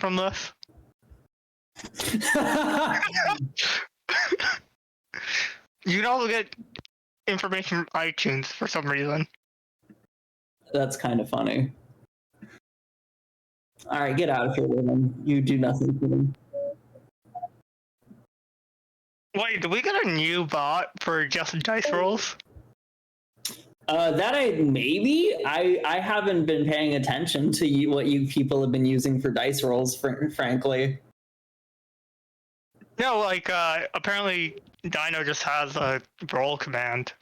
from this? You can also get information from iTunes for some reason. That's kind of funny. All right, get out of here, William. You do nothing for them. Wait, did we get a new bot for just dice rolls? That I haven't been paying attention to what you people have been using for dice rolls, frankly. No, like, apparently Dino just has a roll command.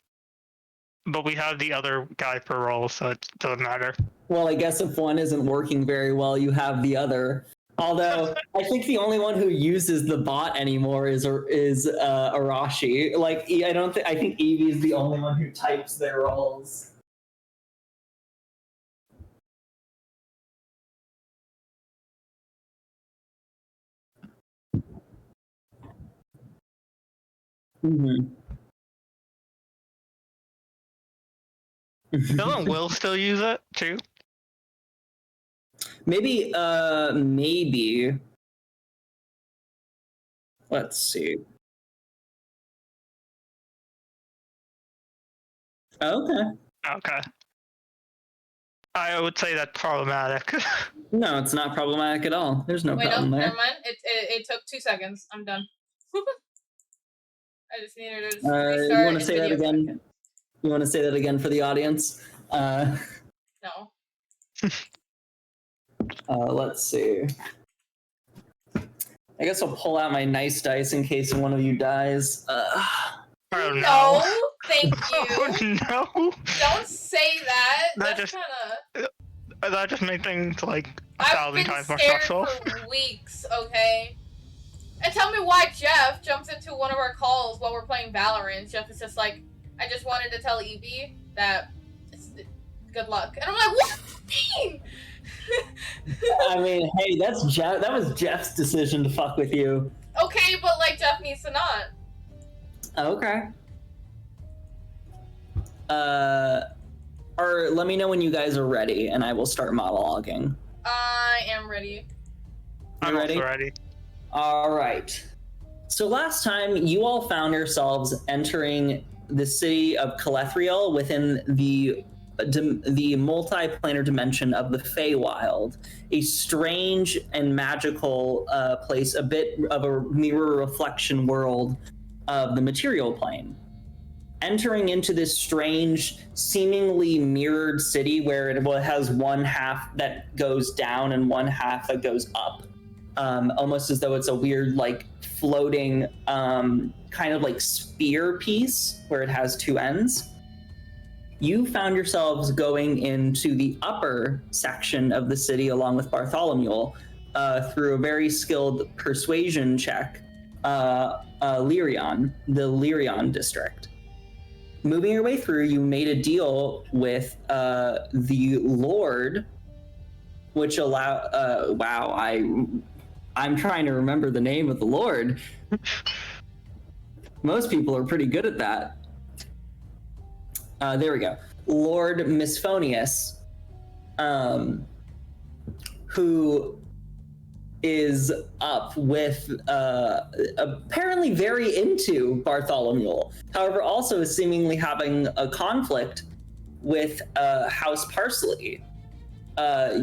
But we have the other guy per roll, so it doesn't matter. Well, I guess if one isn't working very well, you have the other. Although, I think the only one who uses the bot anymore is Arashi. Like, I think Evie is the only one who types their rolls. Mm-hmm. Doesn't Will still use it too? Maybe. Let's see. Okay. Okay. I would say that's problematic. No, it's not problematic at all. There's no problem there. Never mind. It took 2 seconds. I'm done. I just needed to restart. You want to say that again? You want to say that again for the audience? No. Let's see. I guess I'll pull out my nice dice in case one of you dies. Oh, no. No, thank you. Oh, no. Don't say that. That's That just made things like 1,000 times more stressful. stressful. I've been scared for weeks, okay? And tell me why Jeff jumps into one of our calls while we're playing Valorant. Jeff is just like, I just wanted to tell Evie that good luck. And I'm like, what do you mean? I mean, hey, that's Jeff. That was Jeff's decision to fuck with you. Okay, but like Jeff needs to not. Okay. Or let me know when you guys are ready, and I will start monologuing. I am ready. I'm ready? also ready. All right. So last time, you all found yourselves entering the city of Calethriel within the multiplanar dimension of the Feywild, a strange and magical place, a bit of a mirror reflection world of the material plane. Entering into this strange, seemingly mirrored city where it has one half that goes down and one half that goes up, almost as though it's a weird, like, floating kind of like spear piece where it has two ends. You found yourselves going into the upper section of the city along with Bartholomew through a very skilled persuasion check, Lyrion, the Lyrion district. Moving your way through, you made a deal with the Lord, which I'm trying to remember the name of the Lord. Most people are pretty good at that. There we go. Lord Misphonius, who is up with apparently very into Bartholomew. However, also is seemingly having a conflict with House Parsley.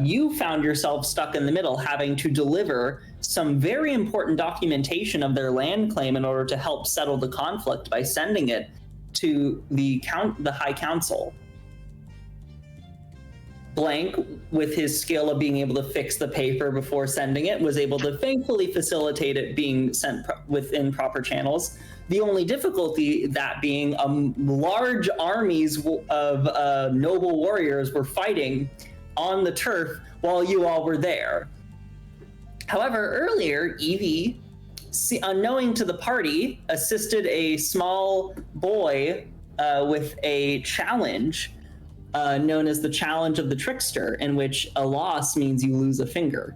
You found yourself stuck in the middle, having to deliver some very important documentation of their land claim in order to help settle the conflict by sending it to the High Council. Blank, with his skill of being able to fix the paper before sending it, was able to thankfully facilitate it being sent within proper channels. The only difficulty that being large armies of noble warriors were fighting on the turf while you all were there. However, earlier, Evie, unknowing to the party, assisted a small boy with a challenge known as the Challenge of the Trickster, in which a loss means you lose a finger.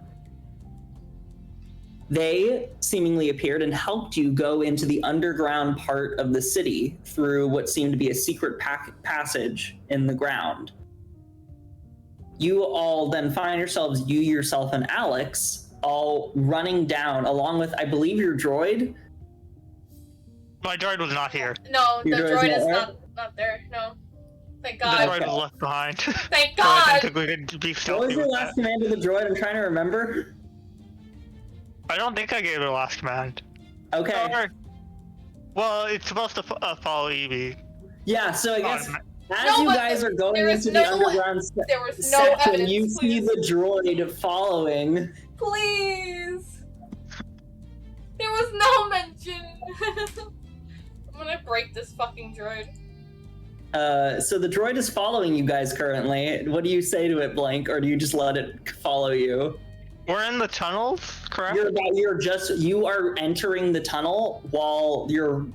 They seemingly appeared and helped you go into the underground part of the city through what seemed to be a secret passage in the ground. You all then find yourselves, you yourself and Alex, all running down, along with, I believe, your droid. My droid was not here. No, the Your droid's droid is not not there. No. Thank The God. droid was left behind. Thank So I God. didn't think we could be What stealthy was your with last that. command to the droid? I'm trying to remember. I don't think I gave it a last command. Okay. Or- well, it's supposed to follow EV. Yeah, so I guess as No, you but guys are going there is into the no- underground There was no section, evidence. you see Please. the droid following. Please. There was no mention. I'm gonna break this fucking droid. So the droid is following you guys currently. What do you say to it, Blank, or do you just let it follow you? We're in the tunnels, correct? You are entering the tunnel while your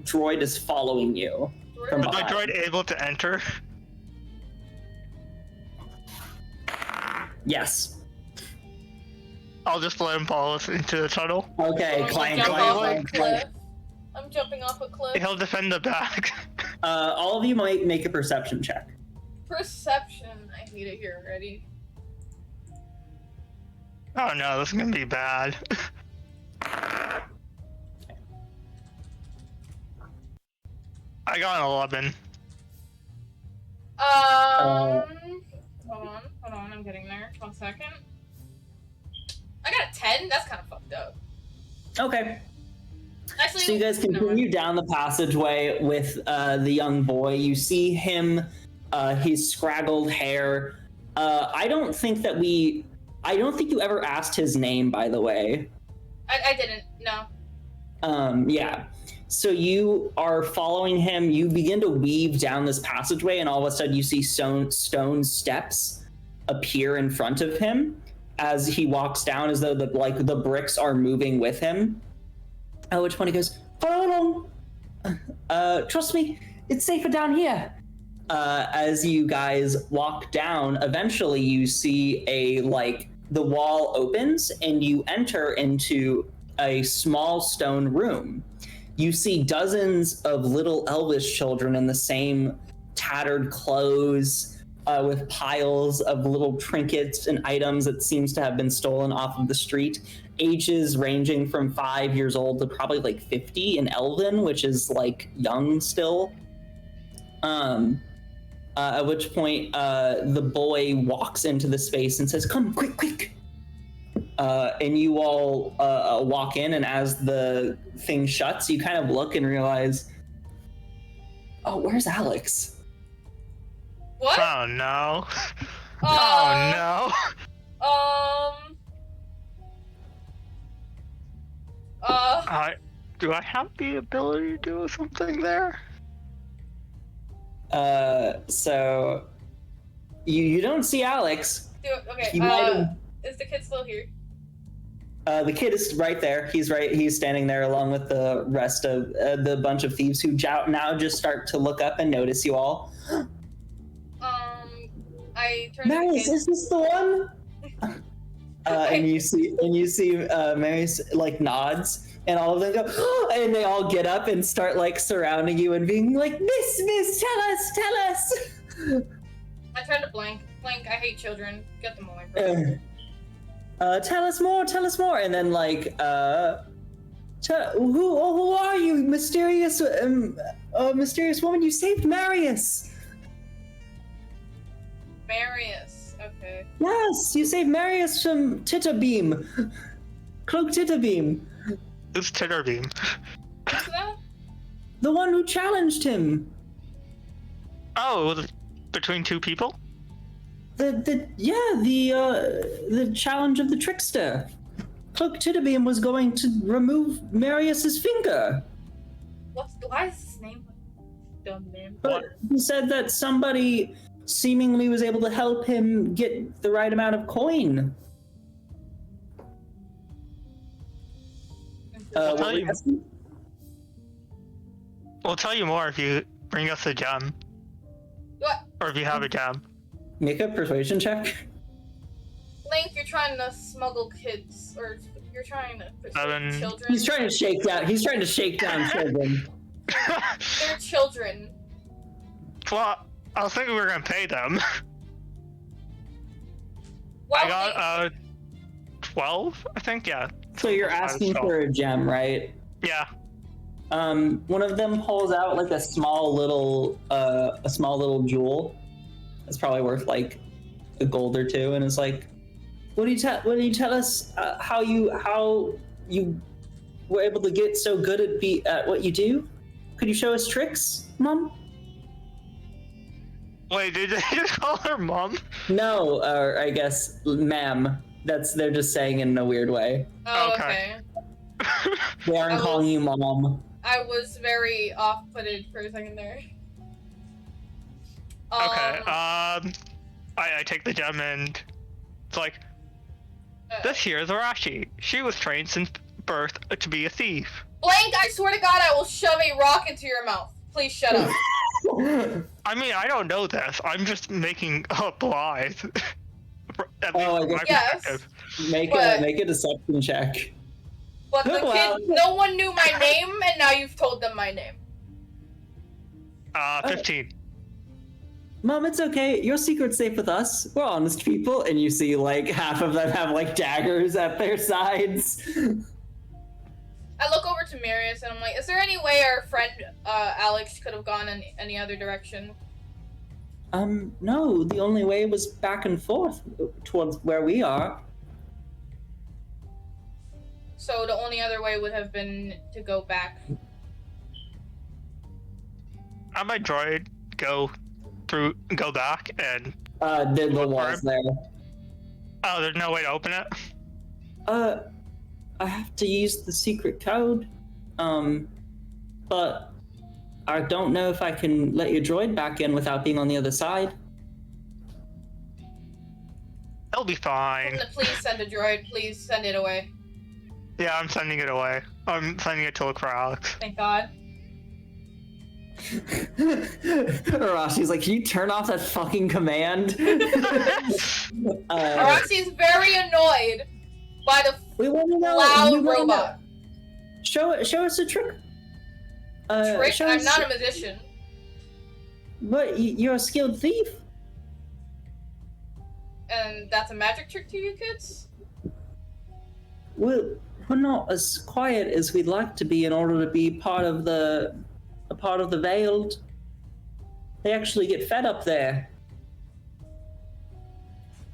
droid is following you. Droid? Is my droid able to enter? Yes. I'll just let him follow us into the tunnel. Okay, I'm clank, jumping clank, off a clank, cliff. clank. I'm jumping off a cliff. He'll defend the back. All of you might make a perception check. Perception. I hate it here already. Oh no, this is gonna be bad. I got an 11. Hold on, I'm getting there. 1 second. I got a 10? That's kind of fucked up. Okay. Actually, So you guys never mind. continue down the passageway with the young boy. You see him, his scraggled hair. I don't think you ever asked his name, by the way. I didn't, no. Yeah. So you are following him. You begin to weave down this passageway, and all of a sudden you see stone steps appear in front of him as he walks down, as though the bricks are moving with him. At which point he goes, "Follow along. Trust me, it's safer down here." As you guys walk down, eventually you see the wall opens and you enter into a small stone room. You see dozens of little elvish children in the same tattered clothes, with piles of little trinkets and items that seems to have been stolen off of the street. Ages ranging from 5 years old to probably like 50 in Elven, which is like young still. At which point the boy walks into the space and says, "Come, quick, quick." And you all walk in, and as the thing shuts, you kind of look and realize, oh, where's Alex? What? Oh no. Oh no. Do I have the ability to do something there? So you don't see Alex. Okay, He might have. is the kid still here? The kid is right there. He's standing there along with the rest of the bunch of thieves who now just start to look up and notice you all. I turn to the Marius, kid. is this the one? And you see Marius like nods, and all of them go, and they all get up and start like surrounding you and being like, Miss, tell us. I turn to Blank. Blank, I hate children. Get them away from me. Tell us more. And then like, who are you, mysterious woman? You saved Marius. Marius. Okay. Yes, you saved Marius from Titterbeam. Cloak Titterbeam. Who's Titterbeam? What's that? The one who challenged him. Oh, it was between two people? The challenge of the trickster. Cloak Titterbeam was going to remove Marius's finger. Why is his name? Dumb name. But he said that somebody seemingly was able to help him get the right amount of coin. I'll What tell were you. asking? We'll tell you more if you bring us a gem. What? Or if you have a gem. Make a persuasion check. Link, you're trying to smuggle kids, or you're trying to persuade 7. children. He's trying to shake down children. They're children. Well, I was thinking we were gonna pay them. Well, I got 12, I think. Yeah. So you're asking for a gem, right? Yeah. One of them pulls out like a small little jewel. It's probably worth like a gold or two, and it's like, what do you tell us how you were able to get so good at what you do? Could you show us tricks, Mom? Wait, did they just call her Mom? No, I guess ma'am. They're just saying it in a weird way. Oh, Okay. They aren't calling you Mom. I was very off-putted for a second there. Okay. I take the gem and it's like, this here is Arashi. She was trained since birth to be a thief. Blank, I swear to God, I will shove a rock into your mouth. Please shut up. I mean, I don't know this. I'm just making up lies. At least I from my guess. perspective. Make a deception check. But the kid, no one knew my name, and now you've told them my name. 15. Mom, it's okay. Your secret's safe with us. We're honest people. And you see, like, half of them have, like, daggers at their sides. I look over to Marius, and I'm like, is there any way our friend, Alex could have gone in any other direction? No. The only way was back and forth towards where we are. So the only other way would have been to go back. How my droid go back and... The wall's there. Oh, there's no way to open it? I have to use the secret code. But I don't know if I can let your droid back in without being on the other side. It'll be fine. Please send a droid. Please send it away. Yeah, I'm sending it away. I'm sending it to look for Alex. Thank God. Arashi's like, can you turn off that fucking command? Arasi's very annoyed by the loud robot. Show us a trick. Trick? I'm not a magician. But you're a skilled thief. And that's a magic trick to you kids? We're not as quiet as we'd like to be in order to be part of the Veiled. They actually get fed up there.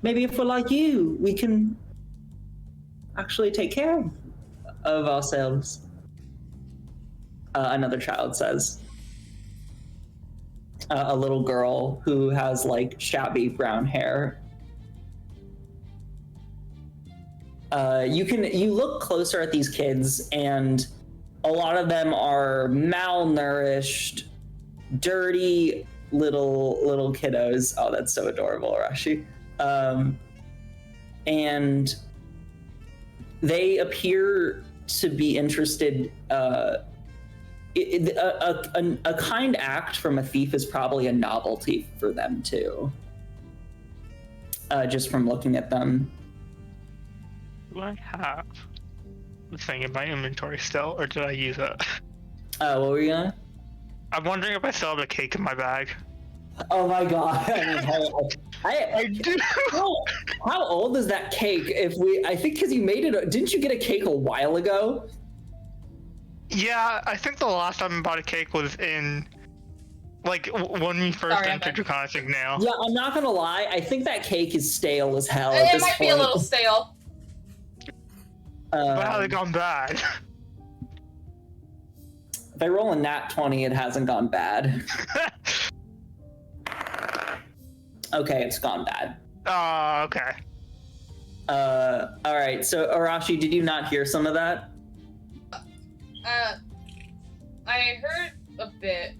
Maybe if we're like you, we can actually take care of ourselves. Another child says. A little girl who has like shabby brown hair. You look closer at these kids, and a lot of them are malnourished, dirty little kiddos. Oh, that's so adorable, Arashi. And they appear to be interested. A kind act from a thief is probably a novelty for them too. Just from looking at them. Do I have the thing in my inventory still, or did I use it? What were you gonna? I'm wondering if I still have the cake in my bag. Oh my god! I do. How old is that cake? I think because you made it. Didn't you get a cake a while ago? Yeah, I think the last time I bought a cake was in, like, when we first entered Draconic Ignale. Yeah, I'm not gonna lie. I think that cake is stale as hell. It might be a little stale. But how has it gone bad? If I roll a nat 20, it hasn't gone bad. Okay, it's gone bad. Oh, okay. All right. So, Arashi, did you not hear some of that? I heard a bit.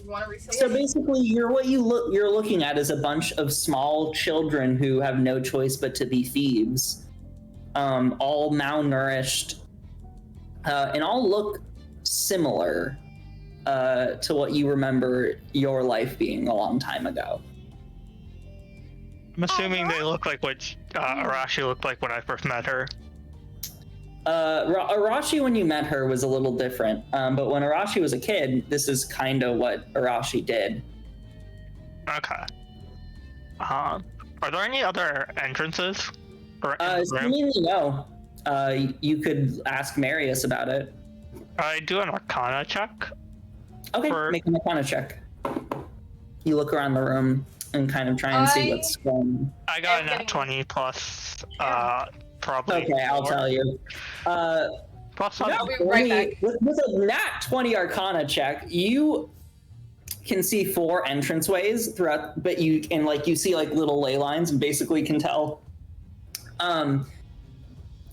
Want to restate? So basically, you're looking at is a bunch of small children who have no choice but to be thieves, all malnourished, and all look similar to what you remember your life being a long time ago. I'm assuming they look like what Arashi looked like when I first met her. Arashi, when you met her, was a little different, but when Arashi was a kid, this is kind of what Arashi did. Okay. Are there any other entrances Seemingly no. You could ask Marius about it. I do an Arcana check. Okay, make an Arcana check. You look around the room and kind of try and see what's going on. I got a nat 20 plus, probably. Okay, I'll tell you. Plus I'll be right back. With a nat 20 Arcana check, you can see 4 entranceways throughout, but you see like little ley lines and basically can tell.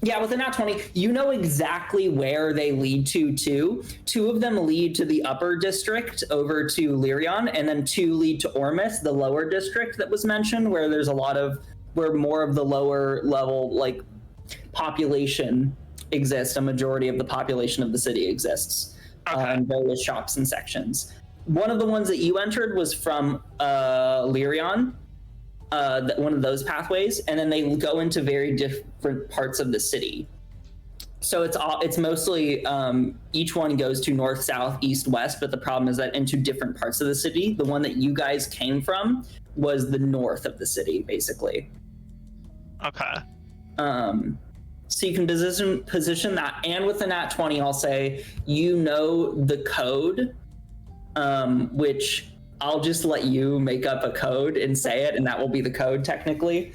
Yeah, with a nat 20, you know exactly where they lead to, too. 2 of them lead to the upper district over to Lyrion, and then 2 lead to Ormus, the lower district that was mentioned, where there's where more of the lower level, like, population exists. A majority of the population of the city exists. In various shops and sections. One of the ones that you entered was from Lyrion. One of those pathways, and then they go into very different parts of the city. So it's mostly each one goes to north, south, east, west, but the problem is that into different parts of the city. The one that you guys came from was the north of the city, basically. Okay. So you can position that, and with the nat 20, I'll say you know the code, which I'll just let you make up a code and say it, and that will be the code technically.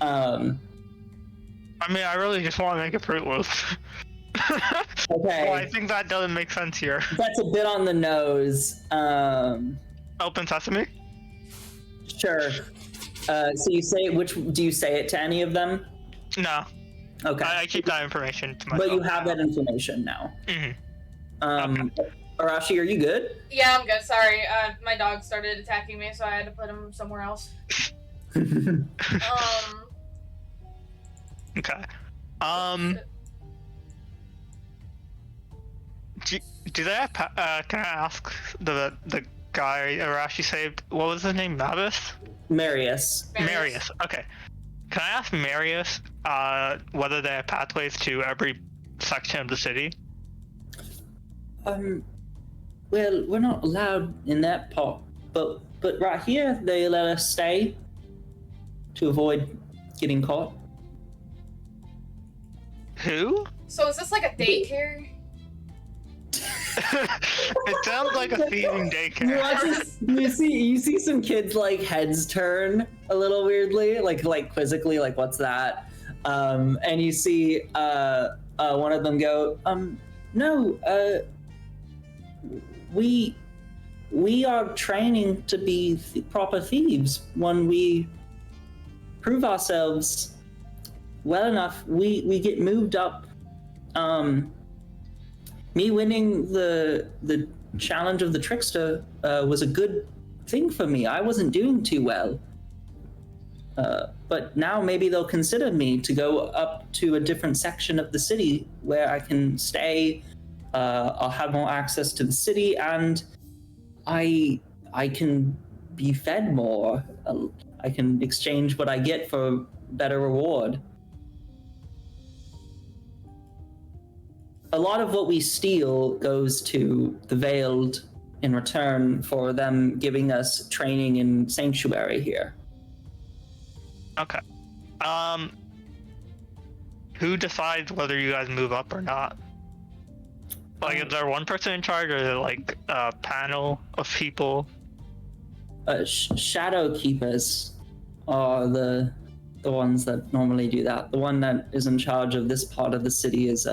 I mean, I really just want to make a Fruit Loop. Okay. Well, I think that doesn't make sense here. That's a bit on the nose. Open Sesame? Sure. So you say, do you say it to any of them? No. Okay. I keep that information to myself. But you have that information now. Mm-hmm. Okay. Arashi, are you good? Yeah, I'm good. Sorry, my dog started attacking me, so I had to put him somewhere else. Okay. Do they have? Can I ask the guy Arashi saved? What was his name? Marius. Marius. Okay. Can I ask Marius whether they have pathways to every section of the city? Well, we're not allowed in that part, but right here they let us stay to avoid getting caught. Who? So is this like a daycare? It sounds like a thieving daycare. You see some kids like heads turn a little weirdly, like quizzically, like what's that? And you see one of them go, no, we are training to be proper thieves. When we prove ourselves well enough, we get moved up. Me winning the challenge of the trickster was a good thing for me. I wasn't doing too well. But now maybe they'll consider me to go up to a different section of the city where I can stay. I'll have more access to the city, and I can be fed more. I can exchange what I get for better reward. A lot of what we steal goes to the Veiled in return for them giving us training in Sanctuary here. Okay. Who decides whether you guys move up or not? Like, is there one person in charge, or is it like a panel of people? Shadow Keepers are the ones that normally do that. The one that is in charge of this part of the city is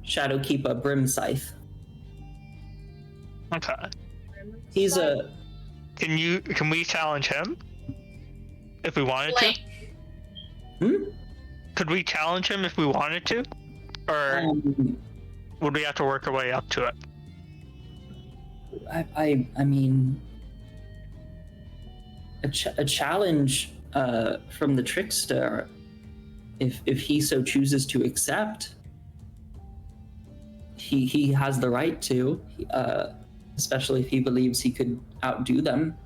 Shadow Keeper Brimscythe. Okay. He's a... Can we challenge him? If we wanted to? Could we challenge him if we wanted to? Or would we have to work our way up to it? I mean... A challenge from the trickster, if he so chooses to accept, he has the right to, especially if he believes he could outdo them.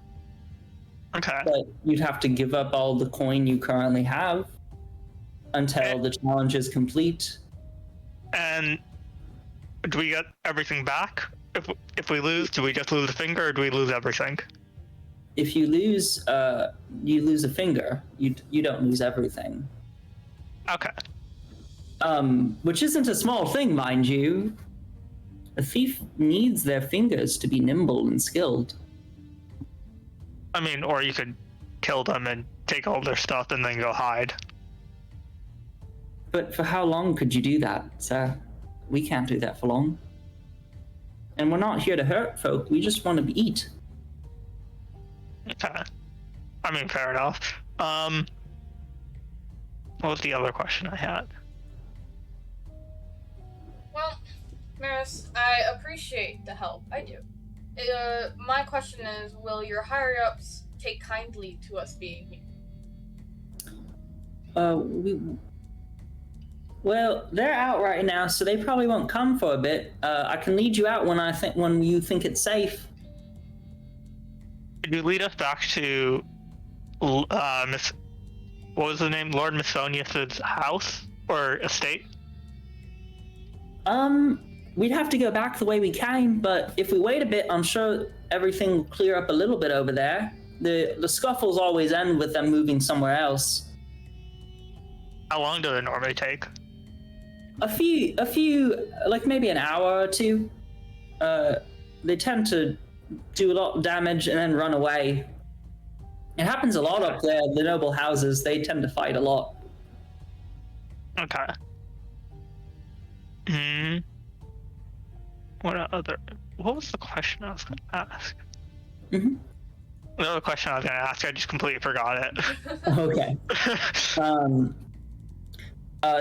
Okay. But you'd have to give up all the coin you currently have until the challenge is complete. And do we get everything back? If we lose, do we just lose a finger, or do we lose everything? If you lose a finger. You don't lose everything. Okay. Which isn't a small thing, mind you. A thief needs their fingers to be nimble and skilled. I mean, or you could kill them and take all their stuff and then go hide. But for how long could you do that, sir? We can't do that for long. And we're not here to hurt folk, we just want to eat. Okay. I mean, fair enough. What was the other question I had? Well, Maris, I appreciate the help. I do. My question is, will your higher-ups take kindly to us being here? Well, they're out right now, so they probably won't come for a bit. I can lead you out when you think it's safe. Could you lead us back to Miss? What was the name? Lord Missonius's house or estate? We'd have to go back the way we came, but if we wait a bit, I'm sure everything will clear up a little bit over there. The scuffles always end with them moving somewhere else. How long do they normally take? A few, like maybe an hour or two. They tend to do a lot of damage and then run away. It happens a lot up there. The noble houses, they tend to fight a lot. Okay. What was the question I was going to ask? The other question I was going to ask, I just completely forgot it. Okay.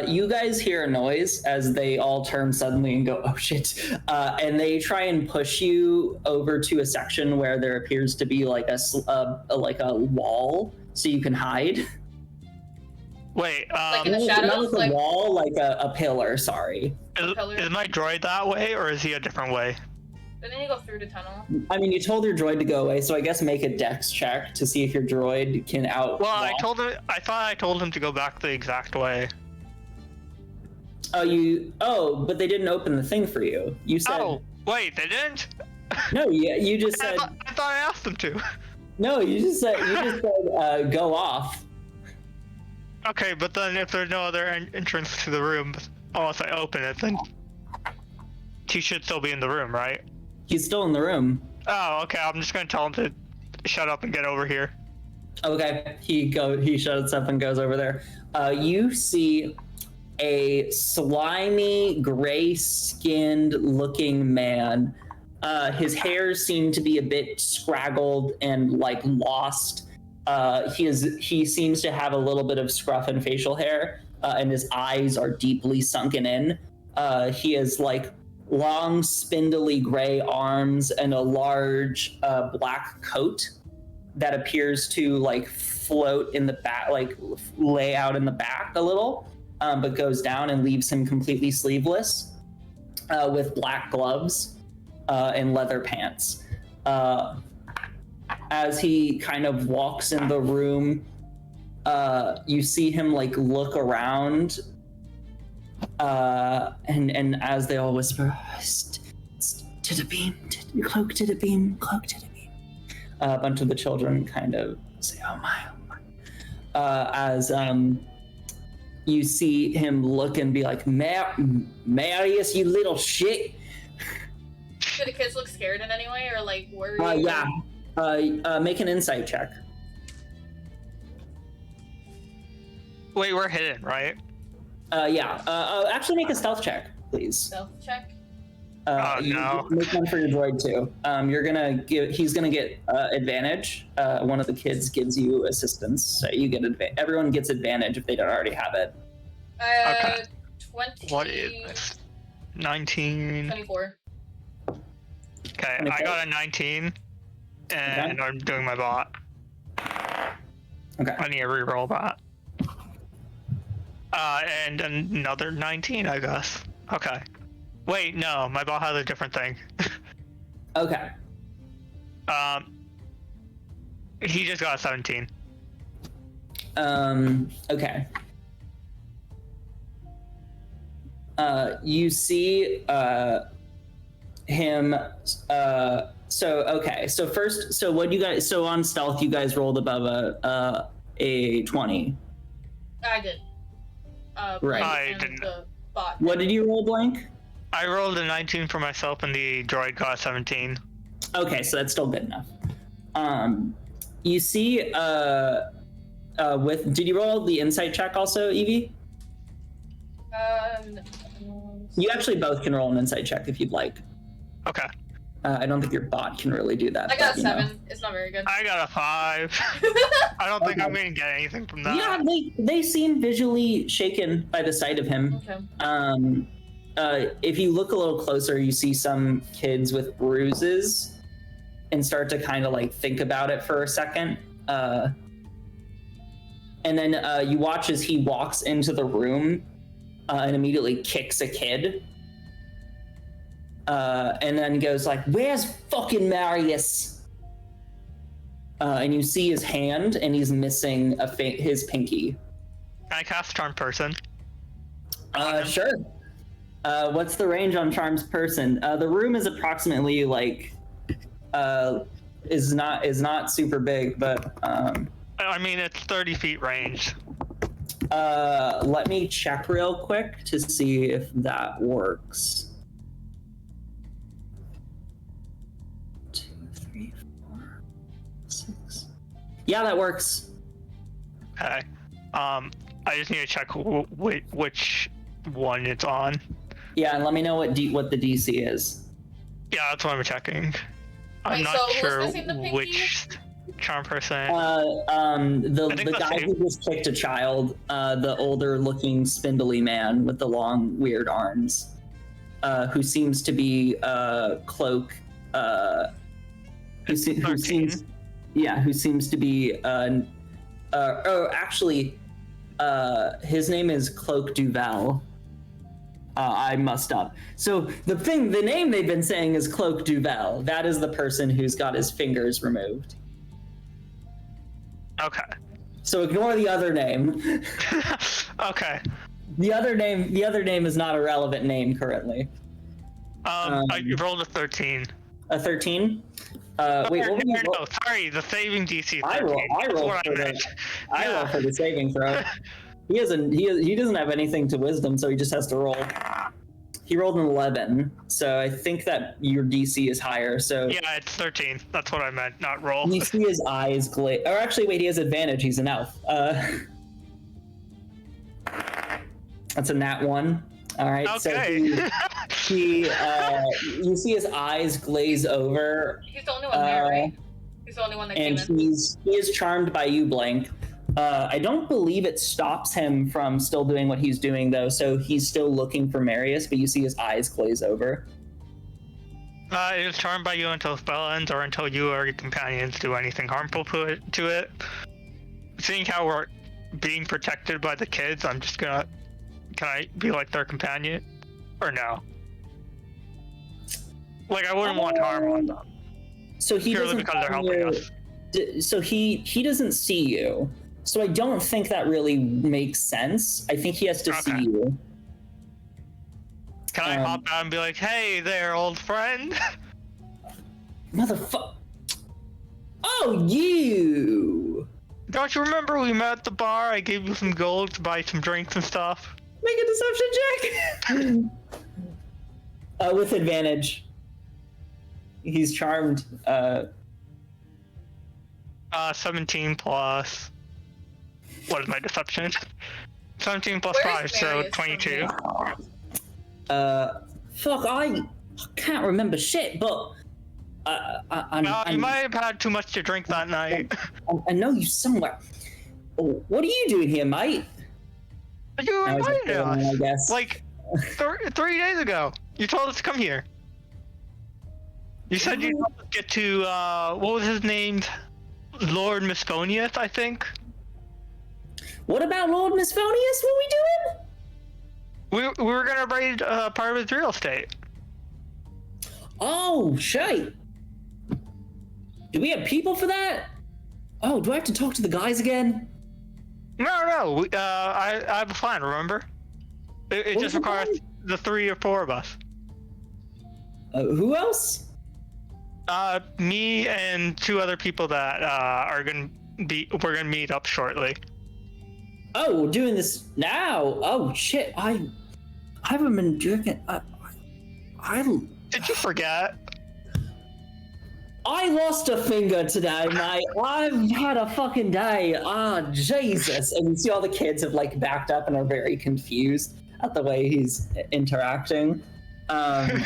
You guys hear a noise as they all turn suddenly and go, oh shit. And they try and push you over to a section where there appears to be like a wall so you can hide. Wait, like in the shadows? Not like a wall, like a pillar, sorry. Is my droid that way, or is he a different way? Didn't he go through the tunnel? I mean, you told your droid to go away, so I guess make a dex check to see if your droid can out. Well, I thought I told him to go back the exact way. But they didn't open the thing for you. You said. Oh, wait, they didn't? No, you just said. I thought I asked them to. No, you just said go off. Okay, but then if there's no other entrance to the room, unless I open it, then he should still be in the room, right? He's still in the room. Oh, okay. I'm just gonna tell him to shut up and get over here. Okay, he shuts up and goes over there. You see a slimy, gray-skinned looking man. His hair seemed to be a bit scraggled and like lost. He seems to have a little bit of scruff and facial hair, and his eyes are deeply sunken in. He has like long, spindly gray arms and a large black coat that appears to like float in the back, like lay out in the back a little, but goes down and leaves him completely sleeveless, with black gloves and leather pants. As he kind of walks in the room, you see him like look around, and as they all whisper, to the beam, cloak to the beam, cloak to the beam. A bunch of the children kind of say, oh my. As you see him look and be like, Marius, you little shit. Do the kids look scared in any way or like worried? Yeah. Make an insight check. Wait, we're hidden, right? Yeah. Actually, make a stealth check, please. Stealth check? No. Make one for your droid too. He's gonna get advantage. One of the kids gives you assistance, so you get everyone gets advantage if they don't already have it. Okay. 20. What is this? 19. 24. Okay, 24? I got a 19, and I'm doing my bot. Okay. I need to reroll that. And another 19, I guess. Okay. Wait, no, my bot has a different thing. Okay. He just got a 17. Okay. You see him. So first, so what you guys? So on stealth, you guys rolled above a 20. I did. Right. I didn't. the bot. What did you roll, Blank? I rolled a 19 for myself, and the droid got 17. Okay, so that's still good enough. You see, did you roll the insight check also, Evie? You actually both can roll an insight check if you'd like. Okay. I don't think your bot can really do that. I got but, 7. It's not very good. I got a 5. I don't think I'm going to get anything from that. Yeah, they seem visually shaken by the sight of him. Okay. If you look a little closer, you see some kids with bruises and start to kind of like think about it for a second. And then you watch as he walks into the room and immediately kicks a kid. And then goes like, "Where's fucking Marius?" And you see his hand, and he's missing his pinky. Can I cast Charm Person? Sure. What's the range on Charms Person? The room is approximately like, is not super big, but I mean, it's 30 feet range. let me check real quick to see if that works. 2, 3, 4, 6. Yeah, that works. Okay. I just need to check which one it's on. Yeah, and let me know what the DC is. Yeah, that's what I'm checking. I'm Wait, not so who's sure missing the pinky? which charm person. The guy who just kicked a child, the older looking spindly man with the long weird arms, who seems to be Cloak, who seems to be his name is Cloak Duval. I mussed up. So the name they've been saying is Cloak Duval. That is the person who's got his fingers removed. Okay. So ignore the other name. Okay. The other name is not a relevant name currently. I rolled a 13. A 13? Wait, what no, sorry, the saving DC is 13. I roll for the saving throw. He doesn't have anything to wisdom, so he just has to roll. He rolled an 11, so I think that your DC is higher. So yeah, it's 13. That's what I meant, not roll. You see his eyes glaze. Or actually, wait, he has advantage. He's an elf. That's a nat 1. All right. Okay. So you see his eyes glaze over. He's the only one there, right? He's the only one that came in. And he is charmed by you, Blank. I don't believe it stops him from still doing what he's doing, though, so he's still looking for Marius, but you see his eyes glaze over. It is charmed by you until spell ends or until you or your companions do anything harmful to it. Seeing how we're being protected by the kids, I'm just gonna... Can I be like their companion? Or no? Like, I wouldn't want harm on them. So he Purely doesn't because they're helping us. So he doesn't see you. So I don't think that really makes sense. I think he has to see you. Can I hop out and be like, hey there, old friend? Motherfucker. Oh, you! Don't you remember we met at the bar? I gave you some gold to buy some drinks and stuff. Make a deception check! With advantage. He's charmed. 17 plus... What is my deception? 17 plus 5, so 22. Fuck, I can't remember shit, but... you might have had too much to drink that night. I know you somewhere. Oh, what are you doing here, mate? You invited us. I guess. Like, 3 days ago. You told us to come here. You said you'd get to, what was his name? Lord Misphonius, I think? What about Lord Misphonius? What are we doing? We were gonna raid part of his real estate. Oh, shite. Do we have people for that? Oh, do I have to talk to the guys again? No. I have a plan, remember? It just requires the 3 or 4 of us. Who else? Me and 2 other people that we're gonna meet up shortly. Oh, we're doing this now. Oh shit! I haven't been drinking. Did you forget? I lost a finger today, mate. I've had a fucking day. Ah, Jesus! And you see all the kids have like backed up and are very confused at the way he's interacting. Fuck.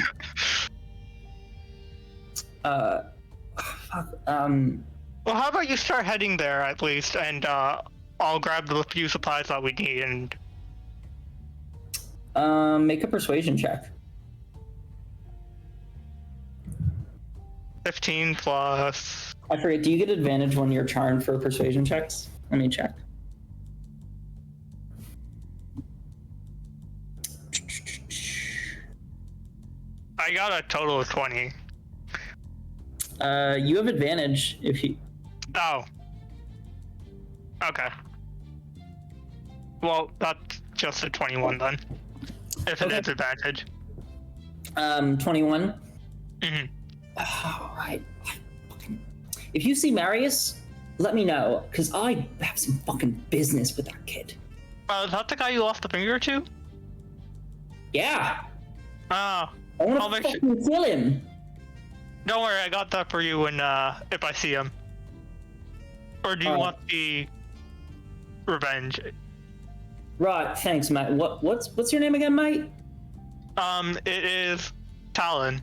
Well, how about you start heading there at least, and I'll grab the few supplies that we need and. Make a persuasion check. 15 plus. I forget. Do you get advantage when you're charmed for persuasion checks? Let me check. I got a total of 20. You have advantage if you. Oh. Okay. Well, that's just a 21 then. If it is advantage. 21. Mm-hmm. All right. If you see Marius, let me know, because I have some fucking business with that kid. Is that the guy you lost the finger to? Yeah. Oh. I want to fucking kill him. Don't worry, I got that for you when if I see him. Or do you want the revenge? Right, thanks, mate. What's your name again, mate? It is Talon.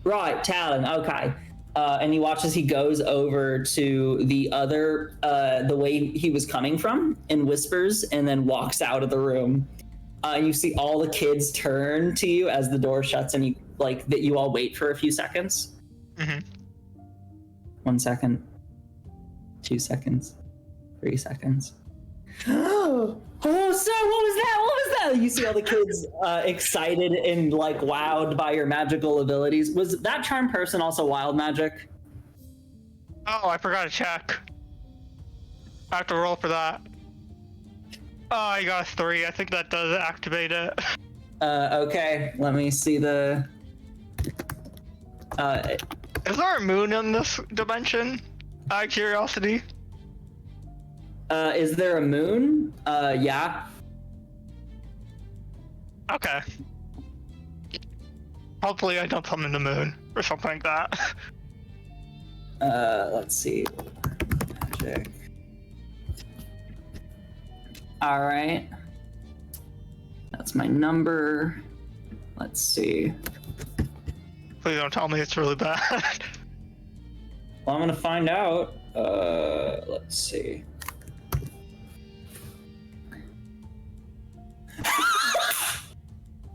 Right, Talon. Okay. And you watch as he goes over to the other, the way he was coming from, and whispers, and then walks out of the room. You see all the kids turn to you as the door shuts, and you that you all wait for a few seconds. Mm-hmm. 1 second. 2 seconds. 3 seconds. Oh, sir, what was that? What was that? You see all the kids excited and wowed by your magical abilities. Was that charm person also wild magic? Oh, I forgot to check. I have to roll for that. Oh, I got a 3. I think that does activate it. Okay. Let me see the... Is there a moon in this dimension? Out of curiosity. Is there a moon? Yeah. Okay. Hopefully I don't summon the moon or something like that. Let's see. Magic. All right. That's my number. Let's see. Please don't tell me it's really bad. Well, I'm gonna find out. Let's see.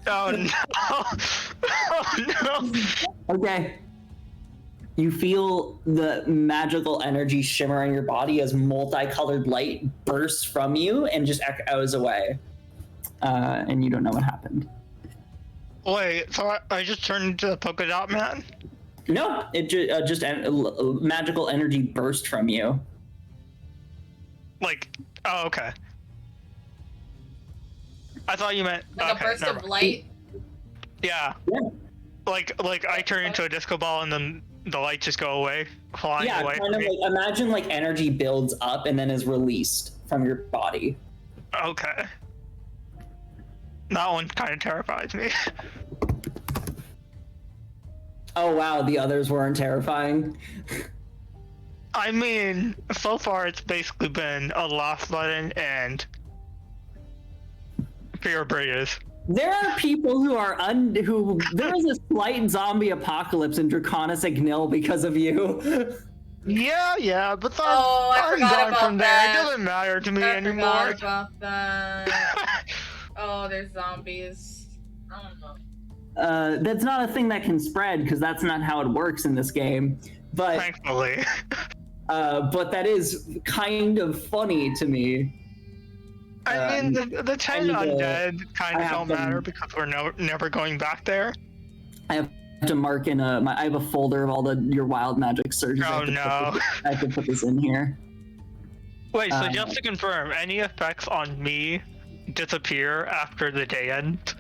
Oh no! Oh no! Okay. You feel the magical energy shimmer in your body as multicolored light bursts from you and just echoes away. And you don't know what happened. Wait, so I just turned into a polka dot man? No, it just magical energy burst from you. Oh, okay. I thought you meant a burst of light. Yeah. Like I turn into a disco ball and then the lights just go away, flying away. Yeah, kind of imagine energy builds up and then is released from your body. Okay. That one kind of terrifies me. Oh wow, the others weren't terrifying. I mean, so far it's basically been a lost button and fear bridges. There are people who are there is a slight zombie apocalypse in Draconis Ignil because of you. Yeah, but I I'm forgot gone about from that. there. It doesn't matter to me anymore. I forgot about that. Oh, there's zombies. I don't know. That's not a thing that can spread because that's not how it works in this game. But thankfully. But that is kind of funny to me. I mean, the 10 undead kind of don't matter because we're never going back there. I have to mark in I have a folder of all your wild magic surges. Oh no. I have to put this in here. Wait, so just to confirm, any effects on me disappear after the day end?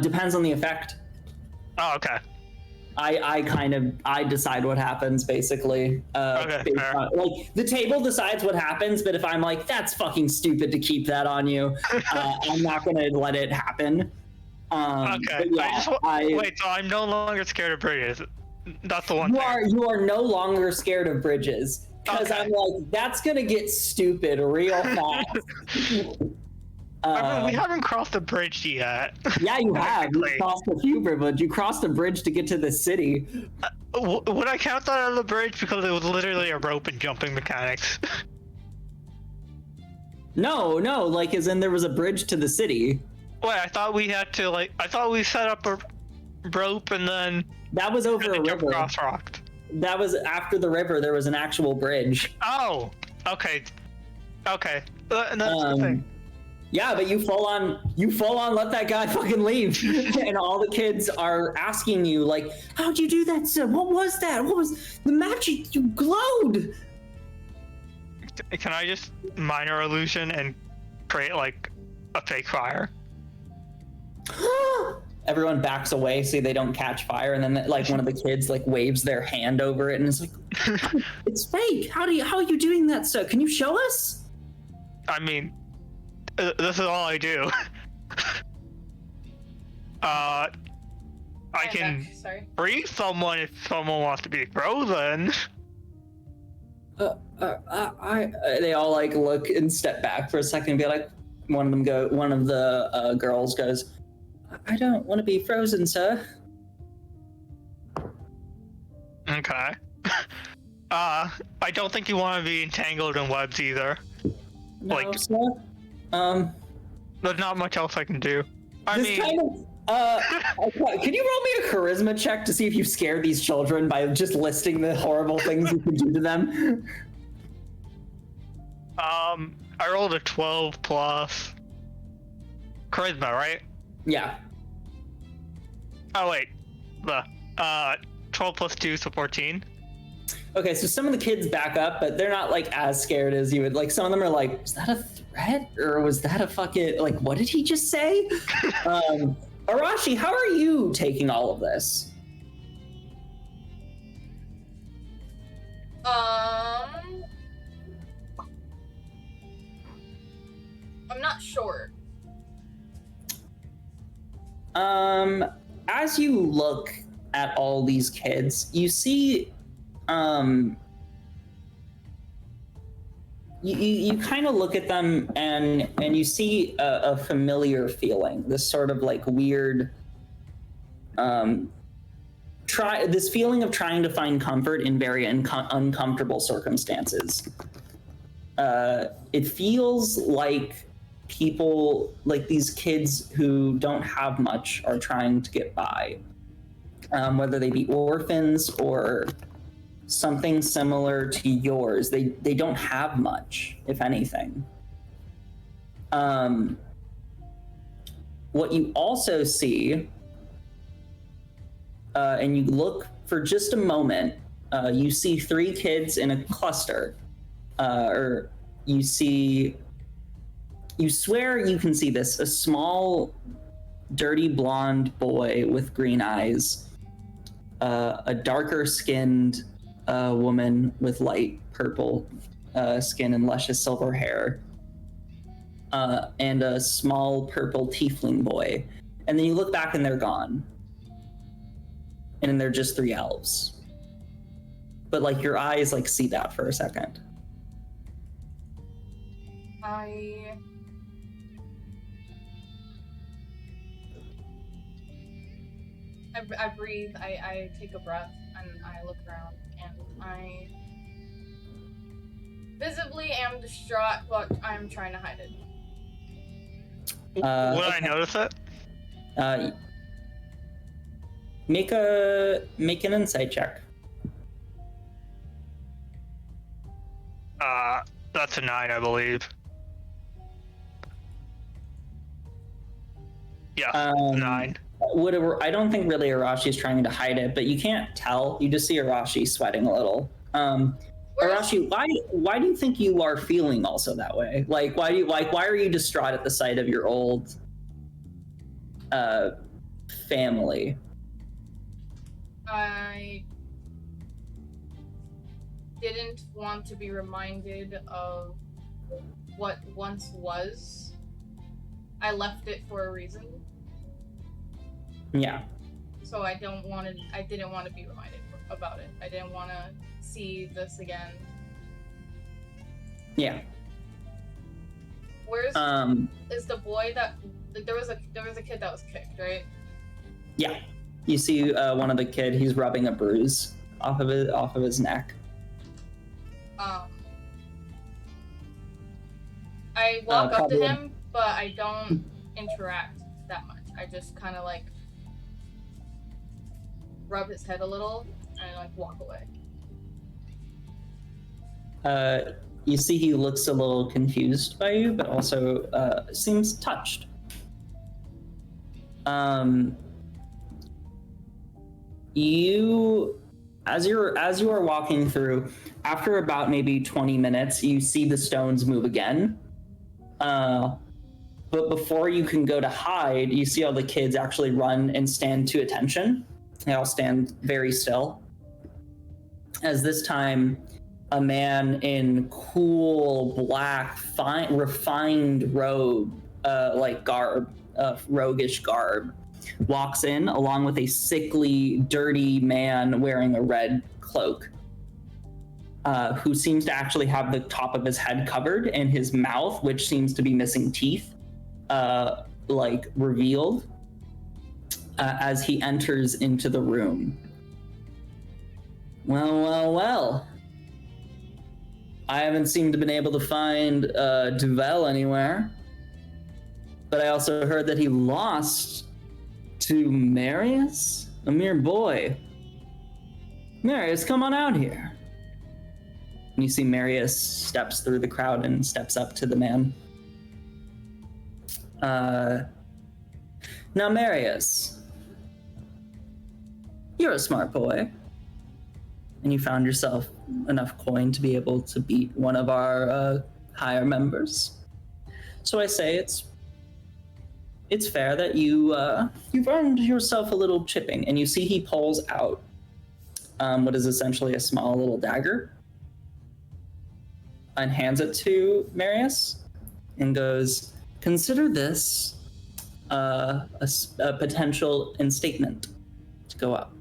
Depends on the effect. Oh, okay. I decide what happens basically. Okay, fair. Like the table decides what happens, but if I'm like, that's fucking stupid to keep that on you, I'm not gonna let it happen. Okay. Yeah, wait, so I'm no longer scared of bridges. That's the one thing. You are no longer scared of bridges. Because Okay. I'm like, that's gonna get stupid real fast. I mean, we haven't crossed the bridge yet. Yeah, you have. You Technically. crossed a few bridges. You crossed a bridge to get to the city. Would I count that as a bridge because it was literally a rope and jumping mechanics? No, like as in there was a bridge to the city. Wait, I thought we had to I thought we set up a rope and then That was over a jump river. across rocked. That was after the river. There was an actual bridge. Oh, okay. Okay. That's the thing. Yeah, but you full on let that guy fucking leave, and all the kids are asking you like, "How'd you do that, sir? What was that? What was the magic? You glowed." Can I just minor illusion and create like a fake fire? Everyone backs away so they don't catch fire, and then like one of the kids like waves their hand over it and is like, "It's fake. How are you doing that, sir? Can you show us?" I mean, this is all I do. I can free someone if someone wants to be frozen. They all like look and step back for a second and be like, one of the girls goes, "I don't want to be frozen, sir." Okay. I don't think you want to be entangled in webs either. No, Like- sir. There's not much else I can do. I This mean, kind of, can you roll me a charisma check to see if you scared these children by just listing the horrible things you can do to them? I rolled a 12 plus charisma, right? Yeah. Oh wait, the 12 plus 2, so 14. Okay, so some of the kids back up, but they're not like as scared as you would. Like some of them are like, "Was that a threat, or was that a fucking like? What did he just say?" Arashi, how are you taking all of this? I'm not sure. As you look at all these kids, you see, you kind of look at them and you see a familiar feeling, this sort of like weird, this feeling of trying to find comfort in very uncomfortable circumstances. It feels like people, like these kids who don't have much, are trying to get by, whether they be orphans or something similar to yours. They don't have much, if anything. What you also see, and you look for just a moment, you see 3 kids in a cluster, or you swear you can see this, a small, dirty blonde boy with green eyes, a darker skinned woman with light purple skin and luscious silver hair, and a small purple tiefling boy. And then you look back and they're gone. And then they're just 3 elves. But like your eyes like see that for a second. I breathe, I take a breath, and I look around, and I visibly am distraught, but I'm trying to hide it. Would I notice it? Make an insight check. That's a 9, I believe. Yeah, 9. I don't think really Arashi is trying to hide it, but you can't tell. You just see Arashi sweating a little. Arashi, why do you think you are feeling also that way? Like, why are you distraught at the sight of your old family? I didn't want to be reminded of what once was. I left it for a reason. Yeah. So I didn't want to be reminded about it. I didn't want to see this again. Yeah. Where's is the boy that there was a kid that was kicked, right? Yeah. You see one of the kid, he's rubbing a bruise off of his neck. I walk up to him, but I don't interact that much. I just kind of like rub his head a little and like walk away. You see he looks a little confused by you, but also seems touched. As you are walking through, after about maybe 20 minutes, you see the stones move again. But before you can go to hide, you see all the kids actually run and stand to attention. They all stand very still. As this time, a man in cool, black, refined robe, roguish garb, walks in along with a sickly, dirty man wearing a red cloak, who seems to actually have the top of his head covered and his mouth, which seems to be missing teeth, revealed as he enters into the room. Well. I haven't seemed to been able to find Duvel anywhere, but I also heard that he lost to Marius, a mere boy. Marius, come on out here. And you see Marius steps through the crowd and steps up to the man. Now, Marius, you're a smart boy, and you found yourself enough coin to be able to beat one of our higher members. So I say it's fair that you've earned yourself a little chipping. And you see he pulls out what is essentially a small little dagger and hands it to Marius and goes, consider this a potential instatement to go up.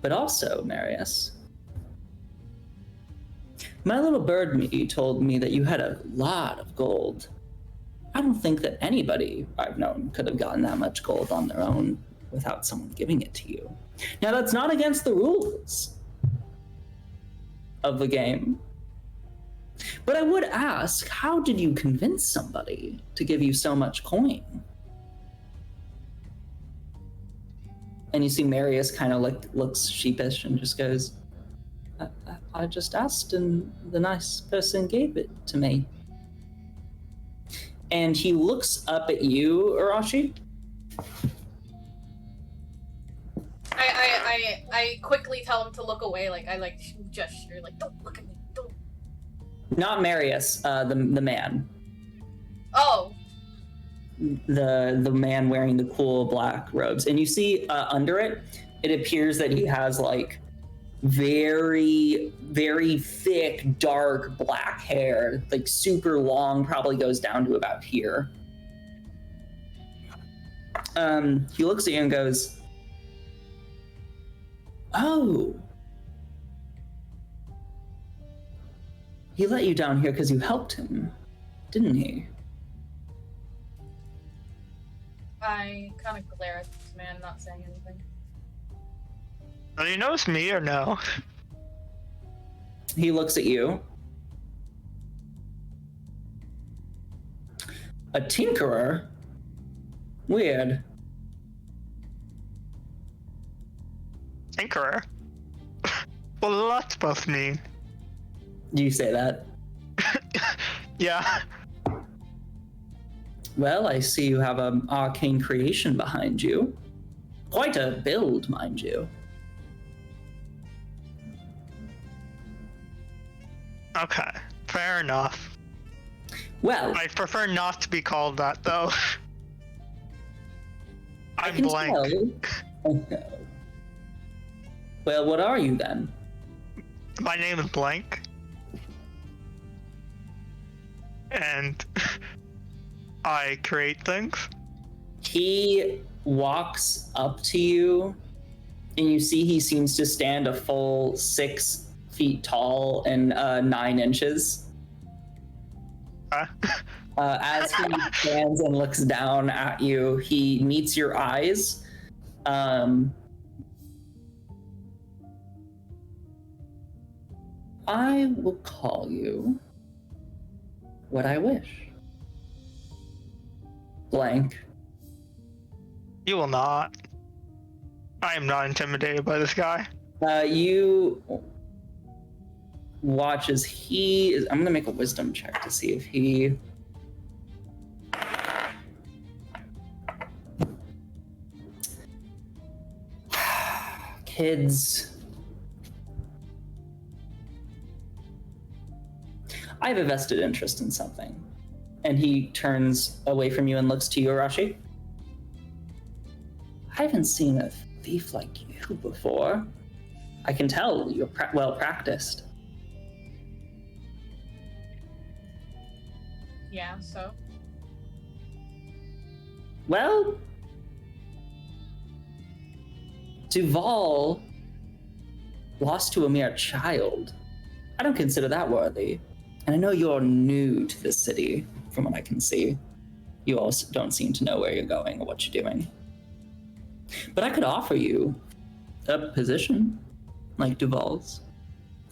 But also, Marius, my little bird me told me that you had a lot of gold. I don't think that anybody I've known could have gotten that much gold on their own without someone giving it to you. Now, that's not against the rules of the game. But I would ask, how did you convince somebody to give you so much coin? And you see Marius kind of looks sheepish and just goes, I just asked and the nice person gave it to me. And he looks up at you, Arashi. I quickly tell him to look away, I gesture, don't look at me, don't. Not Marius, the man. Oh. The man wearing the cool black robes. And you see under it appears that he has very, very thick, dark black hair, super long, probably goes down to about here. He looks at you and goes, oh. He let you down here because you helped him, didn't he? I kind of glare at this man, not saying anything. Do you know it's me or no? He looks at you. A tinkerer? Weird. Tinkerer? Well, that's supposed to mean. Do you say that? Yeah. Well, I see you have an arcane creation behind you. Quite a build, mind you. Okay, fair enough. Well, I prefer not to be called that, though. I'm blank. Well, what are you then? My name is Blank. And I create things. He walks up to you, and you see he seems to stand a full 6 feet tall and 9 inches. As he stands and looks down at you, he meets your eyes. I will call you what I wish. Blank. You will not. I am not intimidated by this guy. You watch as he is. I'm gonna make a wisdom check to see if he. Kids. I have a vested interest in something. And he turns away from you and looks to you, Arashi. I haven't seen a thief like you before. I can tell you're well practiced. Yeah, so? Well, Duval lost to a mere child. I don't consider that worthy. And I know you're new to this city, from what I can see. You also don't seem to know where you're going or what you're doing. But I could offer you a position like Duval's.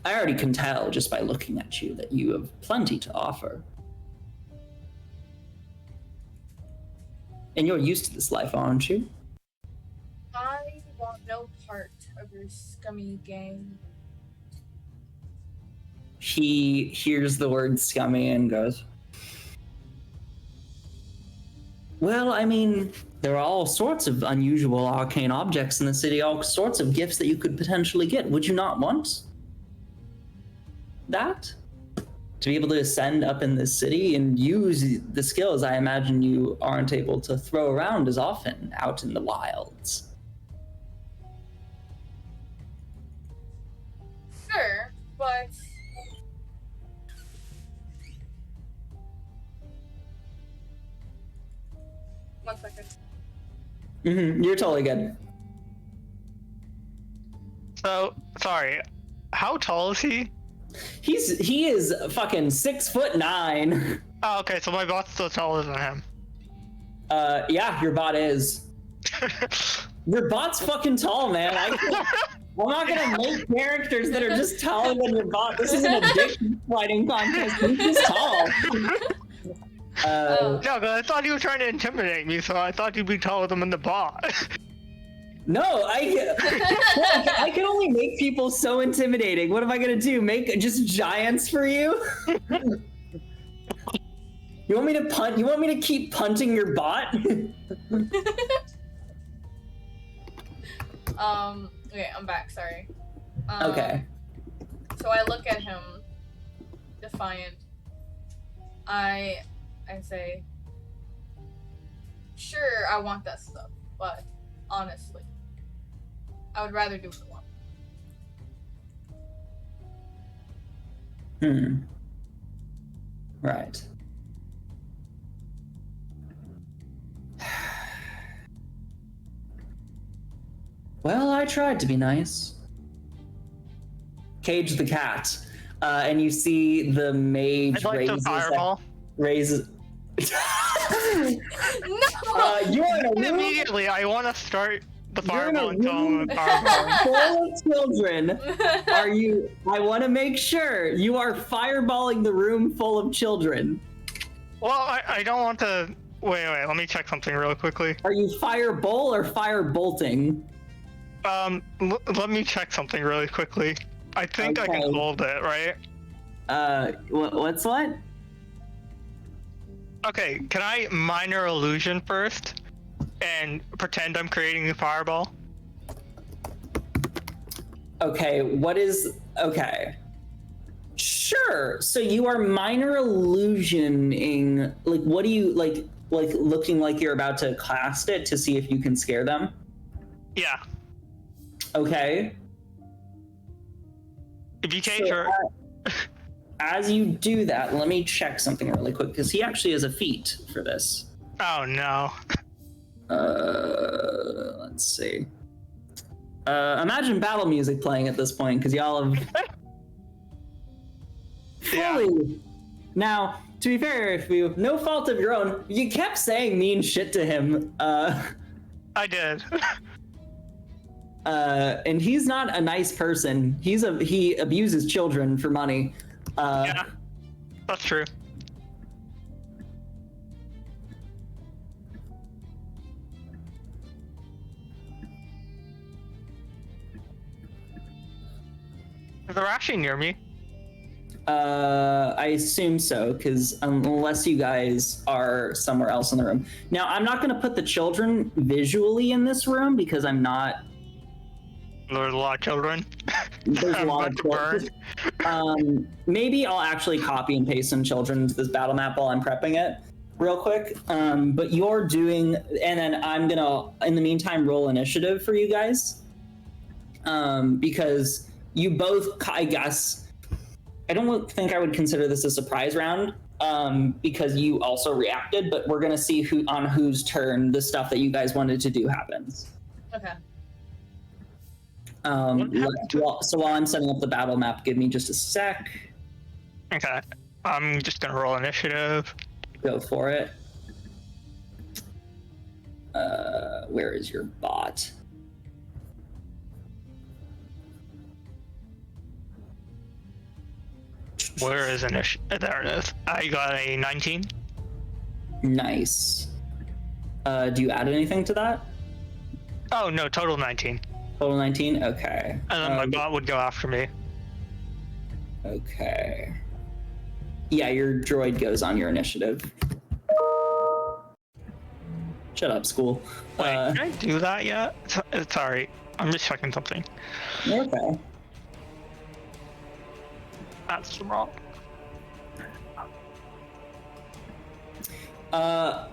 I already can tell just by looking at you that you have plenty to offer. And you're used to this life, aren't you? I want no part of your scummy gang. He hears the word scummy and goes, well, I mean, there are all sorts of unusual arcane objects in the city, all sorts of gifts that you could potentially get. Would you not want that? To be able to ascend up in this city and use the skills I imagine you aren't able to throw around as often out in the wilds. Sure, but... One second. You're totally good. So, sorry, how tall is he? He is fucking 6'9". Oh, okay, so my bot's still taller than him. Yeah, your bot is. Your bot's fucking tall, man. I'm not gonna make characters that are just taller than your bot. This isn't a dick fighting contest. He's just tall. No, but I thought you were trying to intimidate me, so I thought you'd be taller than the bot. No, I can only make people so intimidating. What am I gonna do? Make just giants for you? You want me to punt? You want me to keep punting your bot? Okay, I'm back, sorry. Okay. So I look at him, defiant. I say, sure, I want that stuff, but honestly, I would rather do it alone. Right. Well, I tried to be nice. Cage the cat. And you see the mage I'd like to fireball. raises. No! You're in a room Immediately, I want to start the You're in a fireball and tell him room the fireball. full of children. Are you? I want to make sure you are fireballing the room full of children. Well, I don't want to. Wait, let me check something real quickly. Are you fireball or firebolting? Let me check something really quickly. I think I can hold it, right? What's what? Okay, can I minor illusion first and pretend I'm creating a fireball? Okay, okay. Sure. So you are minor illusioning, like, what do you, like looking like you're about to cast it to see if you can scare them? Yeah. Okay. EVGA, sure. As you do that, let me check something really quick, because he actually has a feat for this. Oh, no. Let's see. Imagine battle music playing at this point, because y'all have... fully... Now, to be fair, if you no fault of your own, you kept saying mean shit to him. I did. And he's not a nice person. He abuses children for money. Yeah, that's true. They're actually near me. I assume so, because unless you guys are somewhere else in the room. Now, I'm not going to put the children visually in this room, because I'm not... There's a lot of children. There's a lot of children. Maybe I'll actually copy and paste some children into this battle map while I'm prepping it real quick. But you're doing... And then I'm going to, in the meantime, roll initiative for you guys. Because you both, I guess... I don't think I would consider this a surprise round, because you also reacted, but we're going to see on whose turn the stuff that you guys wanted to do happens. Okay. So while I'm setting up the battle map, give me just a sec. Okay. I'm just going to roll initiative. Go for it. Where is your bot? Where is initiative? There it is. I got a 19. Nice. Do you add anything to that? Oh, no, total 19. Total 19? Okay. And then my bot would go after me. Okay. Yeah, your droid goes on your initiative. Shut up, school. Wait, can I do that yet? Sorry, I'm just checking something. Okay. That's wrong. I'll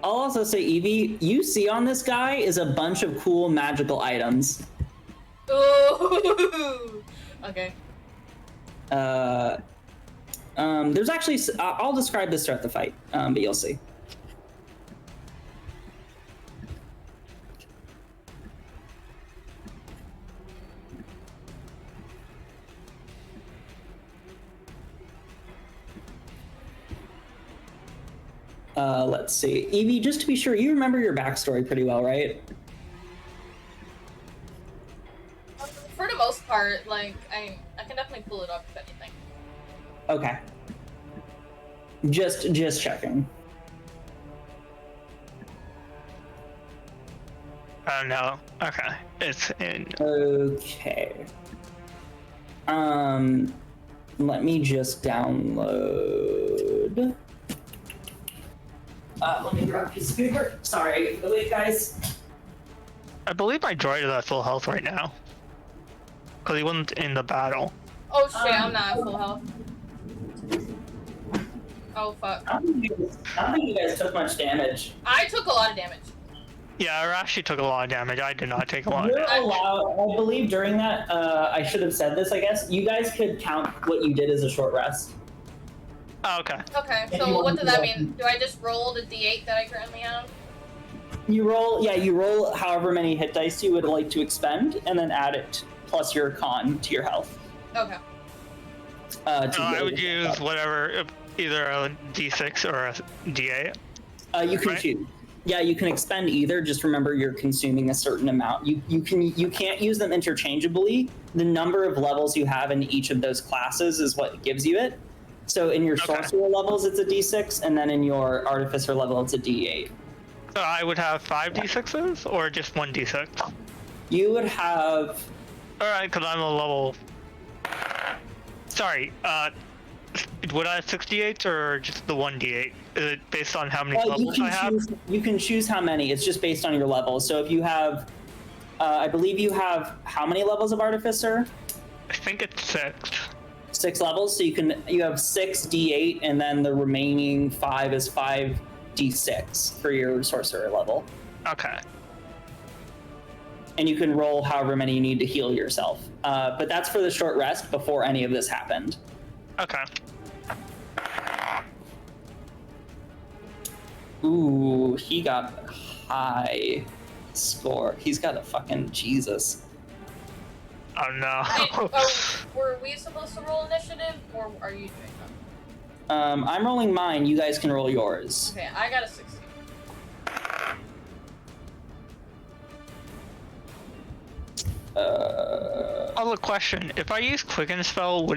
also say, Evie, you see on this guy is a bunch of cool magical items. Ooh. Okay. There's actually, I'll describe this throughout the fight, but you'll see. Let's see. Evie, just to be sure, you remember your backstory pretty well, right? For the most part, like, I can definitely pull it up if anything. Okay. Just checking. Oh, no. Okay. It's in... Okay. Let me just download... let me grab a piece of paper. Sorry, wait, guys. I believe my droid is at full health right now. Because he wasn't in the battle. Oh shit, I'm not at full health. Oh fuck. I don't think you guys took much damage. I took a lot of damage. Yeah, I actually took a lot of damage. I did not take a lot of You're damage. allowed, I believe during that, I should have said this, I guess. You guys could count what you did as a short rest. Oh, okay. Okay, so what does that mean? Do I just roll the D8 that I currently have? You roll however many hit dice you would like to expend, and then add it plus your con to your health. Okay. I would use whatever, either a D6 or a D8. You can choose. Yeah, you can expend either. Just remember you're consuming a certain amount. You can't use them interchangeably. The number of levels you have in each of those classes is what gives you it. So in your sorcerer levels, it's a D6, and then in your artificer level, it's a D8. So I would have 5 D6s, or just 1 D6? You would have... Alright, because I'm a level... Sorry, would I have 6 D8s, or just the 1 D8? Is it based on how many levels I have? You can choose how many. It's just based on your levels. So if you have... I believe you have how many levels of artificer? I think it's 6. 6 levels, so you have 6 D8, and then the remaining 5 is 5 D6 for your sorcerer level. Okay. and you can roll however many you need to heal yourself. But that's for the short rest before any of this happened. Okay. Ooh, he got a high score. He's got a fucking Jesus. Oh no. Were we supposed to roll initiative, or are you doing that? I'm rolling mine. You guys can roll yours. Okay, I got a 16. Oh, the question: if I use Quicken Spell,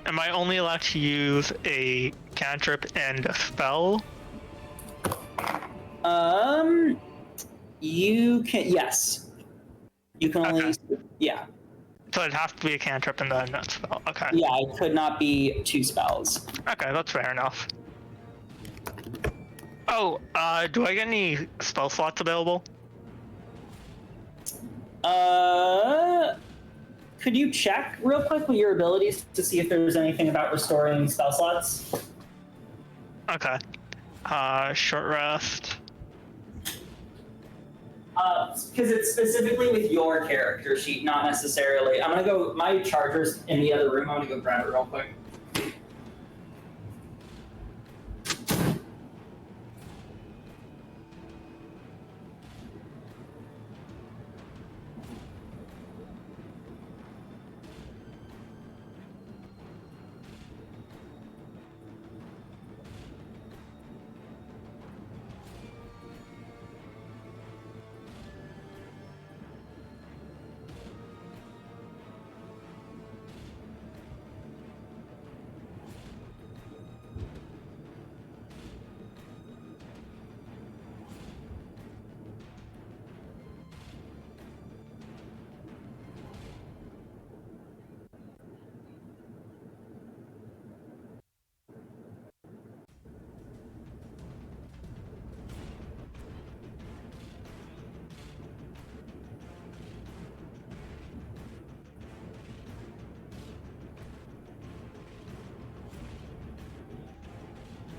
am I only allowed to use a cantrip and a spell? You can, yes. You can only, Okay. yeah. So it'd have to be a cantrip and then a spell. Okay. Yeah, it could not be 2 spells. Okay, that's fair enough. Oh, do I get any spell slots available? Could you check real quick with your abilities to see if there's anything about restoring spell slots? Okay. Short rest. Because it's specifically with your character sheet, not necessarily. I'm gonna go, my charger's in the other room, I'm gonna go grab it real quick.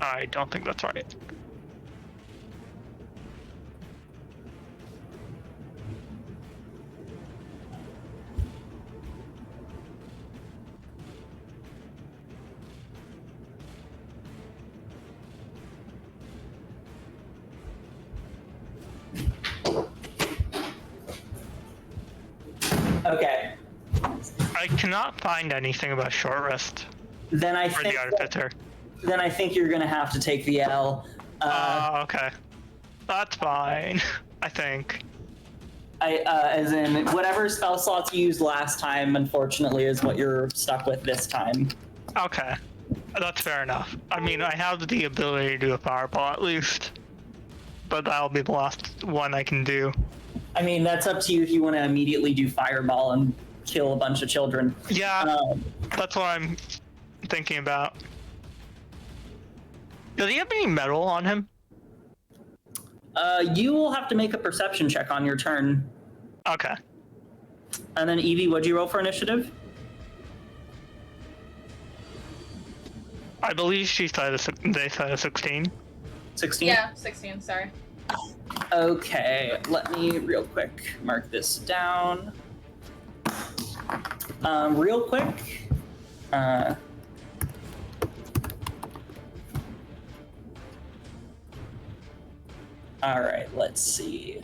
I don't think that's right. Okay. I cannot find anything about short rest Then I for think the artificer. then I think you're gonna have to take the L. Okay. That's fine, I think. As in, whatever spell slots you used last time, unfortunately, is what you're stuck with this time. Okay. That's fair enough. I mean, I have the ability to do a fireball at least. But that'll be the last one I can do. I mean, that's up to you if you want to immediately do fireball and kill a bunch of children. Yeah, that's what I'm thinking about. Does he have any metal on him? You will have to make a perception check on your turn. Okay. And then, Evie, what'd you roll for initiative? I believe they said a 16. 16? Yeah, 16, sorry. Okay, let me real quick mark this down. Real quick. All right, let's see.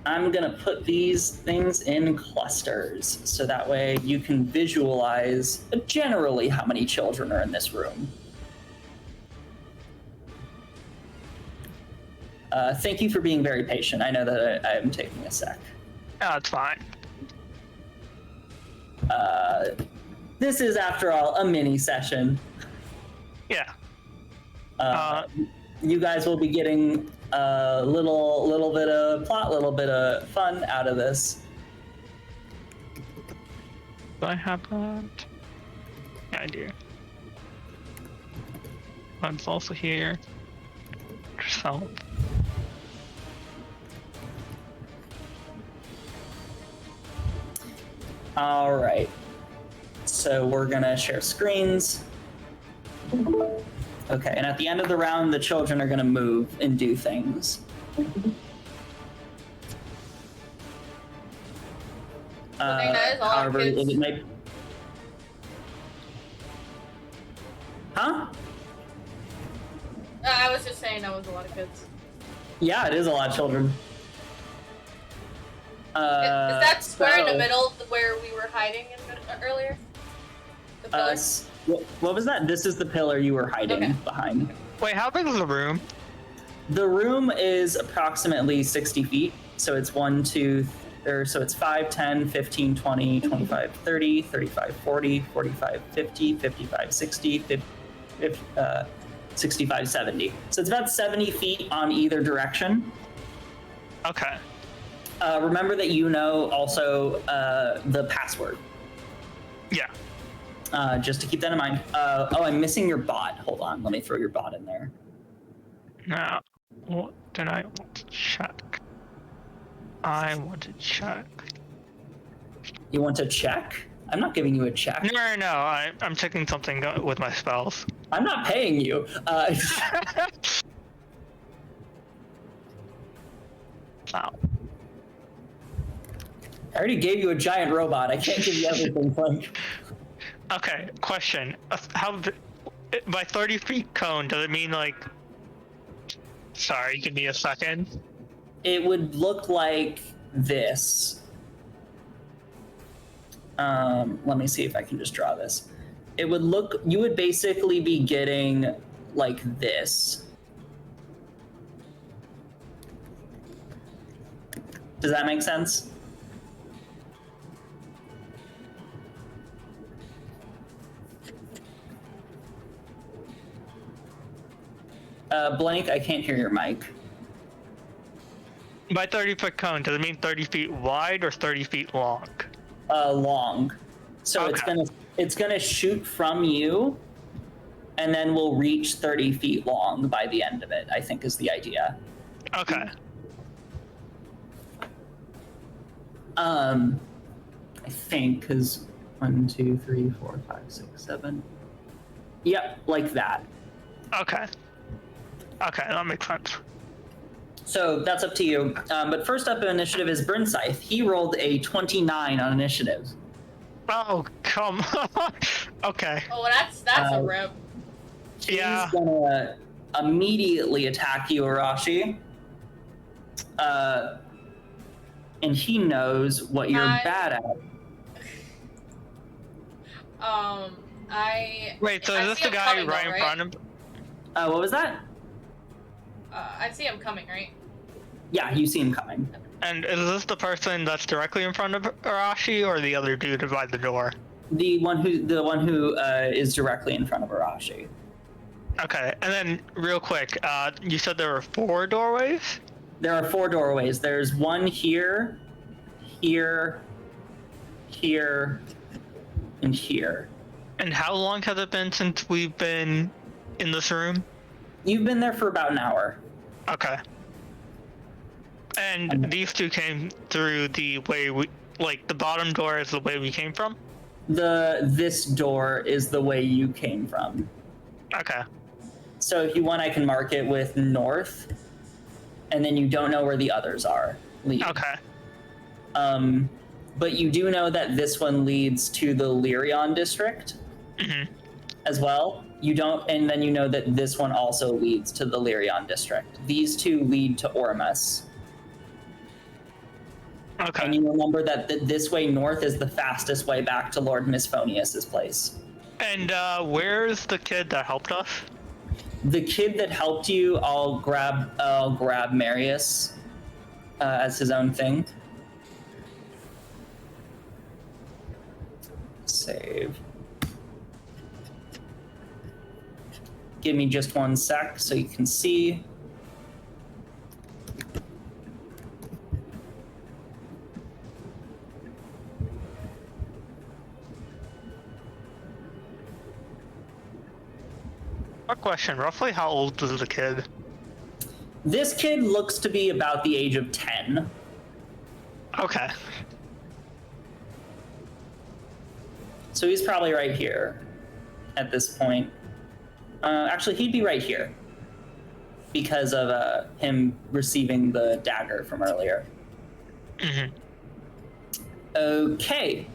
I'm gonna put these things in clusters so that way you can visualize generally how many children are in this room. Thank you for being very patient. I know that I am taking a sec. Yeah, it's fine. This is, after all, a mini session. Yeah. You guys will be getting a little bit of plot, little bit of fun out of this. Do I have that? Yeah, I do. One's also here. Just help. All right. So we're gonna share screens. Okay, and at the end of the round, the children are gonna move and do things. think that is a lot of However, kids. it might. Huh? I was just saying that was a lot of kids. Yeah, it is a lot of children. Is that square in the so- middle where we were hiding earlier? The pillar? What was that? This is the pillar you were hiding behind. Wait, how big is the room? The room is approximately 60 feet. So it's 5, 10, 15, 20, 25, 30, 35, 40, 45, 50, 55, 60, 65, 70. So it's about 70 feet on either direction. Okay. Remember that you know also the password. Yeah. Just to keep that in mind. Oh, I'm missing your bot. Hold on. Let me throw your bot in there. Now, what did I want to check? I want to check. You want to check? I'm not giving you a check. No, I'm checking something with my spells. I'm not paying you. Wow. I already gave you a giant robot. I can't give you everything, Frank. Okay, question. By 30 feet cone, does it mean like... Sorry, give me a second. It would look like this. Let me see if I can just draw this. It would look, you would basically be getting like this. Does that make sense? Blank, I can't hear your mic. By 30-foot cone, does it mean 30 feet wide or 30 feet long? Long. So Okay. it's gonna shoot from you, and then we'll reach 30 feet long by the end of it, I think is the idea. Okay. I think, because 1, 2, 3, 4, 5, 6, 7. Yep, like that. Okay. Okay, that makes sense. So that's up to you. But first up in initiative is Brinsythe. He rolled a 29 on initiative. Oh, come on. Okay. Oh, that's a rip. Yeah. He's gonna immediately attack you, Arashi. And he knows what you're bad at. Wait, so I is this see the him guy coming, right though, in front of... What was that? I see him coming, right? Yeah, you see him coming. And is this the person that's directly in front of Arashi, or the other dude by the door? The one who is directly in front of Arashi. Okay, and then real quick, you said there were 4 doorways? There are 4 doorways. There's one here, here, here, and here. And how long has it been since we've been in this room? You've been there for about an hour. Okay. And these two came through the way we, like, the bottom door is the way we came from? This door is the way you came from. Okay. So if you want, I can mark it with north, and then you don't know where the others are. Okay. But you do know that this one leads to the Lyrion district as well. You don't, and then you know that this one also leads to the Lyrion district. These two lead to Ormus. Okay. And you remember that this way north is the fastest way back to Lord Misphonius's place. And where's the kid that helped us? The kid that helped you, I'll grab Marius as his own thing. Save. Give me just 1 sec so you can see. Quick question, roughly how old is the kid? This kid looks to be about the age of 10. Okay. So he's probably right here at this point. Actually, he'd be right here because of him receiving the dagger from earlier. Okay.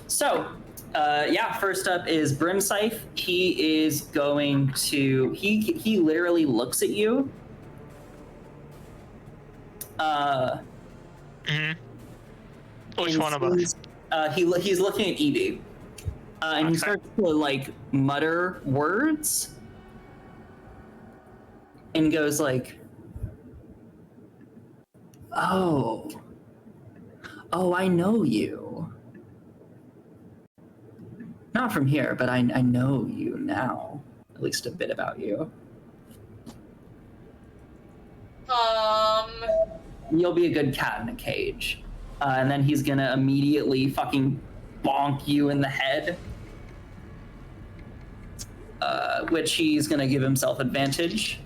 So, yeah, first up is Brimscythe. He is going to... He literally looks at you. Which one of us? He's looking at Evie. And he starts to, like, mutter words. And goes like, Oh, I know you. Not from here, but I know you now. At least a bit about you. You'll be a good cat in a cage. And then he's gonna immediately fucking bonk you in the head. Which he's gonna give himself advantage.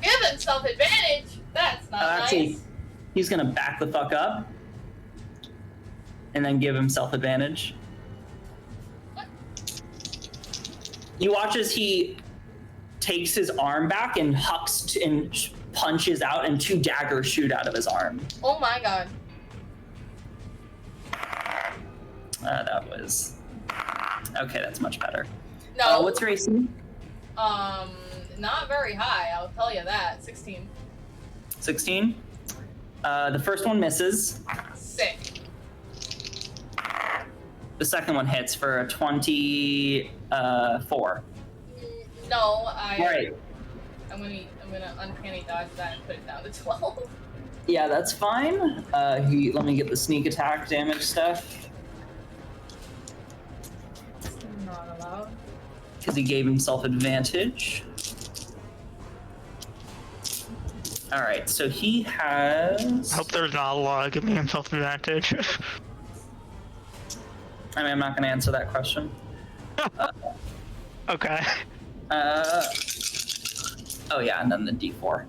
Give himself advantage? That's not actually, nice. He's gonna back the fuck up. And then give himself advantage. What? You watch as he takes his arm back and hucks and punches out, and 2 daggers shoot out of his arm. Oh my god. That was... Okay, that's much better. No. What's your AC? Not very high, I'll tell you that. 16. 16? The first one misses. Sick. The second one hits for a 24. No, Alright. I'm gonna uncanny dodge that and put it down to 12. Yeah, that's fine. Let me get the sneak attack damage stuff. Not allowed. Because he gave himself advantage. Alright, so he has... I hope there's not a law giving himself advantage. I mean, I'm not going to answer that question. Okay. Oh yeah, and then the D4.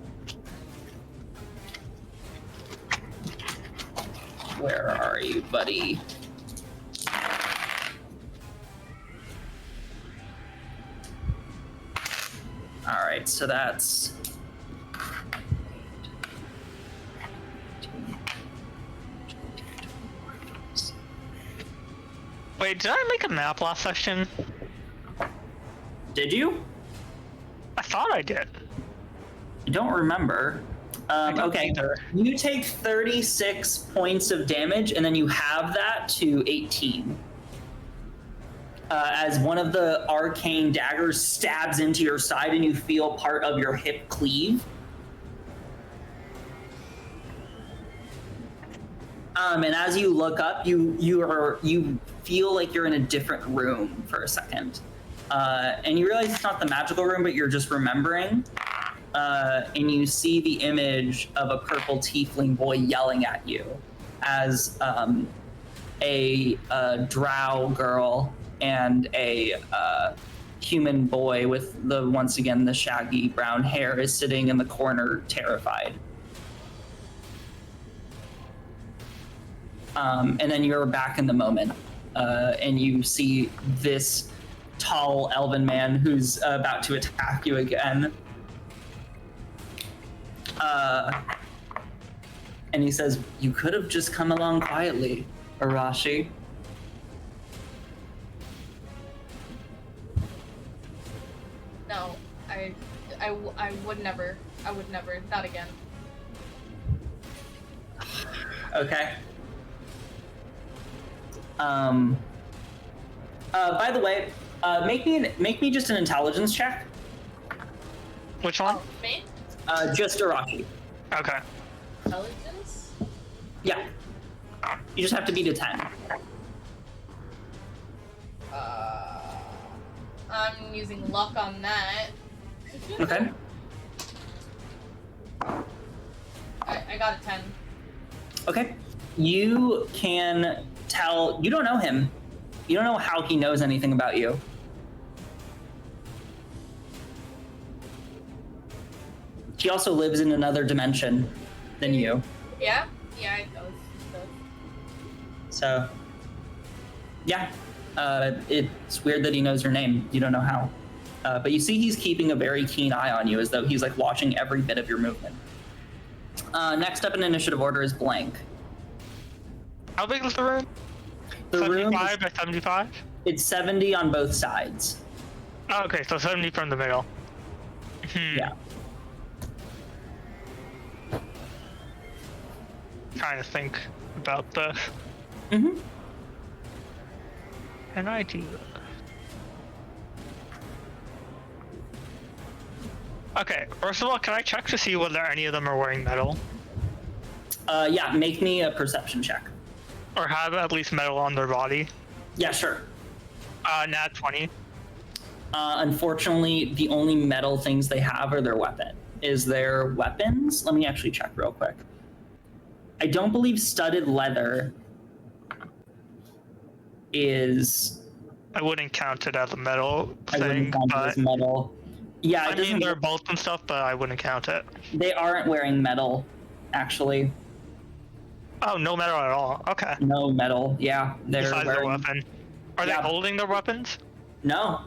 Where are you, buddy? Alright, so that's... Wait, did I make a map last session? Did you? I thought I did. I don't remember. I don't Okay, either. you take 36 points of damage, and then you have that to 18. As one of the arcane daggers stabs into your side, and you feel part of your hip cleave. And as you look up, you feel like you're in a different room for a second. And you realize it's not the magical room, but you're just remembering. And you see the image of a purple tiefling boy yelling at you as a drow girl and a human boy with once again the shaggy brown hair is sitting in the corner terrified. And then you're back in the moment, and you see this tall elven man who's about to attack you again. And he says, "You could have just come along quietly, Arashi." No, I would never. I would never. Not again. Okay. By the way, make me just an intelligence check. Which one? Oh, me? Just Arashi. Okay. Intelligence? Yeah. You just have to beat a 10. I'm using luck on that. Okay. I got a 10. Okay. You can tell, you don't know him. You don't know how he knows anything about you. He also lives in another dimension than you. Yeah? Yeah, it does. So, yeah. It's weird that he knows your name. You don't know how. But you see he's keeping a very keen eye on you, as though he's like watching every bit of your movement. Next up in initiative order is Blank. How big is the room? The 75 room, by 75? it's 70 on both sides. Oh, okay, so 70 from the middle. Yeah. Trying to think about this. Mm-hmm. Can I do that? Okay, first of all, can I check to see whether any of them are wearing metal? Yeah, make me a perception check. Or have at least metal on their body? Yeah, sure. Nat 20. Unfortunately, the only metal things they have are their weapon. Is their weapons? Let me actually check real quick. I don't believe studded leather is... I wouldn't count it as a metal I thing, wouldn't count it as metal. Yeah, I mean, they're bolts and stuff, but I wouldn't count it. They aren't wearing metal, actually. Oh, no metal at all. Okay. No metal. Yeah, they're Besides wearing... their weapon. Are they holding their weapons? No.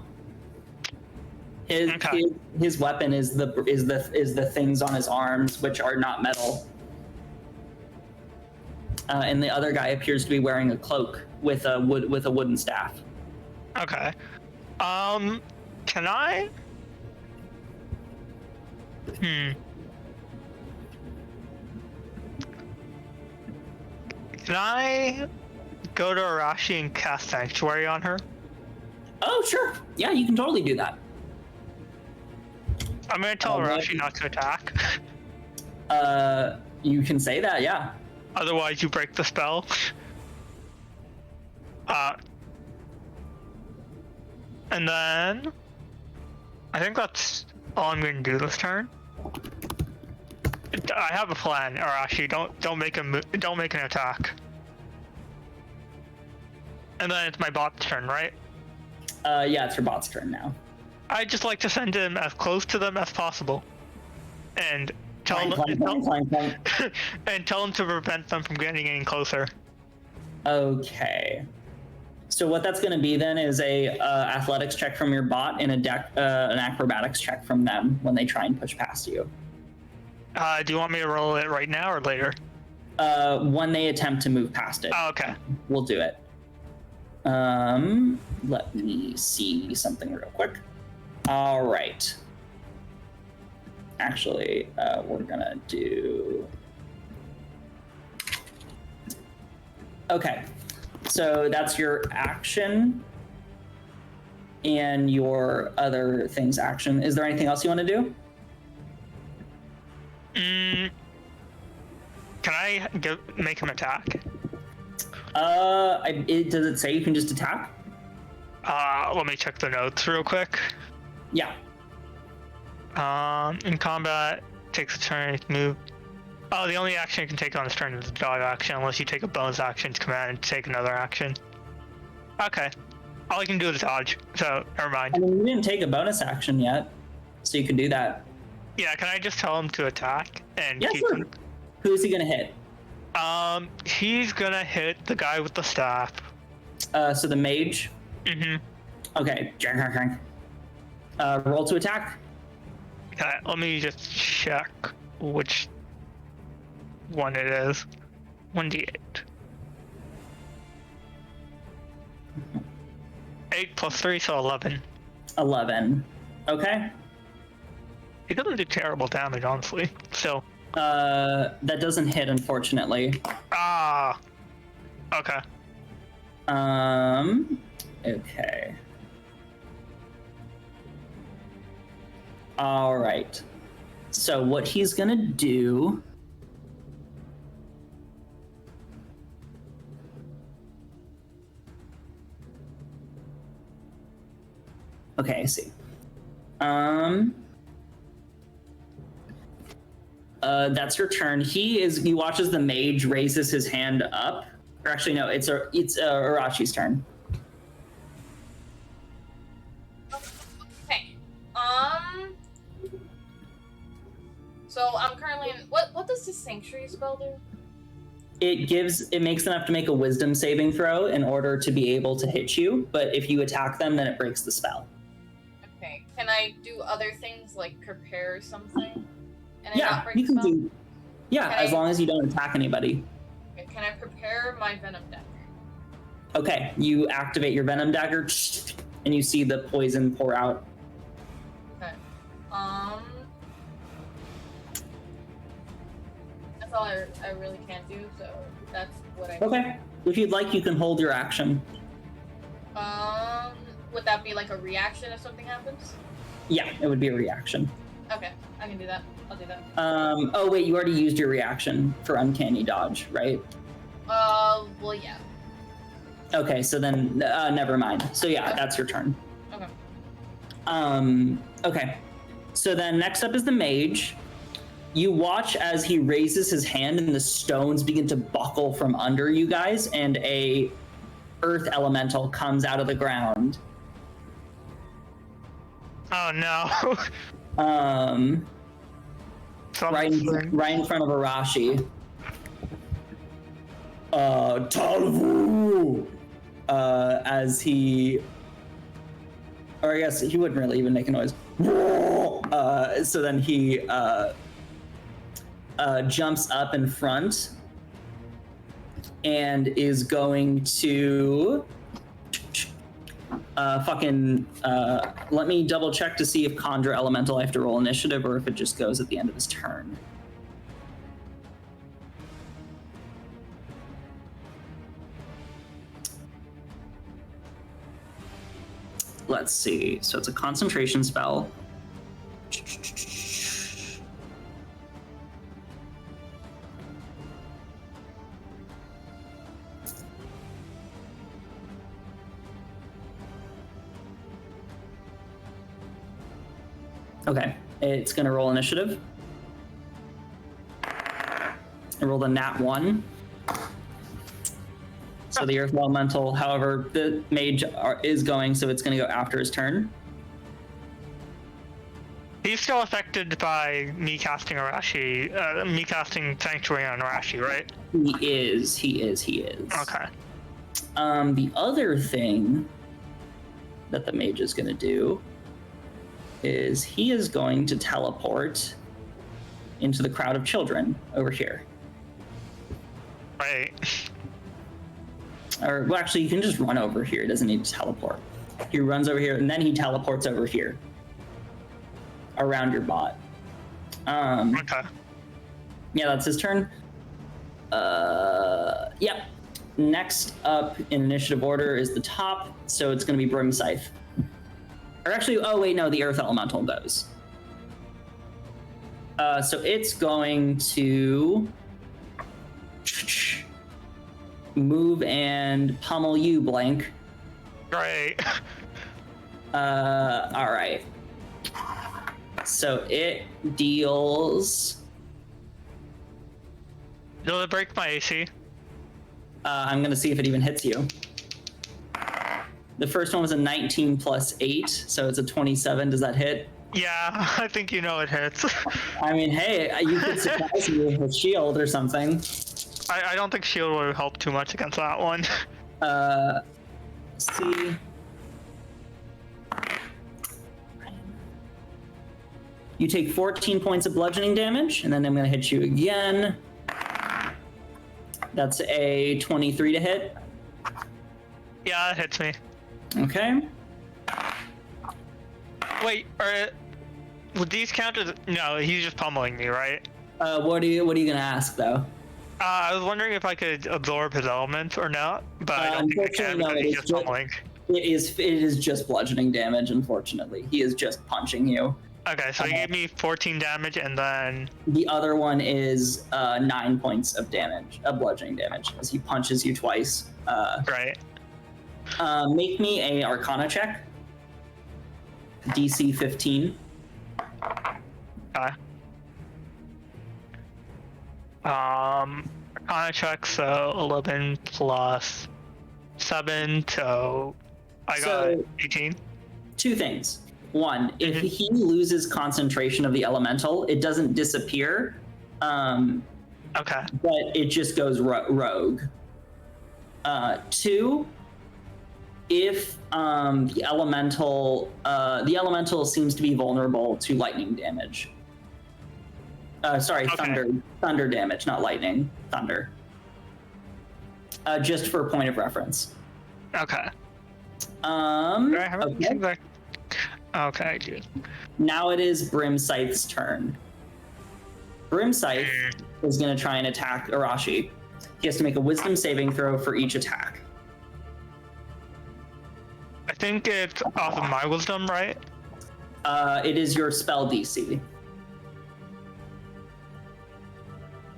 His weapon is the things on his arms, which are not metal. And the other guy appears to be wearing a cloak with a wooden staff. Okay. Can I? Can I go to Arashi and cast Sanctuary on her? Oh, sure. Yeah, you can totally do that. I'm gonna tell Arashi not to attack. You can say that, yeah. Otherwise, you break the spell. And then I think that's all I'm gonna do this turn. I have a plan, Arashi. Don't make an attack. And then it's my bot's turn, right? Yeah, it's your bot's turn now. I'd just like to send him as close to them as possible, and tell him to prevent them from getting any closer. Okay. So what that's going to be then is a athletics check from your bot and an acrobatics check from them when they try and push past you. Do you want me to roll it right now or later? When they attempt to move past it. Oh, okay. We'll do it. Let me see something real quick. All right. Actually, we're gonna do... Okay. So that's your action and your other thing's action. Is there anything else you want to do? Can I make him attack? Does it say you can just attack? Let me check the notes real quick. Yeah. In combat, takes a turn to move. Oh, the only action you can take on this turn is a dodge action, unless you take a bonus action to command and take another action. Okay. All I can do is dodge, so never mind. I mean, you didn't take a bonus action yet, so you can do that. Yeah, can I just tell him to attack and keep sure. him? Who is he gonna hit? He's gonna hit the guy with the staff. So the mage? Mm-hmm. Okay. Roll to attack. Okay, let me just check which one it is. 1d8. 8 plus 3, so 11. 11. Okay. It doesn't do terrible damage, honestly. So. That doesn't hit, unfortunately. Ah. Okay. Okay. All right. So what he's gonna do... Okay, I see. That's your turn. He watches the mage raises his hand up. Or actually, no, it's Arashi's turn. Okay. So I'm currently in. What does this sanctuary spell do? It makes them have to make a wisdom saving throw in order to be able to hit you. But if you attack them, then it breaks the spell. Okay. Can I do other things like prepare something? Yeah, you can do. Yeah, as long as you don't attack anybody. Okay, can I prepare my Venom Dagger? Okay, you activate your Venom Dagger, and you see the poison pour out. Okay. That's all I really can't do, so that's what I... Okay. If you'd like, you can hold your action. Would that be like a reaction if something happens? Yeah, it would be a reaction. Okay, I can do that. I'll do that. Oh wait, you already used your reaction for Uncanny Dodge, right? Well, yeah. Okay, so then, never mind. So yeah, that's your turn. Okay. Okay. So then next up is the mage. You watch as he raises his hand and the stones begin to buckle from under you guys, and a earth elemental comes out of the ground. Oh no. Right in front of Arashi. Talvu! As he... Or I guess he wouldn't really even make a noise. So then he jumps up in front and is going to let me double check to see if Conjure Elemental I have to roll initiative or if it just goes at the end of his turn. Let's see. So it's a concentration spell. Okay, it's gonna roll initiative. I rolled a nat 1. So the Earth Elemental, however, the mage is going, so it's gonna go after his turn. He's still affected by me casting Arashi, me casting Sanctuary on Arashi, right? He is. Okay. The other thing that the mage is gonna do is he is going to teleport into the crowd of children over here. Right. Or, well, actually, you can just run over here. He doesn't need to teleport. He runs over here, and then he teleports over here. Around your bot. Okay. Yeah, that's his turn. Yep. Next up in initiative order is the top, so it's going to be Brim Scythe. Or actually, oh wait, no, the Earth Elemental goes. So it's going to move and pummel you, Blank. Great. All right. So it deals... Does it break my AC? I'm gonna see if it even hits you. The first one was a 19 plus 8, so it's a 27. Does that hit? Yeah, I think you know it hits. I mean, hey, you could surprise me with shield or something. I don't think shield would help too much against that one. See. You take 14 points of bludgeoning damage, and then I'm gonna hit you again. That's a 23 to hit. Yeah, it hits me. Okay. Wait, would these count as... No, he's just pummeling me, right? What are you gonna ask though? I was wondering if I could absorb his element or not, but I don't think I can because he's just pummeling. It is just bludgeoning damage, unfortunately. He is just punching you. Okay, so he gave me 14 damage, and then... The other one is 9 points of damage, of bludgeoning damage, as he punches you twice. Right. Make me a Arcana check. DC 15. Okay. Arcana check, so 11 plus 7, so I got 18. Two things. One, if he loses concentration of the elemental, it doesn't disappear. Okay. But it just goes rogue. Two, if the elemental seems to be vulnerable to lightning damage. Sorry, Okay. thunder damage, not lightning. Thunder. Just for point of reference. Okay. Do I have anything like... Okay, dude. Now it is Brimscythe's turn. Brimscythe is going to try and attack Arashi. He has to make a wisdom saving throw for each attack. I think it's off of my wisdom, right? It is your spell DC.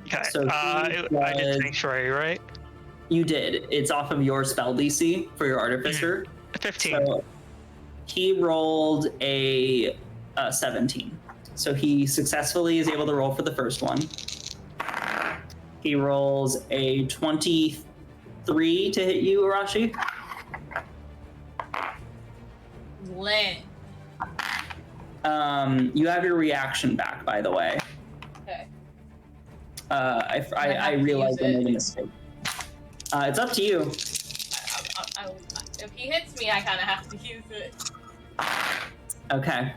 Okay. So I did Sanctuary, right? You did. It's off of your spell DC for your Artificer. 15. So he rolled a 17. So he successfully is able to roll for the first one. He rolls a 23 to hit you, Arashi. Lynn. You have your reaction back, by the way. Okay. I realized I made a mistake. It's up to you. If he hits me, I kind of have to use it. Okay.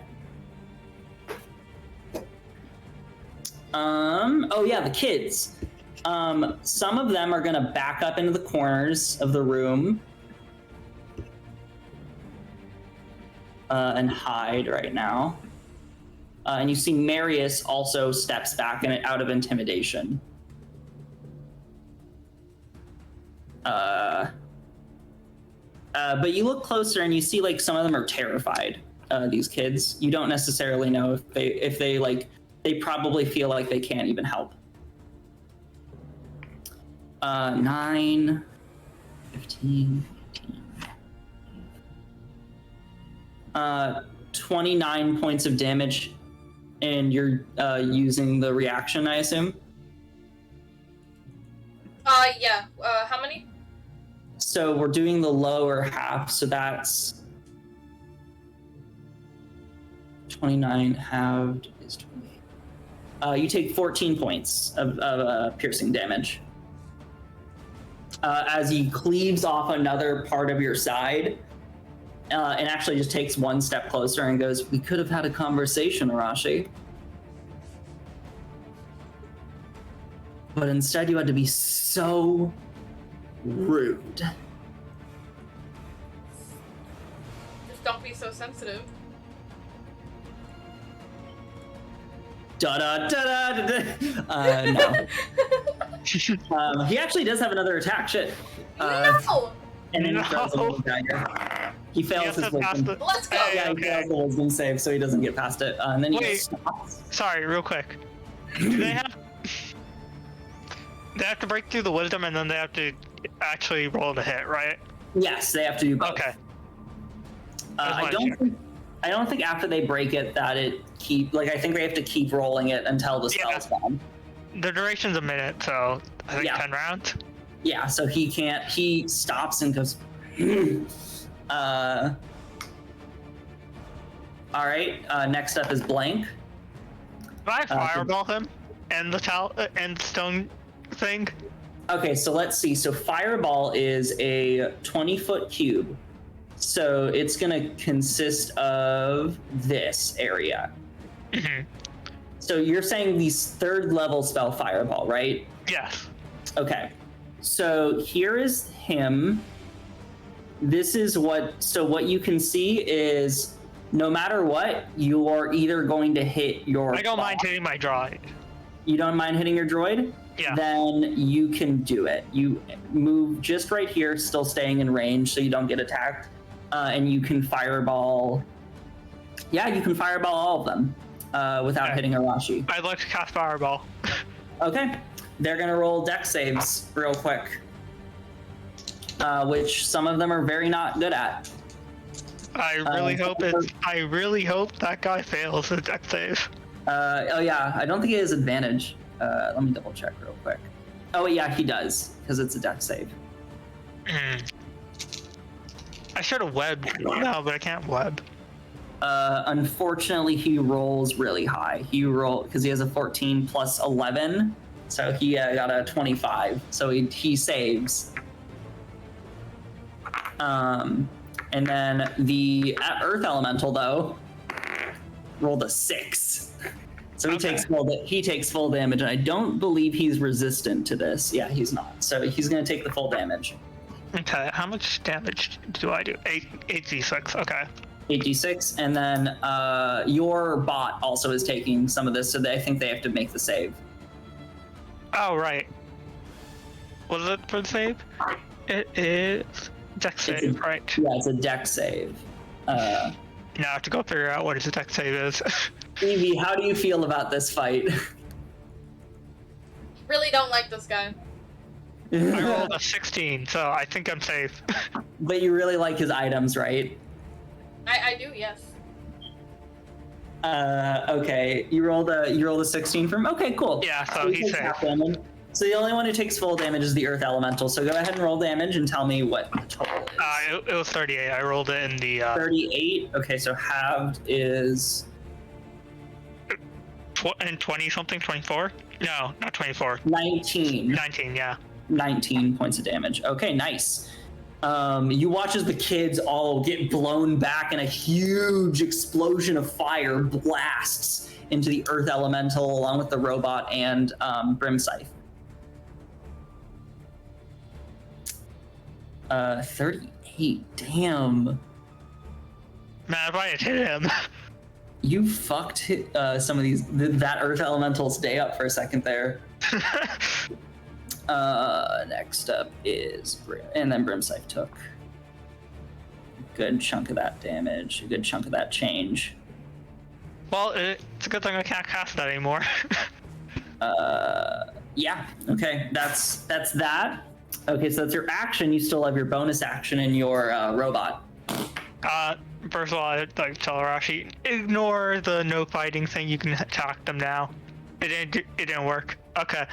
Oh yeah, the kids. Some of them are gonna back up into the corners of the room and hide right now. And you see Marius also steps back and out of intimidation. But you look closer and you see like some of them are terrified. These kids. You don't necessarily know if they probably feel like they can't even help. 9, 15, 18. 29 points of damage, and you're using the reaction, I assume? Yeah. How many? So we're doing the lower half, so that's 29 halved is 28. You take 14 points of piercing damage. As he cleaves off another part of your side, and actually just takes one step closer and goes, "We could have had a conversation, Arashi. But instead you had to be so rude." Just don't be so sensitive. No. He actually does have another attack. Shit. No! And then he throws a little dagger. He fails his wisdom. Let's go! Yeah, he fails the wisdom save, so he doesn't get past it. And then he Wait. stops. Sorry, real quick. Do they have... They have to break through the wisdom and then they have to actually roll the hit, right? Yes, they have to do both. Okay. I don't think after they break it that it I think they have to keep rolling it until the spell's done. The duration's a minute, so I think 10 rounds. Yeah, so he stops and goes, all right, next up is Blank. Can I fireball him and the stone thing? Okay, so let's see. So Fireball is a 20-foot cube. So it's gonna consist of this area. Mm-hmm. So you're saying these 3rd level spell Fireball, right? Yes. Okay. So here is him. This is what you can see is no matter what, you are either going to hit your I don't mind hitting my droid. You don't mind hitting your droid? Yeah. Then you can do it. You move just right here, still staying in range so you don't get attacked. And you can fireball. Yeah, you can fireball all of them without hitting Arashi. I'd like to cast fireball. Okay. They're going to roll dex saves real quick. Which some of them are very not good at. I really hope that guy fails the dex save. Oh yeah, I don't think he has advantage. Let me double check real quick. Oh yeah, he does, because it's a dex save. I should have webbed. No, but I can't web. Unfortunately, he rolls really high. Because he has a 14 plus 11, so he got a 25. So he saves. And then the Earth Elemental though rolled a 6. So he takes full damage, and I don't believe he's resistant to this. Yeah, he's not. So he's going to take the full damage. Okay, how much damage do I do? 8d6, okay. 8d6, and then your bot also is taking some of this, so I think they have to make the save. Oh, right. Was it for the save? It is dex save, right? Yeah, it's a dex save. Now I have to go figure out what his dex save is. Evie, how do you feel about this fight? Really don't like this guy. I rolled a 16, so I think I'm safe. But you really like his items, right? I do, yes. Okay. You rolled a 16 from. Okay, cool. Yeah, so he's safe. So the only one who takes full damage is the Earth Elemental. So go ahead and roll damage and tell me what the total is. It was 38. I rolled it in the 38. Okay, so halved is 20 something, 24? No, not 24. 19. 19, yeah. 19 points of damage. Okay, nice. You watch as the kids all get blown back and a huge explosion of fire blasts into the Earth Elemental along with the robot and Brimscythe. 38. Damn. Man, if I had hit him. You fucked some of that Earth Elemental's day up for a second there. Next up is and then Brimscythe took a good chunk of that damage, a good chunk of that change. Well, it's a good thing I can't cast that anymore. Yeah. Okay. That's that. Okay, so that's your action. You still have your bonus action in your robot. First of all, I'd like to tell Arashi, ignore the no fighting thing. You can attack them now. It didn't work. Okay.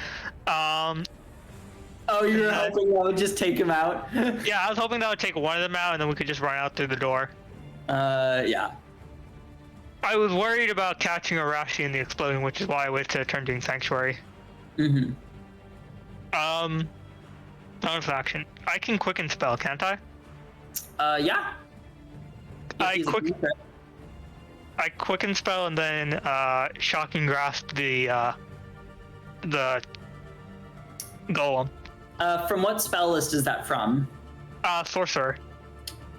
Oh, you were hoping that would just take him out? Yeah, I was hoping that would take one of them out, and then we could just run out through the door. Yeah. I was worried about catching Arashi in the exploding, which is why I waited to turn doing Sanctuary. Mm-hmm. Bonus action. I can quicken spell, can't I? Yeah. I quicken spell and then shocking grasp the golem. From what spell list is that from? Sorcerer.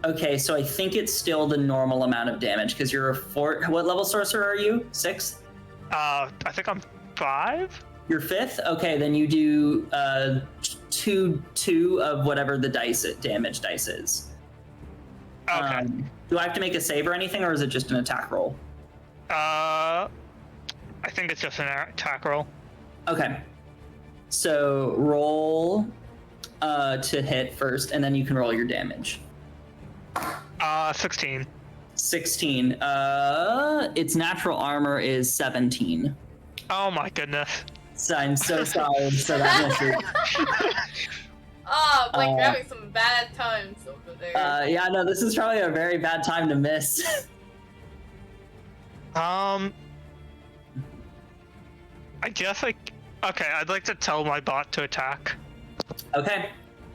Okay, so I think it's still the normal amount of damage because you're a 4. What level sorcerer are you? 6th? I think I'm 5. You're 5th? Okay, then you do 2 of whatever the damage dice is. Okay. Do I have to make a save or anything, or is it just an attack roll? I think it's just an attack roll. Okay. So roll to hit first, and then you can roll your damage. 16. 16. Its natural armor is 17. Oh my goodness. So I'm so sorry for that misses. Oh, Blake, you're having some bad times over there. Yeah, no, this is probably a very bad time to miss. I guess okay, I'd like to tell my bot to attack. Okay.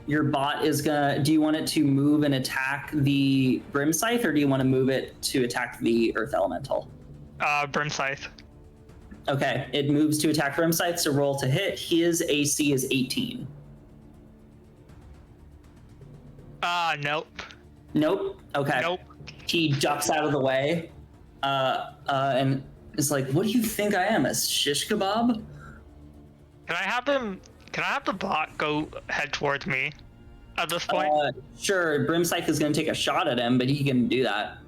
Your bot is gonna... Do you want it to move and attack the Brimscythe, or do you want to move it to attack the Earth Elemental? Brimscythe. Okay, it moves to attack Brimscythe, so roll to hit. His AC is 18. Nope. Nope? Okay. Nope. He ducks out of the way, and is like, what do you think I am, a shish kebab? Can I have the bot go head towards me at this point? Sure, Brimscythe is going to take a shot at him, but he can do that.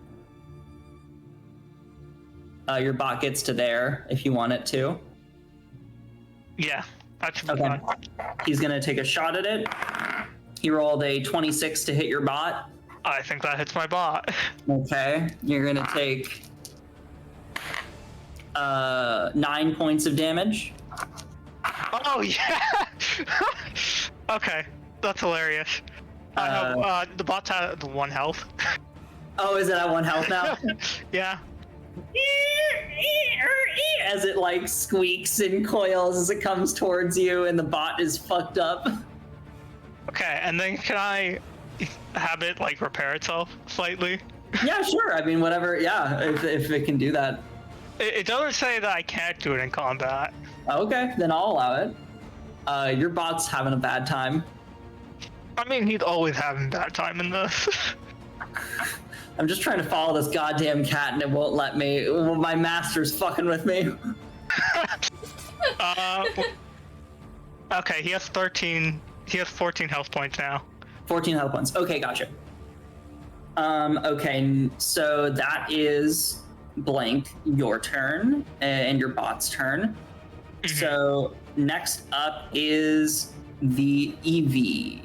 Your bot gets to there if you want it to. Yeah, that should be Okay. fun. He's going to take a shot at it. He rolled a 26 to hit your bot. I think that hits my bot. Okay, you're going to take 9 points of damage. Oh yeah. Okay, that's hilarious. I have, the bot's at 1 health. Oh, is it at 1 health now? Yeah. As it like squeaks and coils as it comes towards you, and the bot is fucked up. Okay, and then can I have it like repair itself slightly? Yeah, sure. I mean, whatever. Yeah, if it can do that. It doesn't say that I can't do it in combat. Okay, then I'll allow it. Your bot's having a bad time. I mean, he's always having bad time in this. I'm just trying to follow this goddamn cat and it won't let me. My master's fucking with me. Okay, he has 13. He has 14 health points now. 14 health points. Okay, gotcha. Okay, so that is blank, your turn, and your bot's turn. Mm-hmm. So next up is the EV.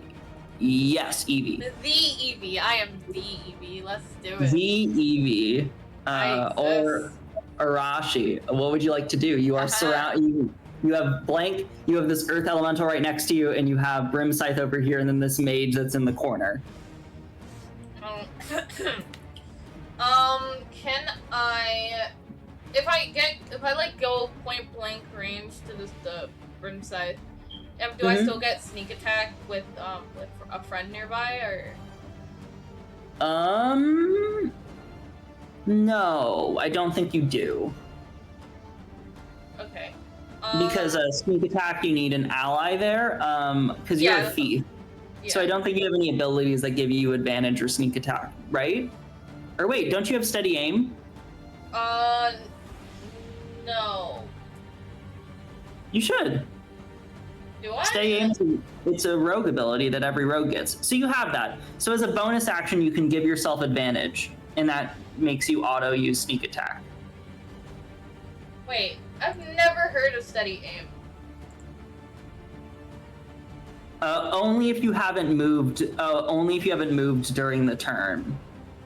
Yes, EV. The EV. I am the EV. Let's do it. The EV. Or Arashi. What would you like to do? You are surrounded. You have blank. You have this Earth Elemental right next to you, and you have Brim Scythe over here, and then this mage that's in the corner. Can I, if I like go point blank range to the Brim Scythe, do I still get sneak attack with a friend nearby, or? No, I don't think you do. Okay. Because sneak attack, you need an ally there. Because you're a thief. Yeah. So I don't think you have any abilities that give you advantage or sneak attack, right? Or wait, don't you have steady aim? No. You should. Do I? Steady aim, it's a rogue ability that every rogue gets. So you have that. So as a bonus action, you can give yourself advantage, and that makes you auto use sneak attack. Wait, I've never heard of steady aim. Only if you haven't moved. Only if you haven't moved during the turn.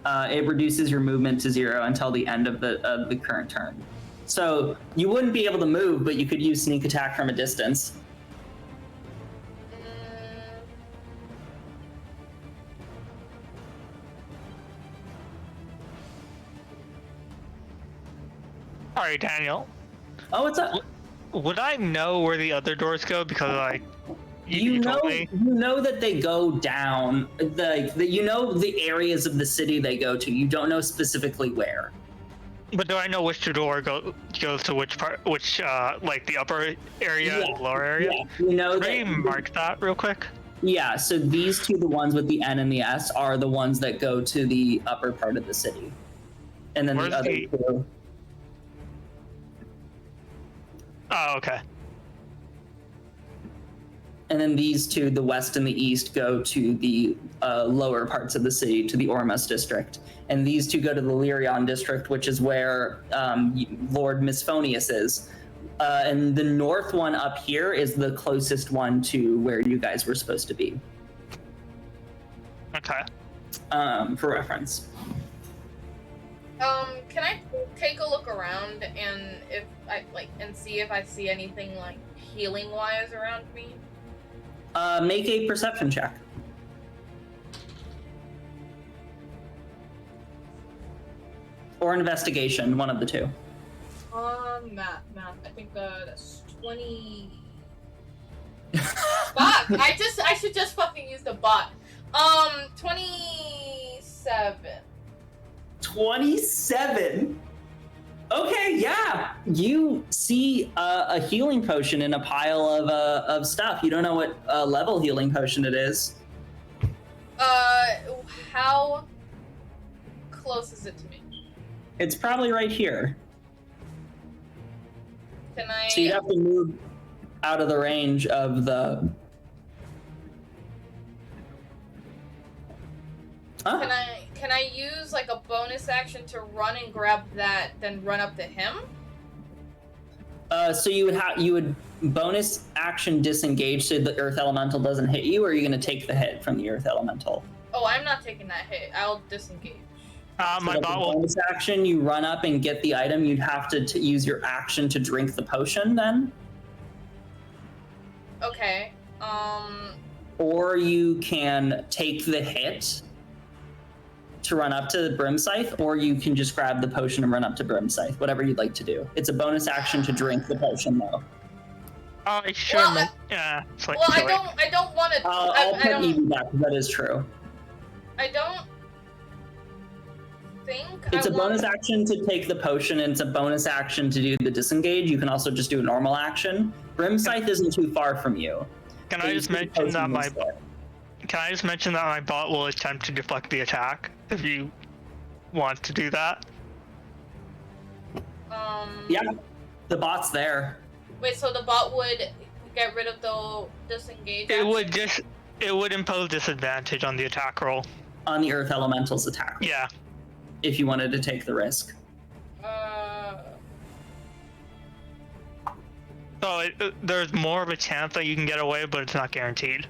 It reduces your movement to 0 until the end of the current turn. So you wouldn't be able to move, but you could use sneak attack from a distance. Alright, Daniel. Oh, what's up? Would I know where the other doors go? Because, like, you know that they go down. You know the areas of the city they go to. You don't know specifically where. But do I know which door goes to which part? Which, like, the upper area and the lower area? Yeah. You know Can you mark that real quick? Yeah, so these two, the ones with the N and the S, are the ones that go to the upper part of the city. And then the other two... Oh, okay. And then these two, the west and the east, go to the lower parts of the city, to the Ormus district. And these two go to the Lyrion district, which is where Lord Misphonius is. And the north one up here is the closest one to where you guys were supposed to be. Okay. For reference. Can I take a look around and see if I see anything like healing wise around me? Make a perception check. Or investigation, one of the two. Math. I think that's 20. Fuck! I should just fucking use the bot. 27. 27? Okay, yeah. You see a healing potion in a pile of stuff. You don't know what level healing potion it is. How close is it to me? It's probably right here. Can I... So you'd have to move out of the range of the... Huh? Can I use like a bonus action to run and grab that, then run up to him? So you would bonus action disengage so the Earth Elemental doesn't hit you, or are you going to take the hit from the Earth Elemental? Oh, I'm not taking that hit. I'll disengage. My bot will... bonus action, you run up and get the item. You'd have to use your action to drink the potion then. Okay. Or you can take the hit to run up to Brim Scythe, or you can just grab the potion and run up to Brim Scythe, whatever you'd like to do. It's a bonus action to drink the potion, though. Sure. Well, yeah. It's like, well, I don't want to. I'll put Evie back. That is true. I don't. think It's a bonus action to take the potion, and it's a bonus action to do the disengage. You can also just do a normal action. Brim Scythe isn't too far from you. Can I just mention that my bot will attempt to deflect the attack if you want to do that? Yeah, the bot's there. Wait, so the bot would get rid of the disengage action? It would impose disadvantage on the attack roll. On the Earth Elemental's attack. Yeah. If you wanted to take the risk. So there's more of a chance that you can get away, but it's not guaranteed.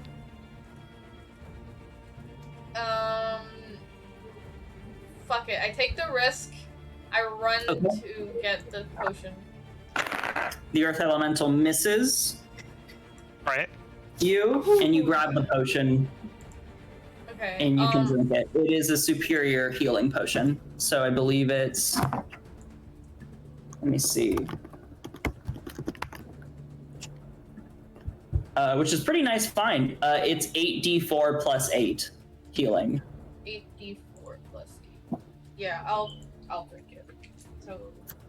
Fuck it. I take the risk. I run to get the potion. The Earth Elemental misses. Right. You, and you grab the potion. Okay. And you can drink it. It is a superior healing potion. So I believe it's... Let me see. Which is pretty nice find. It's 8d4 plus 8 healing. 8d4 plus 8. Yeah, I'll drink it. So.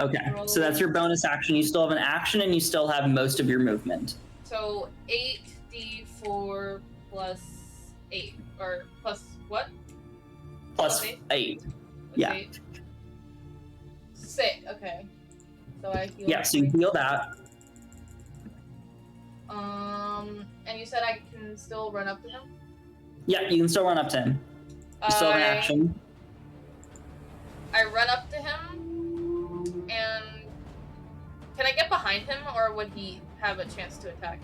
Okay, so that's your bonus action. You still have an action, and you still have most of your movement. So 8d4 plus 8, or plus what? Plus 8. Yeah. 8. 6. Okay. So I heal. Yeah, so you heal that. And you said I can still run up to him? Yeah, you can still run up to him. You still have an action. I run up to him, and can I get behind him, or would he have a chance to attack?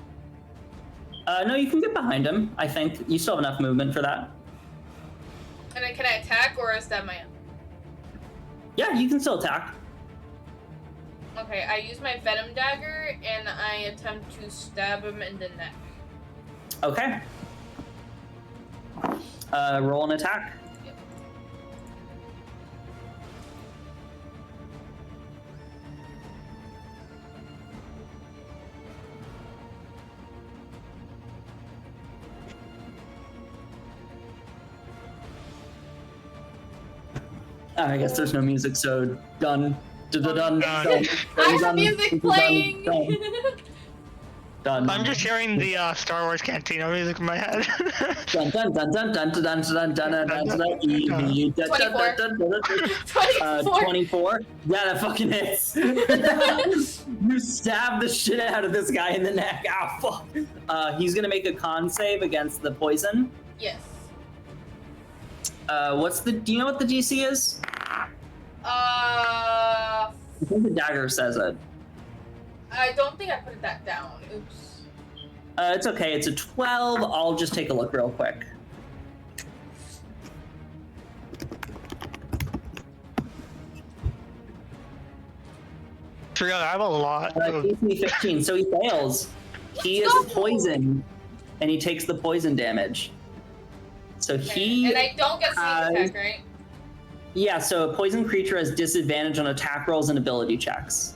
No, you can get behind him, I think. You still have enough movement for that. And then can I attack, or is that my end? Yeah, you can still attack. Okay, I use my Venom Dagger, and I attempt to stab him in the neck. Okay. Roll an attack. Yep. I guess there's no music, so done. Done. I have music playing! Done. I'm just hearing the Star Wars Cantina music in my head. Dun dun dun dun dun dun dun dun dun dun 24. Yeah, that fucking hits. You stab the shit out of this guy in the neck. Ah, fuck. He's gonna make a con save against the poison. Yes. Do you know what the DC is? I think the dagger says it. I don't think I put that down. Oops. It's okay. It's a 12. I'll just take a look real quick. I have a lot. DC 15. So he fails. He is poisoned, and he takes the poison damage. So he. And I don't get sneak attack, right? Yeah. So a poison creature has disadvantage on attack rolls and ability checks.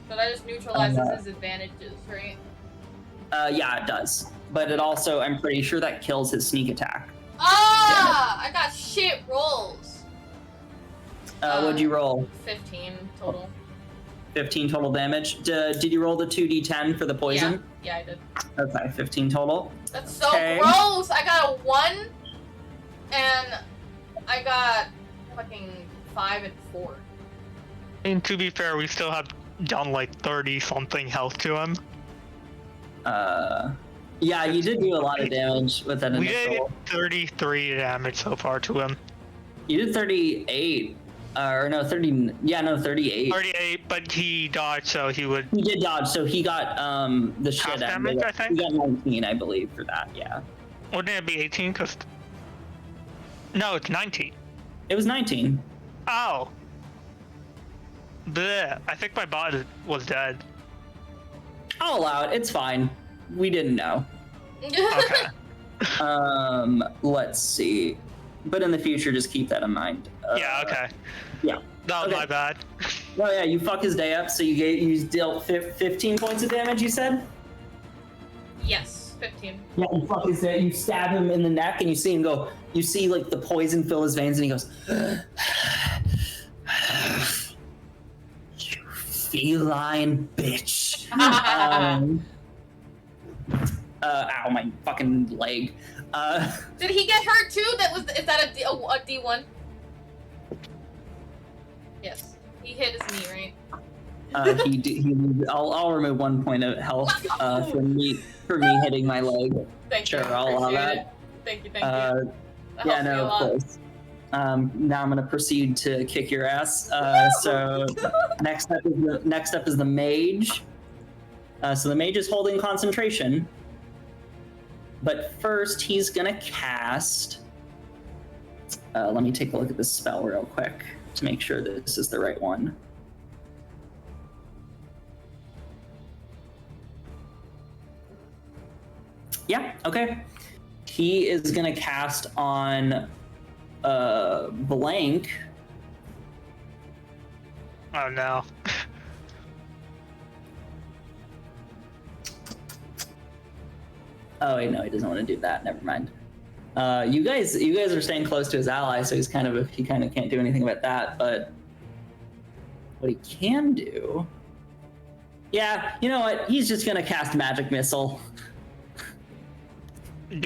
So that just neutralizes his advantages, right? Yeah, it does. But it also, I'm pretty sure that kills his sneak attack. Ah! I got shit rolls. What'd you roll? 15 total. 15 total damage. Did you roll the 2d10 for the poison? Yeah, I did. Okay, 15 total. That's so gross! I got a 1, and I got fucking 5 and 4. And to be fair, we still have done like 30-something health to him. Yeah, you did do a lot of damage with that initial. We did 33 damage so far to him. You did 38. Or no, 30. Yeah, no, 38. 38, but he dodged, so he would. He did dodge, so he got the shit out of it. I think? He got 19, I believe, for that. Yeah. Wouldn't it be 18? Cause no, it's 19. It was 19. Oh. Bleh. I think my bot was dead. I'll allow it. It's fine. We didn't know. Okay. Let's see. But in the future, just keep that in mind. Yeah. Okay. Yeah. That was my bad. Oh yeah, you fuck his day up. So you dealt 15 points of damage. You said. Yes, 15. Yeah, you fuck his day. You stab him in the neck, and you see him go. You see like the poison fill his veins, and he goes. feline bitch. Ow, my fucking leg. Did he get hurt too? Is that a D1? Yes. He hit his knee, right? I'll remove 1 point of health for me hitting my leg. Thank you. I'll allow that. Thank you. Yeah, no, of course. Now I'm gonna proceed to kick your ass. So next up is the mage. So the mage is holding concentration, but first he's gonna cast. Let me take a look at this spell real quick to make sure that this is the right one. Yeah, okay. He is gonna cast on blank. Oh no. Oh wait, no, he doesn't want to do that. Never mind. You guys are staying close to his ally, so he kind of can't do anything about that. But what he can do, yeah, you know what? He's just gonna cast Magic Missile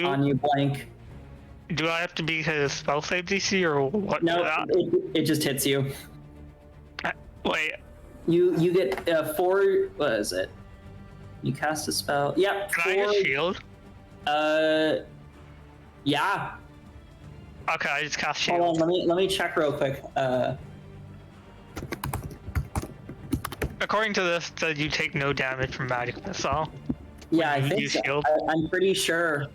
on you, blank. Do I have to be his spell save DC or what? No, it just hits you. Wait. You get 4. What is it? You cast a spell. Yep. Can I get shield? Yeah. Okay, I just cast shield. Hold on, let me check real quick. According to this, that you take no damage from magic missile. Yeah, I think so. Shield. I'm pretty sure.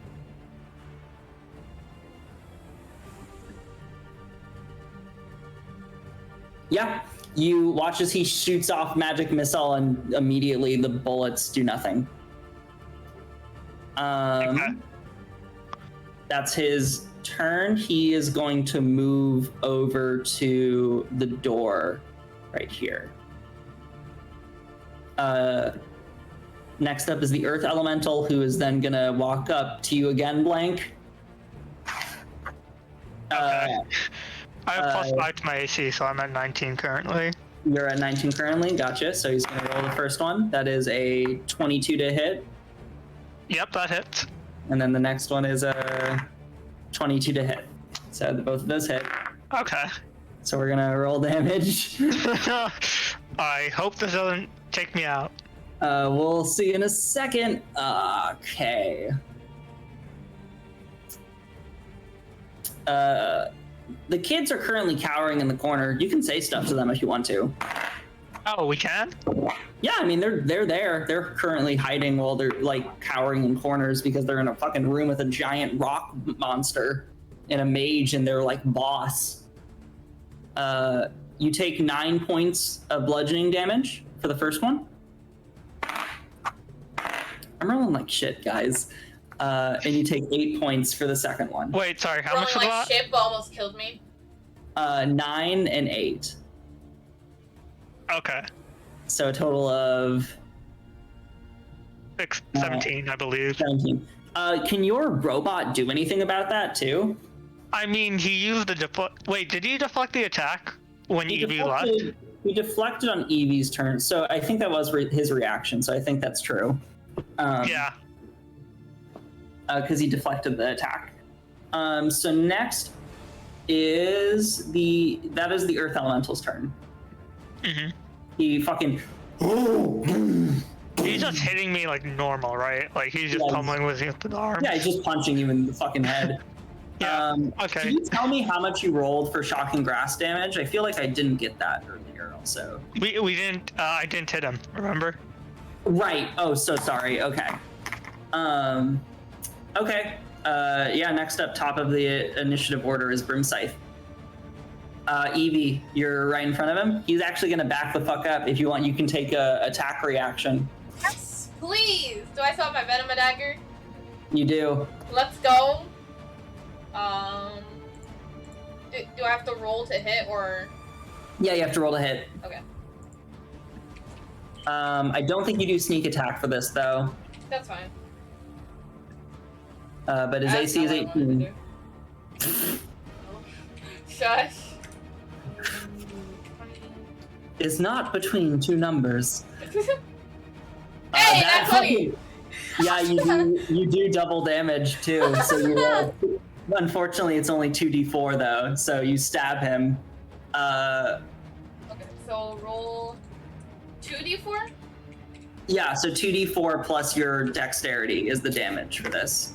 Yeah, you watch as he shoots off magic missile, and immediately the bullets do nothing. Okay. That's his turn. He is going to move over to the door right here. Next up is the Earth Elemental, who is then gonna walk up to you again, blank. Okay. I have +5 to my AC, so I'm at 19 currently. You're at 19 currently, gotcha. So he's gonna roll the first one. That is a 22 to hit. Yep, that hits. And then the next one is a 22 to hit. So both of those hit. Okay. So we're gonna roll damage. I hope this doesn't take me out. We'll see in a second. Okay. The kids are currently cowering in the corner. You can say stuff to them if you want to. Oh, we can? Yeah, I mean, they're there. They're currently hiding while they're, like, cowering in corners because they're in a fucking room with a giant rock monster and a mage and their, like, boss. You take 9 points of bludgeoning damage for the first one. I'm rolling like shit, guys. And you take 8 points for the second one. Wait, sorry, how much was like that? shit, but almost killed me. 9 and 8. Okay. So a total of 17, I believe. 17. Can your robot do anything about that too? I mean, he used the deflect. Wait, did he deflect the attack when Evie left? He deflected on Evie's turn, so I think that was his reaction. So I think that's true. Yeah. Because he deflected the attack. So next is the Earth Elemental's turn. Mm-hmm. He fucking. He's just hitting me like normal, right? Like he's just pummeling with the arm. Yeah, he's just punching you in the fucking head. Yeah. Okay. Can you tell me how much you rolled for shocking grass damage? I feel like I didn't get that earlier. Also. We didn't. I didn't hit him. Remember? Right. Oh, so sorry. Okay. Okay. Yeah. Next up, top of the initiative order is Brimscythe. Evie, you're right in front of him. He's actually gonna back the fuck up. If you want, you can take a attack reaction. Yes, please. Do I still have my Venom Dagger? You do. Let's go. Do I have to roll to hit or? Yeah, you have to roll to hit. Okay. I don't think you do sneak attack for this though. That's fine. But his AC is 18. Shush. is not between two numbers. Hey, that's funny. Yeah, you do double damage too. So you unfortunately it's only 2d4 though. So you stab him. Okay, so roll 2d4. Yeah, so 2d4 plus your dexterity is the damage for this.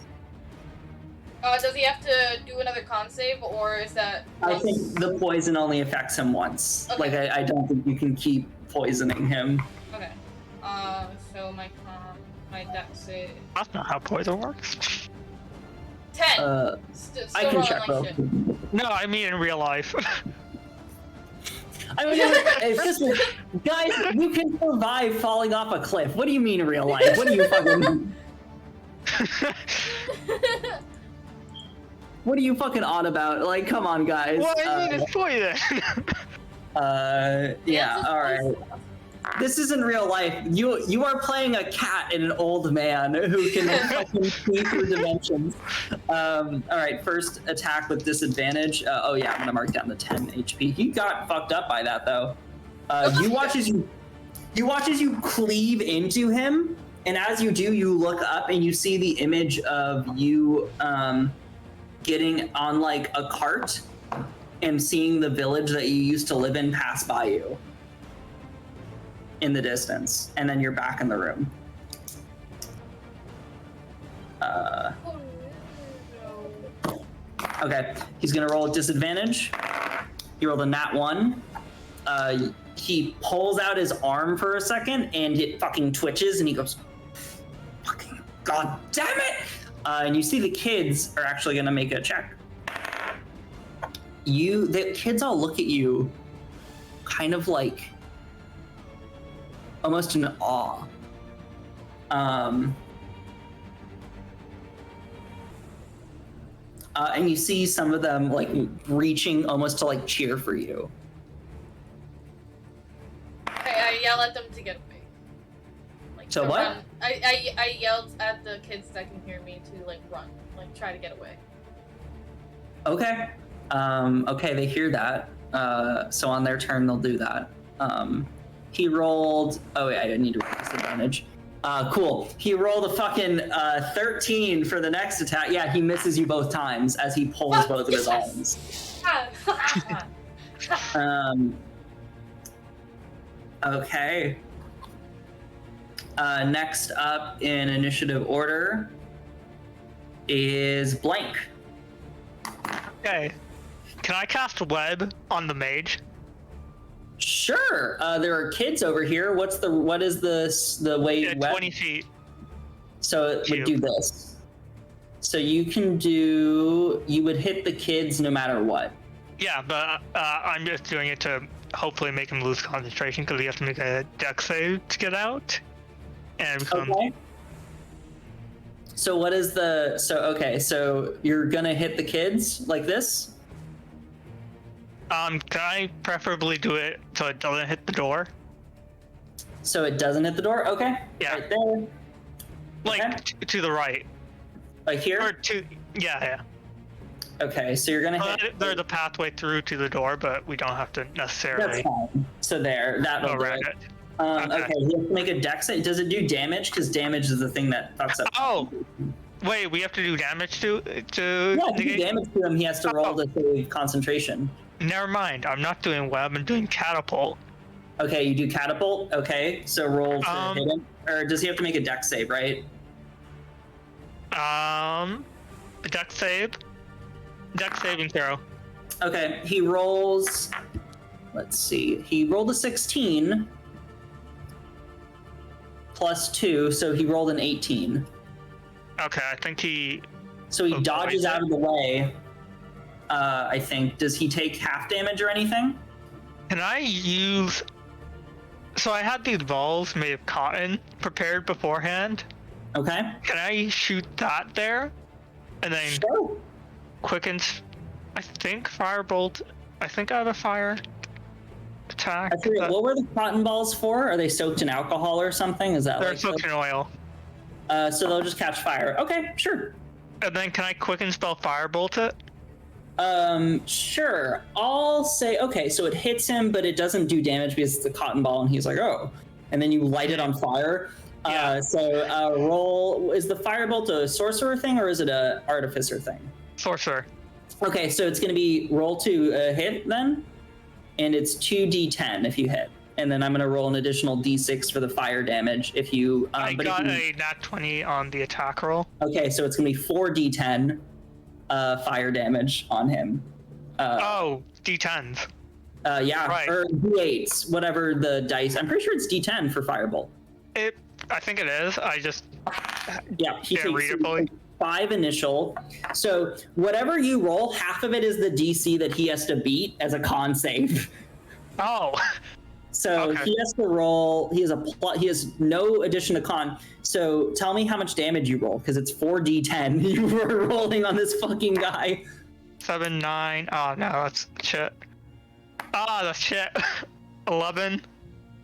Does he have to do another con save, or is that? I think the poison only affects him once. Okay. Like I don't think you can keep poisoning him. Okay. So my dex save. That's not how poison works. 10. I can check though. No, I mean in real life. I mean, it's just guys. You can survive falling off a cliff. What do you mean in real life? What do you fucking? What are you fucking on about? Like, come on, guys. Well, I mean it's poison. Yeah. All right. This isn't real life. You are playing a cat and an old man who can fucking see through dimensions. All right, first attack with disadvantage. Oh yeah, I'm gonna mark down the 10 HP. He got fucked up by that though. You watch as you cleave into him, and as you do, you look up and you see the image of you getting on like a cart and seeing the village that you used to live in pass by you in the distance, and then you're back in the room. Okay, he's gonna roll a disadvantage. He rolled a nat 1. He pulls out his arm for a second, and it fucking twitches, and he goes, "Fucking god damn it!" And you see the kids are actually gonna make a check. The kids all look at you, kind of like almost in awe. And you see some of them like reaching almost to like cheer for you. I yell at them to get away. Like, so what? I yelled at the kids that can hear me to like run, like try to get away. Okay. Okay, they hear that. So on their turn, they'll do that. He rolled. Oh wait, I didn't need to roll disadvantage. Cool. He rolled a fucking 13 for the next attack. Yeah, he misses you both times as he pulls both of his arms. Okay. Next up in initiative order is Blank. Okay. Can I cast web on the mage? Sure. There are kids over here. What is the way? Yeah, 20 feet. So it would do this. So you would hit the kids no matter what. Yeah, but I'm just doing it to hopefully make him lose concentration because he has to make a dex save to get out. And okay. So what is so you're gonna hit the kids like this? Can I preferably do it so it doesn't hit the door? So it doesn't hit the door? Okay. Yeah. Right there. Like okay. to the right. Like here? Or yeah. Okay, so you're gonna hit. There's a pathway through to the door, but we don't have to necessarily. That's fine. So that'll do it. Okay, you have to make a dex save. Does it do damage? Because damage is the thing that fucks up. Oh, wait, we have to do damage to. Yeah, to do damage to him, he has to roll to save concentration. Never mind. I'm not doing web. I'm doing catapult. Okay, you do catapult. Okay, so roll to hit him. Or does he have to make a dex save, right? Dex save. Dex saving throw. Okay, he rolls. Let's see. He rolled a 16 plus 2, so he rolled an 18. Okay, I think he. So he dodges out of the way. I think. Does he take half damage or anything? Can I use? So I had these balls made of cotton prepared beforehand. Okay. Can I shoot that there, and then quickens? I think firebolt. I think I have a fire attack. What were the cotton balls for? Are they soaked in alcohol or something? Is that they're soaked in oil? So they'll just catch fire. Okay, sure. And then can I quicken spell firebolt it? Sure. I'll say, okay, so it hits him, but it doesn't do damage because it's a cotton ball, and he's like, oh. And then you light it on fire. Yeah. Roll, is the firebolt a sorcerer thing, or is it a artificer thing? Sorcerer. Okay, so it's going to be roll to hit then, and it's 2d10 if you hit. And then I'm going to roll an additional d6 for the fire damage if you... I got a nat 20 on the attack roll. Okay, so it's going to be 4d10 fire damage on him. Oh, d10s. Yeah, right. Or d8s, whatever the dice. I'm pretty sure it's d10 for firebolt. I think it is. I just yeah, he can't read it fully. 5 initial. So whatever you roll, half of it is the DC that he has to beat as a con save. Oh. So okay. he has to roll. He has no addition to con. So tell me how much damage you roll, because it's 4d10 you were rolling on this fucking guy. 7, 9. Oh no, that's shit. That's shit. 11.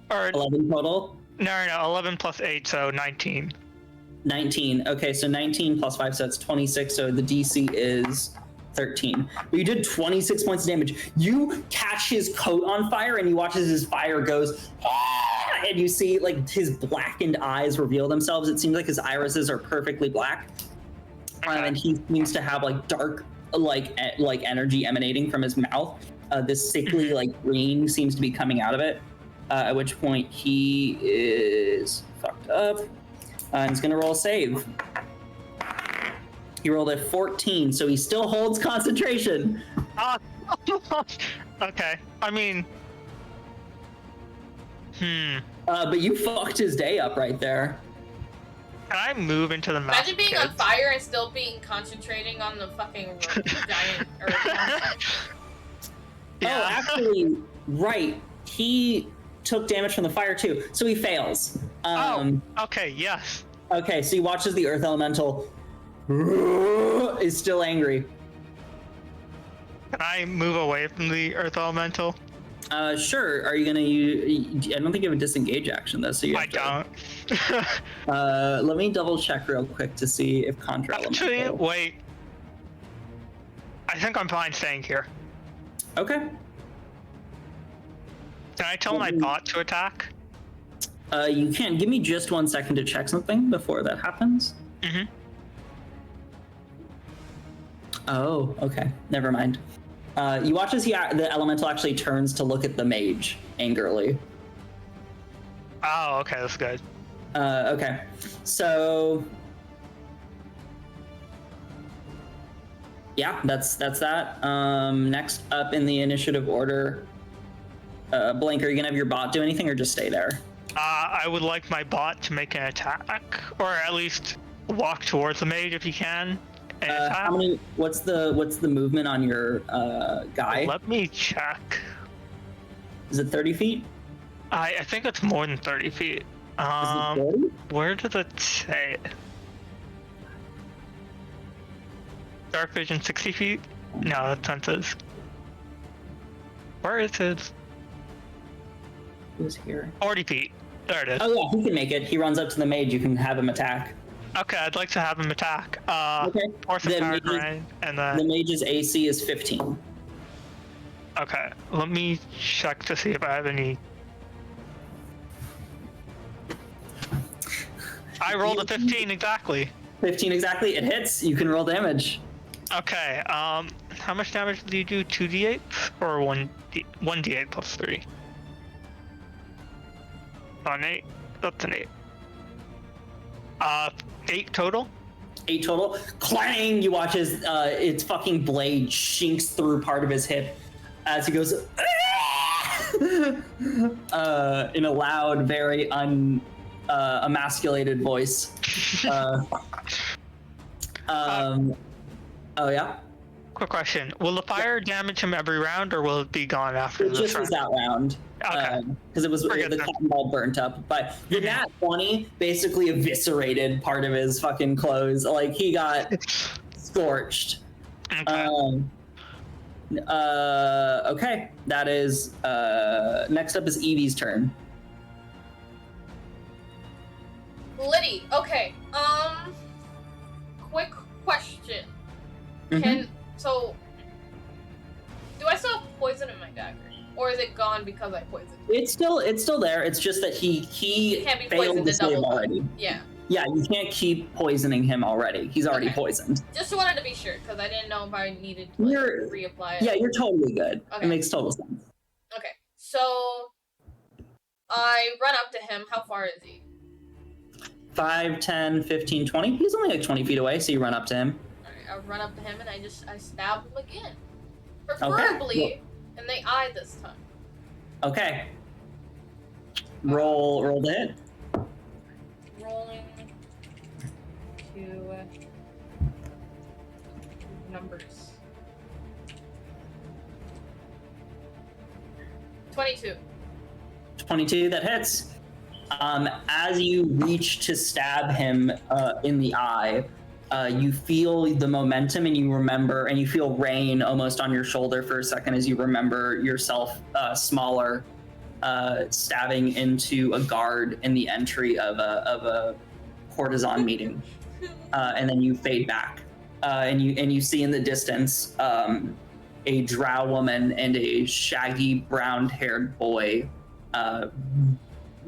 Or 11 total. no, 11 plus 8, so 19. 19. Okay, so 19 plus 5, so that's 26. So the DC is 13. But you did 26 points of damage. You catch his coat on fire, and you watch as his fire goes, and you see like his blackened eyes reveal themselves. It seems like his irises are perfectly black, and he seems to have like dark, like energy emanating from his mouth. This sickly like green seems to be coming out of it. At which point he is fucked up. And he's gonna roll a save. He rolled a 14, so he still holds concentration. Okay. I mean, But you fucked his day up right there. Can I move into the map? Imagine being on fire and still being concentrating on the fucking giant earth monster. Yeah. Oh, actually, right. He took damage from the fire too, so he fails. Okay, yes. Okay, so he watches the earth elemental is still angry. Can I move away from the earth elemental? Sure. Are you gonna use? I don't think you have a disengage action though, so you have don't. Let me double check real quick to see if contra Actually, elemental. wait. I think I'm fine staying here. Okay. Can I tell my bot to attack? You can. Give me just 1 second to check something before that happens. Mm-hmm. Oh, okay. Never mind. You watch as the elemental actually turns to look at the mage angrily. Oh, okay, that's good. Okay. So yeah, that's that. Next up in the initiative order, Blank, are you gonna have your bot do anything or just stay there? I would like my bot to make an attack, or at least walk towards the mage if he can. And attack. How many? What's the movement on your guy? Let me check. Is it 30 feet? I think it's more than 30 feet. Is it 40? Where does it say it? Dark vision 60 feet? No, that's senses. Where is it? Who's here? 40 feet. There it is. Oh yeah, he can make it. He runs up to the mage. You can have him attack. Okay, I'd like to have him attack. Okay. Force of power grind, and then... The mage's AC is 15. Okay, let me check to see if I have any... I rolled a 15 exactly. 15 exactly. It hits. You can roll damage. Okay, how much damage do you do? 2d8 or 1d8 plus 3? An 8. That's an 8. 8 total? 8 total. Clang! You watch as its fucking blade shinks through part of his hip as he goes in a loud, very emasculated voice. Oh yeah? Quick question. Will the fire damage him every round, or will it be gone after It this just round? was that round. Okay. Because it was the cotton ball burnt up. But the nat 20 basically eviscerated part of his fucking clothes. Like, he got scorched. Okay. Okay. That is, next up is Evie's turn. Liddy, okay. Quick question. Mhm. So is it gone because I poisoned him? It's still there. It's just that he can't be failed poisoned to a save double already. time. Yeah. Yeah, you can't keep poisoning him already. He's already Okay. poisoned. Just wanted to be sure, because I didn't know if I needed to reapply it. Yeah, you're totally good. Okay. It makes total sense. Okay, so I run up to him. How far is he? 5, 10, 15, 20. He's only like 20 feet away, so you run up to him. Alright, I run up to him and I stab him again. Preferably in the eye this time. Okay. Roll the hit. Rolling two numbers. 22. 22, that hits. As you reach to stab him in the eye, you feel the momentum and you remember, and you feel rain almost on your shoulder for a second as you remember yourself smaller, stabbing into a guard in the entry of a courtesan meeting, and then you fade back, and you see in the distance a drow woman and a shaggy brown-haired boy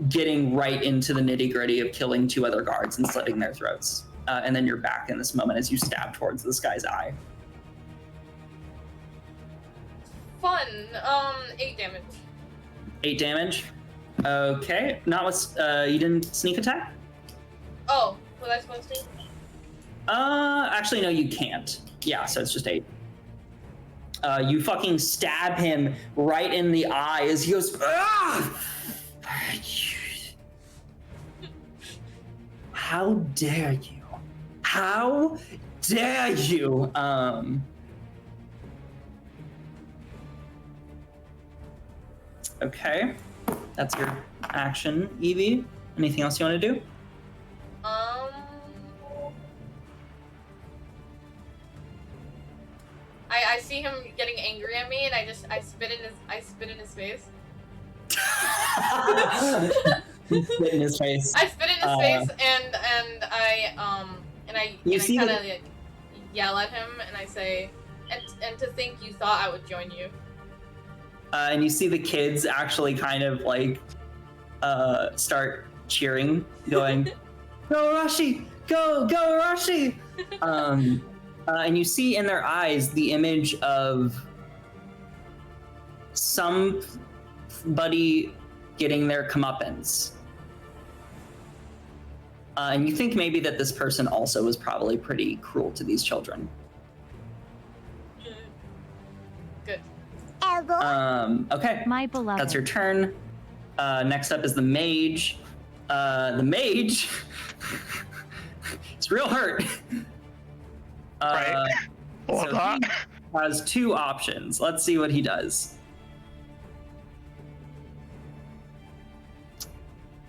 getting right into the nitty-gritty of killing 2 other guards and slitting their throats. And then you're back in this moment as you stab towards this guy's eye. Fun. 8 damage. 8 damage. Okay. Not with you didn't sneak attack? Oh, was I supposed to? Actually no, you can't. Yeah, so it's just 8. You fucking stab him right in the eye as he goes, "Ah! How dare you? How dare you?" Okay. That's your action, Evie. Anything else you want to do? I see him getting angry at me, and I spit in his face. Spit in his face. I spit in his face, and I kind of like yell at him, and I say, and to think you thought I would join you. And you see the kids actually kind of like start cheering, going, "Go Rashi! Go Rashi!" And you see in their eyes the image of somebody getting their comeuppance. And you think maybe that this person also was probably pretty cruel to these children. Good. Okay. My beloved. That's your turn. Next up is the mage. The mage it's real hurt. Right. So he has 2 options. Let's see what he does.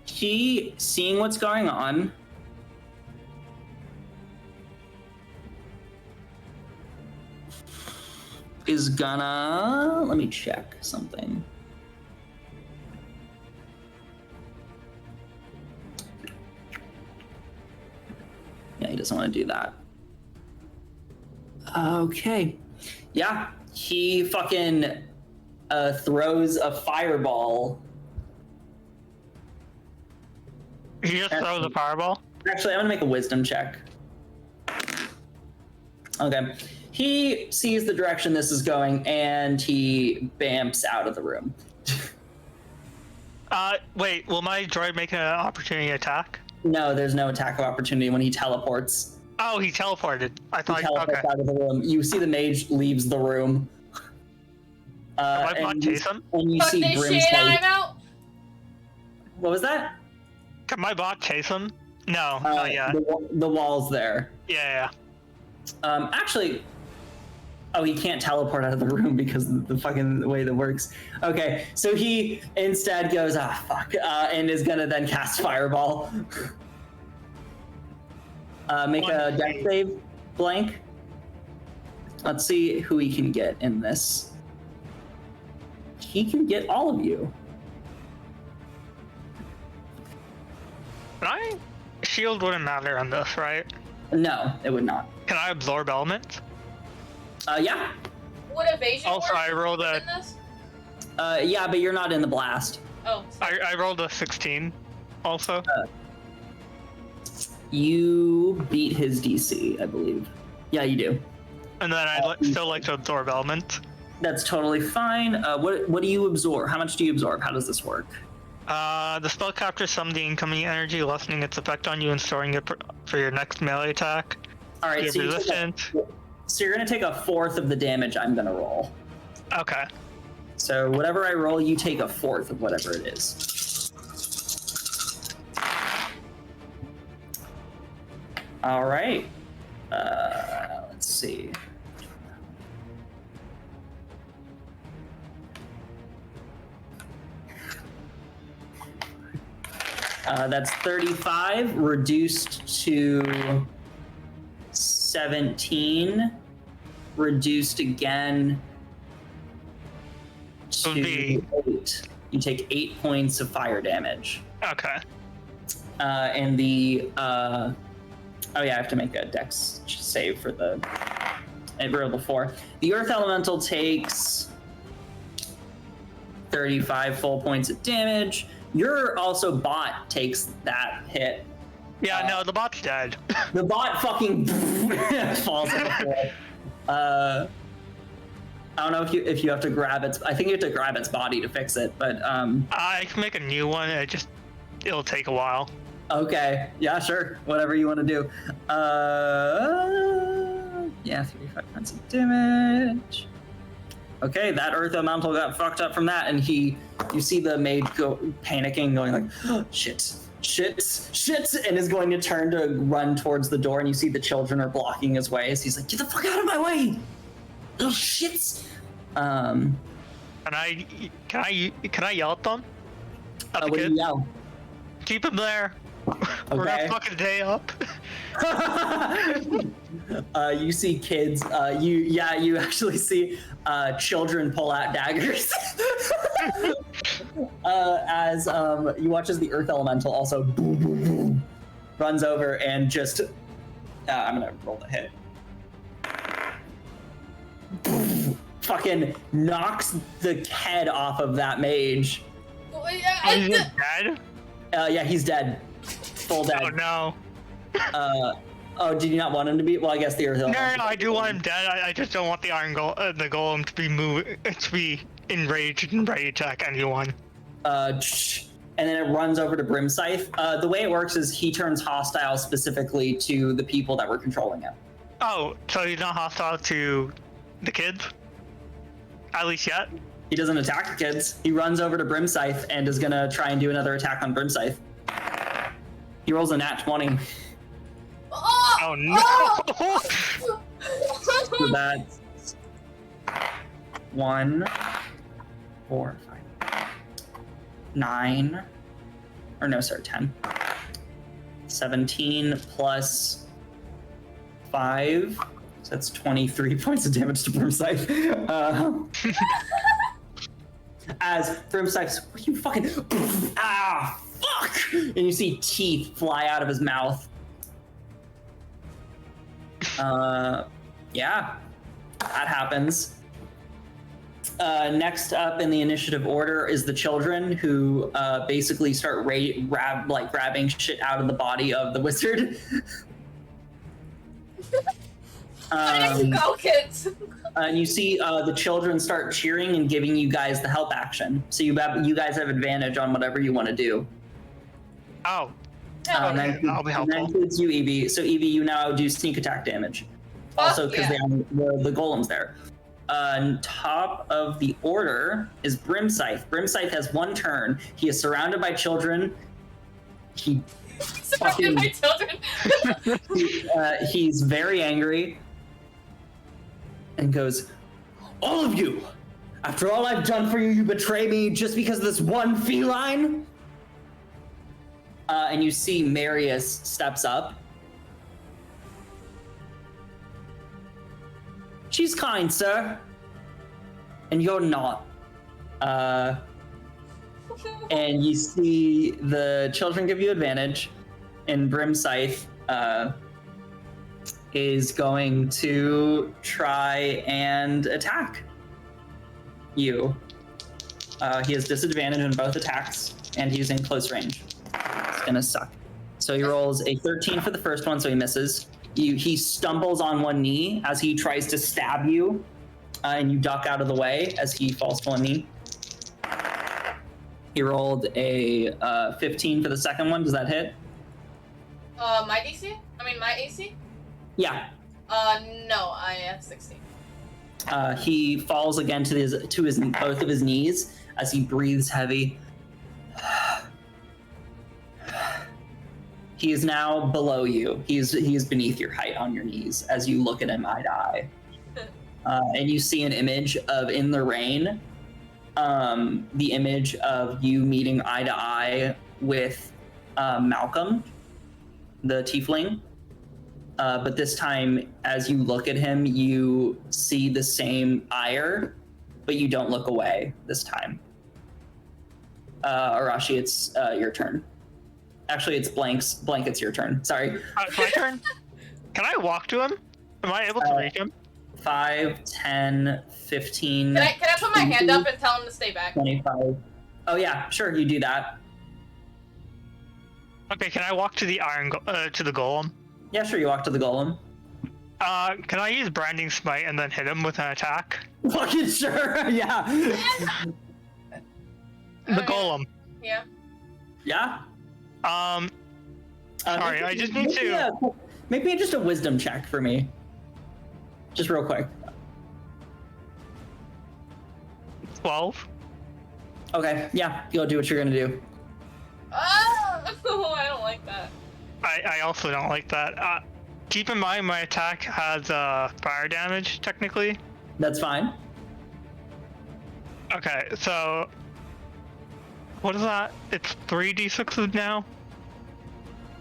He, seeing what's going on, is gonna... Let me check something. Yeah, he doesn't want to do that. Okay. Yeah, he fucking throws a fireball. He just throws a fireball? Actually, I'm gonna make a wisdom check. Okay. He sees the direction this is going, and he bamps out of the room. Wait, will my droid make an opportunity attack? No, there's no attack of opportunity when he teleports. Oh, he teleported. I thought. He teleports Okay. out of the room. You see the mage leaves the room. Have I bot chase him? And you Fuck see this Brim's shit, face. I'm out. What was that? Can my bot chase him? No, not yet. The wall's there. Yeah. Actually, oh, he can't teleport out of the room because of the fucking way that works. Okay, so he instead goes, fuck, and is gonna then cast Fireball. Make a death save, blank. Let's see who he can get in this. He can get all of you. Shield wouldn't matter on this, right? No, it would not. Can I absorb elements? Yeah. Would evasion Also, work I rolled a. in this? Yeah, but you're not in the blast. Oh. I rolled a 16 also. You beat his DC, I believe. Yeah, you do. And then I'd still like to absorb element. That's totally fine. What do you absorb? How much do you absorb? How does this work? The spell captures some of the incoming energy, lessening its effect on you and storing it for your next melee attack. All right, so you're gonna take a fourth of the damage I'm gonna roll. Okay. So whatever I roll, you take a fourth of whatever it is. All right. Let's see. That's 35 reduced to 17, reduced again to 8. You take 8 points of fire damage. Okay. And the oh yeah, I have to make a dex save for the roll before. The earth elemental takes 35 full points of damage. Your also bot takes that hit. Yeah, no, the bot's dead. The bot fucking falls on the floor. I don't know if you have to grab its. I think you have to grab its body to fix it, but I can make a new one. It'll take a while. Okay, yeah, sure, whatever you want to do. Yeah, 35 points of damage. Okay, that earth elemental got fucked up from that, and you see the maid go panicking, going like, oh, shit, and is going to turn to run towards the door, and you see the children are blocking his way as he's like, get the fuck out of my way, little shits. Can I yell at them? At the what do kids? you yell? Keep him there. We're gonna fuck his day up. You see kids. You actually see children pull out daggers. As you watch as the earth elemental also boom, boom, boom, runs over and just. I'm gonna roll the hit. Fucking knocks the head off of that mage. Is he dead? Yeah, he's dead. Full dead. Oh no. Oh, did you not want him to be? Well, I guess the earth. No, I do want him dead. I just don't want the the golem to be enraged and ready to attack anyone. And then it runs over to Brimscythe. The way it works is he turns hostile specifically to the people that were controlling him. Oh, so he's not hostile to the kids? At least yet? He doesn't attack the kids. He runs over to Brimscythe and is gonna try and do another attack on Brimscythe. He rolls a nat 20. Oh no! So that's 1, 4, 5, 9, or no, sorry, 10. 17 plus 5, so that's 23 points of damage to Brimscythe. As Brimscythe's, what are you fucking, fuck! And you see teeth fly out of his mouth. Yeah, that happens. Next up in the initiative order is the children, who basically start grabbing shit out of the body of the wizard. Go, kids! And you see the children start cheering and giving you guys the help action. So you guys have advantage on whatever you want to do. Oh. Okay, I'll be helpful. That includes you, Evie. So Evie, you now do sneak attack damage. Also, because the golem's there. On top of the order is Brimscythe. Brimscythe has 1 turn. He is surrounded by children. Surrounded by children. He's very angry and goes, all of you, after all I've done for you, you betray me just because of this one feline? And you see Marius steps up. She's kind, sir. And you're not. And you see the children give you advantage. And Brimscythe is going to try and attack you. He has disadvantage on both attacks, and he's in close range. It's gonna suck. So he rolls a 13 for the first one, so he misses. He stumbles on one knee as he tries to stab you, and you duck out of the way as he falls to one knee. He rolled a 15 for the second one. Does that hit? My DC? I mean, my AC? Yeah. No, I have 16. He falls again to his both of his knees as he breathes heavy. He is now below you. He is beneath your height on your knees as you look at him eye to eye. And you see an image of in the rain, the image of you meeting eye to eye with Malcolm, the tiefling. But this time, as you look at him, you see the same ire, but you don't look away this time. Arashi, it's your turn. Actually, it's Blank, it's your turn. Sorry. It's my turn? Can I walk to him? Am I able to reach him? 5, 10, 15... Can I put my hand up and tell him to stay back? 25. Oh yeah, sure, you do that. Okay, can I walk to the to the golem? Yeah, sure, you walk to the golem. Can I use Branding Smite and then hit him with an attack? Fucking sure, yeah. The golem. Yeah. Yeah? Sorry, I just need to... Make me just a wisdom check for me. Just real quick. 12. Okay, yeah, go do what you're gonna do. Oh, I don't like that. I also don't like that. Keep in mind my attack has fire damage, technically. That's fine. Okay, so... What is that? It's 3d6s now?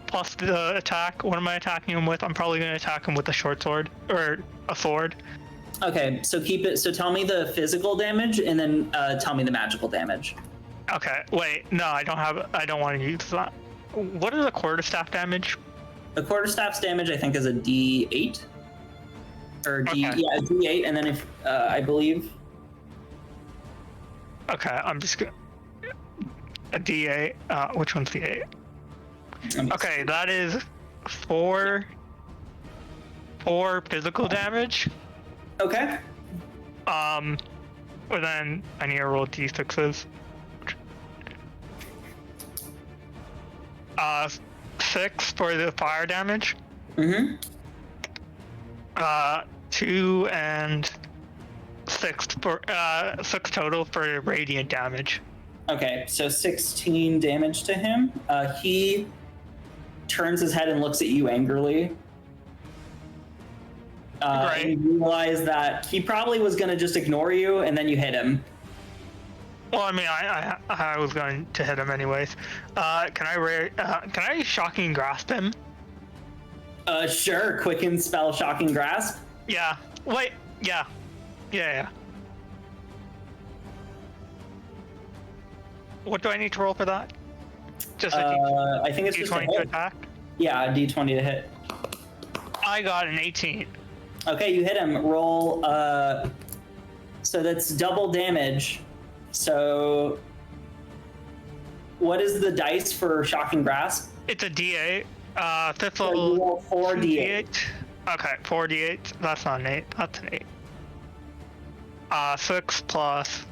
Plus the attack. What am I attacking him with? I'm probably going to attack him with a short sword. Or a sword. Okay, so keep it. So tell me the physical damage, and then tell me the magical damage. Okay, wait. No, I don't want to use that. What is the quarterstaff damage? The quarterstaff's damage, I think, is a D8. Or D, Okay. yeah, a D8, and then if, I believe... Okay, I'm just gonna... A D8. Which one's the 8? Okay, that is 4 physical damage. Okay. And then I need to roll D6s. 6 for the fire damage. Mm-hmm. 2 and 6 for 6 total for radiant damage. Okay, so 16 damage to him. He turns his head and looks at you angrily. Right. And you realize that he probably was going to just ignore you, and then you hit him. Well, I mean, I was going to hit him anyways. Can I shocking grasp him? Sure. Quicken spell Shocking Grasp. Yeah. Wait. Yeah. Yeah. What do I need to roll for that? Just a I think it's just a D20 to hit. attack. Yeah, a D20 to hit. I got an 18. Okay, you hit him. Roll. So that's double damage. So, what is the dice for Shocking Grasp? It's a D8. Fifth So level. you roll 4d8. Okay, 4d8. That's not an 8. That's an 8. 6 plus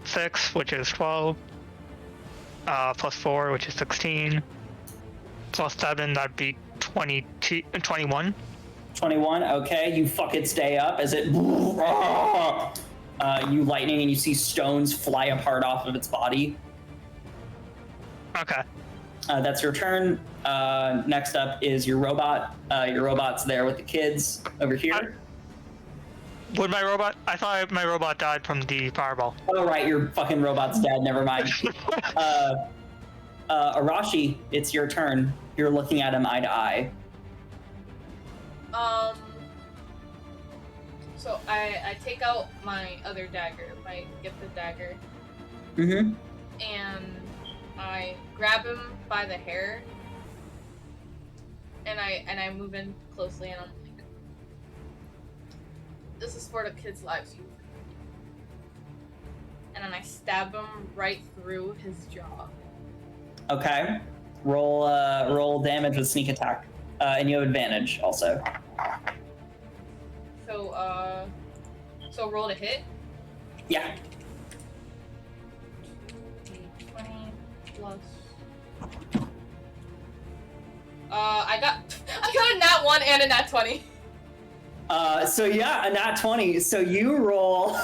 6, which is 12. Plus 4, which is 16. Plus 7, that'd be 21. 21. Okay, you fucking stay up as it. You lightning and you see stones fly apart off of its body. Okay. That's your turn. Next up is your robot. Your robot's there with the kids over here. Would my robot? I thought my robot died from the fireball. Oh right, your fucking robot's dead. Never mind. Arashi, it's your turn. You're looking at him eye to eye. So I take out my other dagger, my gifted dagger, Mm-hmm. and I grab him by the hair, and I move in closely, and I'm like, "This is for the kids' lives, you." And and I stab him right through his jaw. Okay. Roll damage with sneak attack. And you have advantage also. So roll to hit? Yeah. 20 plus. I got a nat 1 and a nat 20. So yeah, a nat 20. So you roll.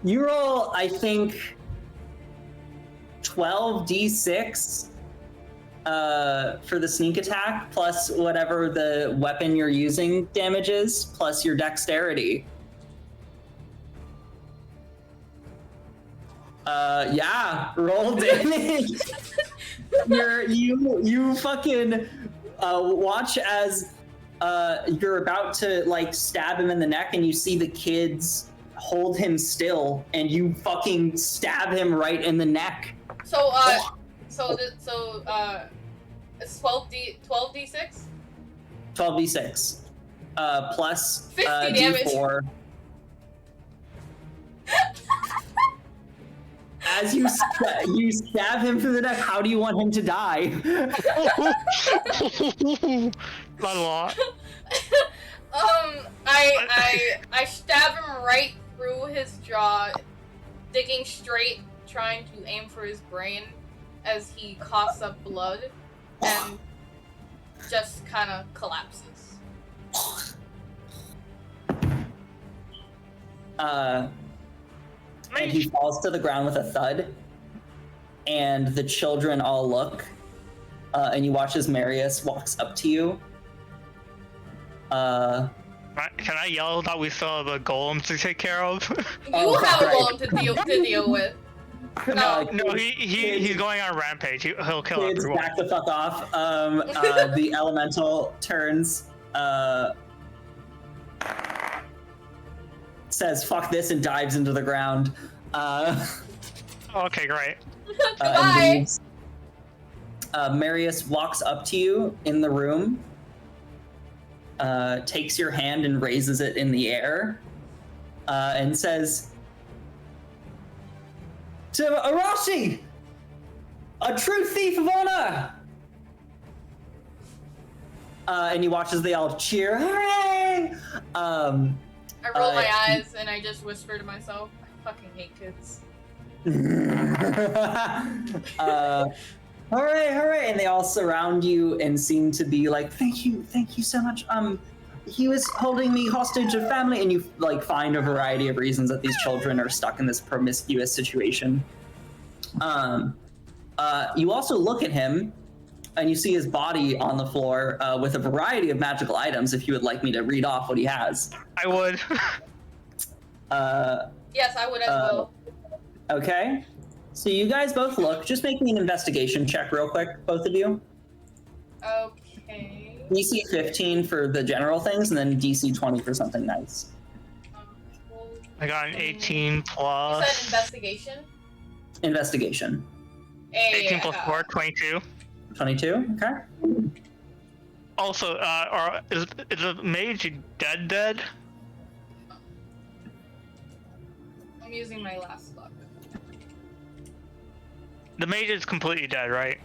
You roll? I think 12d6 for the sneak attack, plus whatever the weapon you're using damages, plus your dexterity. Yeah, roll damage. You fucking watch as you're about to like stab him in the neck, and you see the kids hold him still, and you fucking stab him right in the neck. So it's 12d6? 12d6. Plus 50 damage. d4. As you stab him through the neck, how do you want him to die? Not a lot. I stab him right through his jaw, digging straight, trying to aim for his brain as he coughs up blood and just kind of collapses. And he falls to the ground with a thud, and the children all look, and you watch as Marius walks up to you. Can I yell that we still have a golem to take care of? You have a golem to deal with. No, he's going on a rampage. He'll kill everyone. Back the fuck off. The elemental turns, says fuck this, and dives into the ground. Okay, great. Goodbye. Marius walks up to you in the room, takes your hand and raises it in the air, and says, "To Arashi, a true thief of honor!" And you watch as they all cheer, "Hooray!" I roll my eyes and I just whisper to myself, I fucking hate kids. Hooray, hooray! And they all surround you and seem to be like, thank you so much. He was holding me hostage of family, and you like find a variety of reasons that these children are stuck in this promiscuous situation. You also look at him, and you see his body on the floor with a variety of magical items, if you would like me to read off what he has. I would. Yes, I would as well. Okay. So you guys both look. Just make me an investigation check real quick, both of you. Okay. DC 15 for the general things, and then DC 20 for something nice. I got an 18 plus. You said investigation? Investigation. 18 plus 4, 22. 22, okay. Also, is the mage dead? I'm using my last luck. The mage is completely dead, right?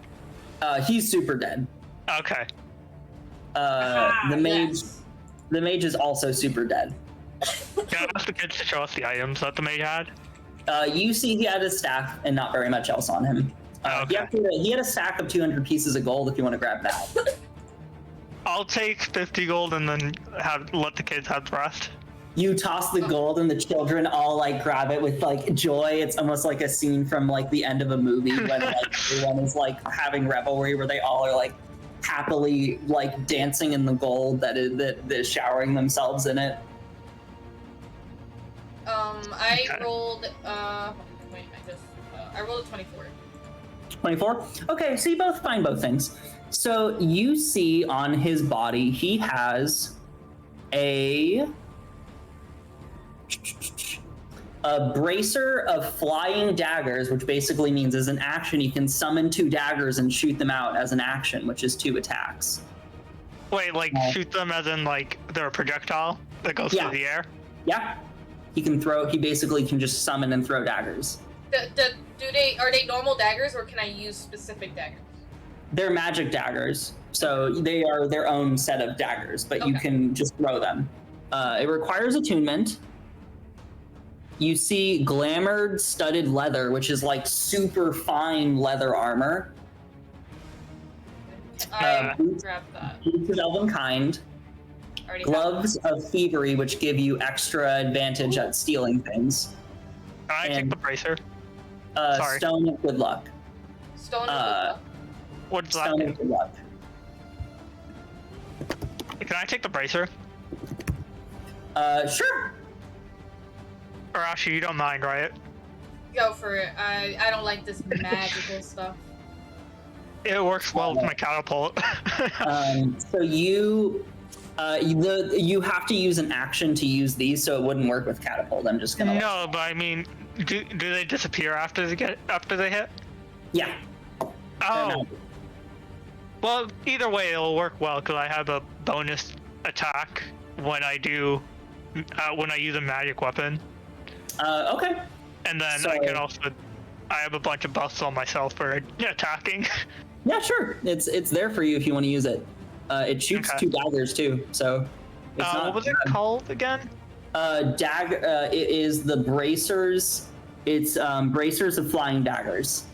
He's super dead. Okay. The mage, yes. The mage is also super dead. Can I ask the kids to show us the items that the mage had? You see he had a staff and not very much else on him. Okay. He had a stack of 200 pieces of gold if you want to grab that. I'll take 50 gold and then let the kids have the rest. You toss the gold and the children all like grab it with like joy. It's almost like a scene from like the end of a movie when like everyone is like having revelry, where they all are like happily like dancing in the gold that is showering themselves in it. I rolled I rolled a 24. 24? Okay, so you both find both things. So you see on his body, he has a bracer of flying daggers, which basically means as an action, you can summon 2 daggers and shoot them out as an action, which is 2 attacks. Wait, like shoot them as in like they're a projectile that goes through the air? Yeah. He can throw. He basically can just summon and throw daggers. Are they normal daggers, or can I use specific daggers? They're magic daggers, so they are their own set of daggers, but you can just throw them. It requires attunement. You see glamored studded leather, which is like super fine leather armor. Grab that. Boots of Elvenkind. Gloves of thievery, which give you extra advantage at stealing things. Can I take the bracer? Sorry. Stone of good luck. Stone of good luck. What's that? Stone of good luck. Can I take the bracer? Sure. Or actually, you don't mind, right? Go for it. I don't like this magical stuff. It works well with my catapult. So you have to use an action to use these, so it wouldn't work with catapult. I'm just gonna. No, but I mean, do they disappear after they hit? Yeah. Oh. Well, either way, it'll work well because I have a bonus attack when I use a magic weapon. Okay. And then I can also, I have a bunch of buffs on myself for attacking. Yeah, sure. It's there for you if you want to use it. It shoots 2 daggers too, so. It's not what was it called again? It is the bracers. It's bracers of flying daggers.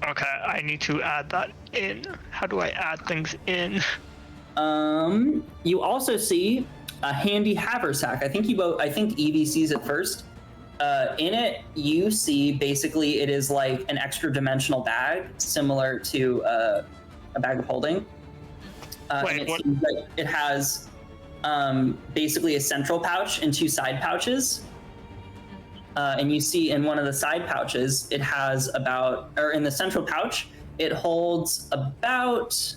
Okay, I need to add that in. How do I add things in? You also see a handy haversack. I think Evie sees it first. In it, you see basically it is like an extra dimensional bag, similar to a bag of holding. Wait, what? Seems like it has basically a central pouch and 2 side pouches. And you see in one of the side pouches, it has in the central pouch, it holds about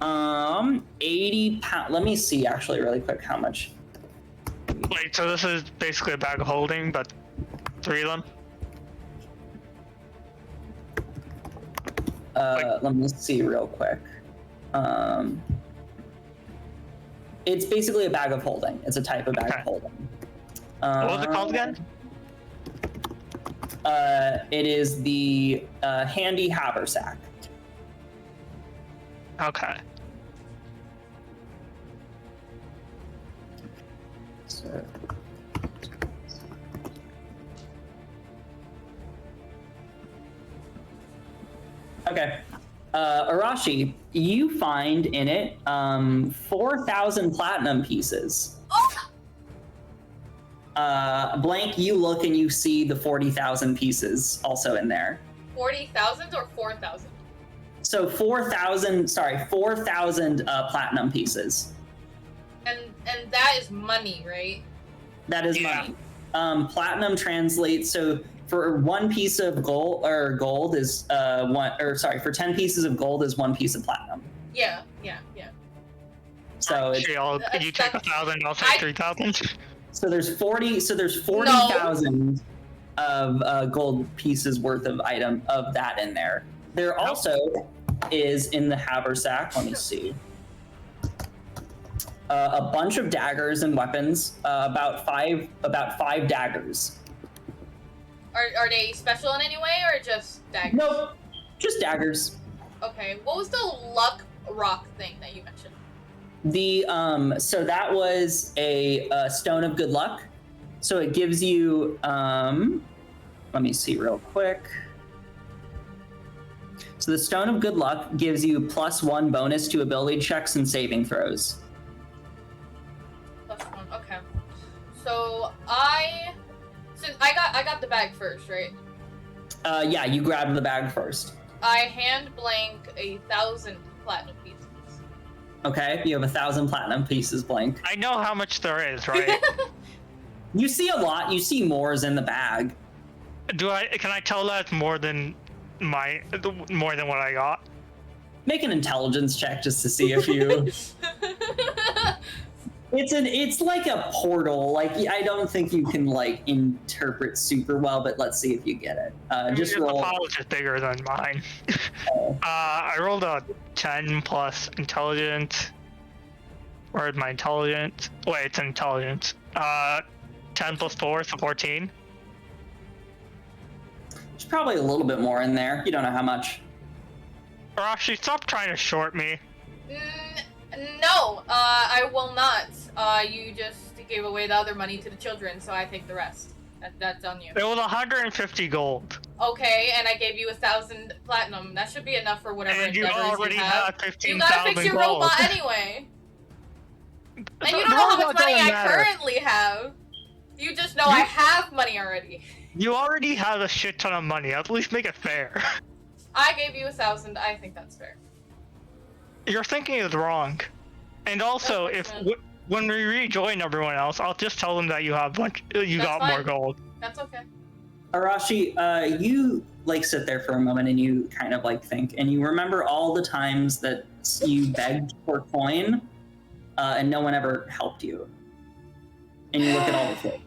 80 pounds. Let me see actually really quick how much. Wait, so this is basically a bag of holding, but 3 of them? Let me see real quick. It's basically a bag of holding. It's a type of bag of holding. What was it called again? It is the handy haversack. Okay. So. Okay. Arashi, you find in it 4,000 platinum pieces. Blank, you look and you see the 40,000 pieces also in there. 40,000 or 4,000? So 4,000 platinum pieces. And that is money, right? That is money. Platinum translates, so for 1 piece of gold is for 10 pieces of gold is 1 piece of platinum. Yeah. So you take 1,000, I'll take 3,000. So there's 40,000 of gold pieces worth of that in there. There also is in the haversack. Let me see. A bunch of daggers and weapons. About five daggers. Are they special in any way or just daggers? Nope, just daggers. Okay. What was the luck rock thing that you mentioned? So that was a stone of good luck. So it gives you let me see real quick. So the stone of good luck gives you +1 bonus to ability checks and saving throws. +1, okay. So I got the bag first, right? Yeah, you grabbed the bag first. I hand blank 1,000 platinum pieces. Okay, you have 1,000 platinum pieces, Blank. I know how much there is, right? You see a lot. You see more is in the bag. Can I tell that it's more than what I got? Make an intelligence check just to see if you. It's like a portal. Like I don't think you can like interpret super well, but let's see if you get it. Just roll. The file is just bigger than mine. I rolled a 10 plus intelligence. Where's my intelligence? Wait, it's intelligence. 10 plus 4, so 14. There's probably a little bit more in there. You don't know how much. Arashi, stop trying to short me. No, I will not. You just gave away the other money to the children, so I take the rest. That's on you. It was 150 gold. Okay, and I gave you 1,000 platinum. That should be enough for whatever And you endeavors already you have. have 15,000 You gotta fix your gold. robot anyway. And you don't know how much money I currently have. You just know I have money already. You already have a shit ton of money. At least make it fair. I gave you 1,000. I think that's fair. Your thinking is wrong. And also, when we rejoin everyone else, I'll just tell them that you have got more gold. That's okay. Arashi, you like sit there for a moment and you kind of like think, and you remember all the times that you begged for coin, and no one ever helped you. And you look at all the kids.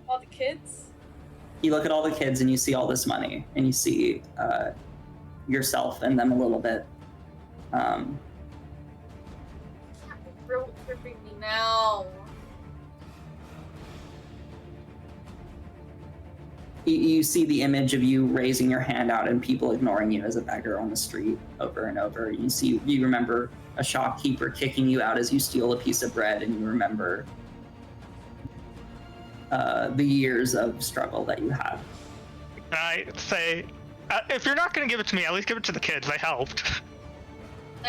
All the kids? You look at all the kids and you see all this money, and you see yourself and them a little bit. You're tripping me now. You see the image of you raising your hand out and people ignoring you as a beggar on the street over and over. You remember a shopkeeper kicking you out as you steal a piece of bread, and you remember the years of struggle that you had. I say, if you're not going to give it to me, at least give it to the kids. They helped.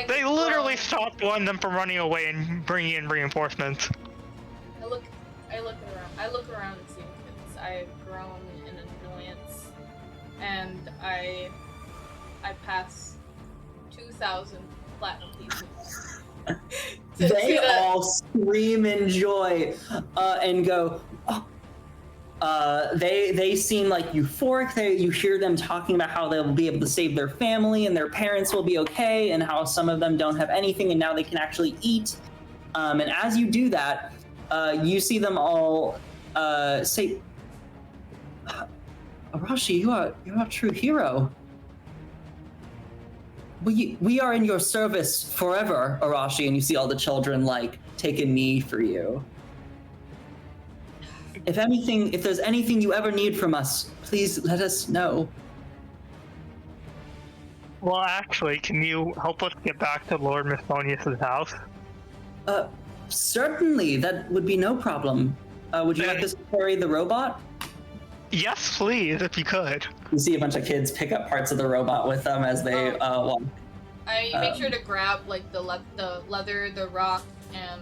They literally stopped one of them from running away and bringing in reinforcements. I look around and see the kids. I've grown in annoyance, and I pass 2,000 platinum pieces. They all scream in joy and go, oh. They seem like euphoric. You hear them talking about how they'll be able to save their family and their parents will be okay, and how some of them don't have anything and now they can actually eat. And as you do that, you see them all say, Arashi, you're a true hero. We are in your service forever, Arashi. And you see all the children like take a knee for you. If there's anything you ever need from us, please let us know. Well, actually, can you help us get back to Lord Misonius' house? Certainly, that would be no problem. Would you like us to carry the robot? Yes, please, if you could. You see a bunch of kids pick up parts of the robot with them as they walk. I make sure to grab like the leather, the rock, and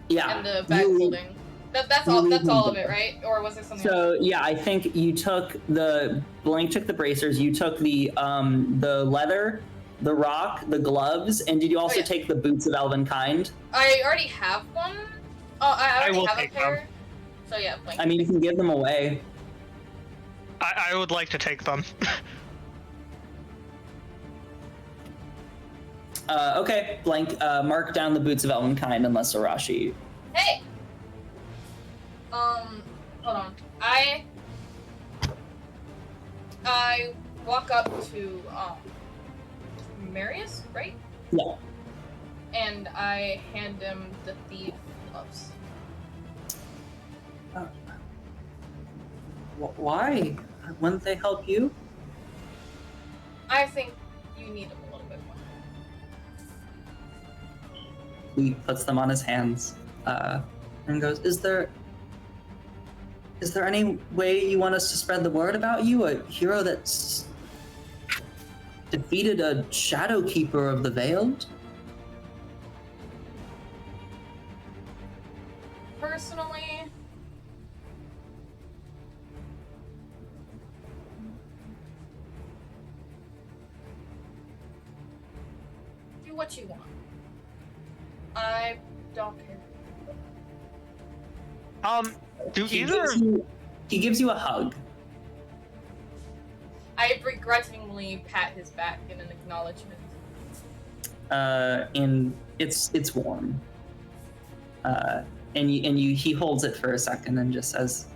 the bag holding. That's all of it, right? Or was there something else? So yeah, I think you took Blank took the bracers, you took the leather, the rock, the gloves, and did you also take the boots of elven kind? I already have one. Oh, I already have a pair. Them. So yeah, Blank. I mean, you can give them away. I would like to take them. Okay, Blank, mark down the boots of elven kind unless Arashi. Hey! Hold on. I walk up to, Marius, right? Yeah. And I hand him the thief gloves. Why? Wouldn't they help you? I think you need them a little bit more. He puts them on his hands, and goes, Is there any way you want us to spread the word about you? A hero that's defeated a Shadow Keeper of the Veiled? Personally, do what you want. I don't care. He gives you a hug. I begrudgingly pat his back in an acknowledgement. And it's warm. He holds it for a second and just says,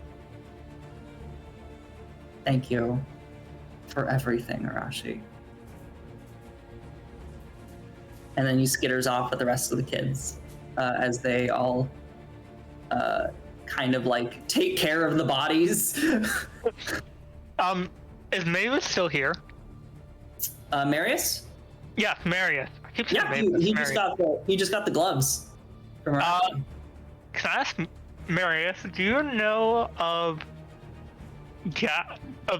"Thank you for everything, Arashi." And then he skitters off with the rest of the kids. as they all kind of like take care of the bodies. Is Mavis still here? Marius? Yeah, Marius. I keep saying Yeah, Mavis. he just got the gloves from Can I ask Marius, do you know of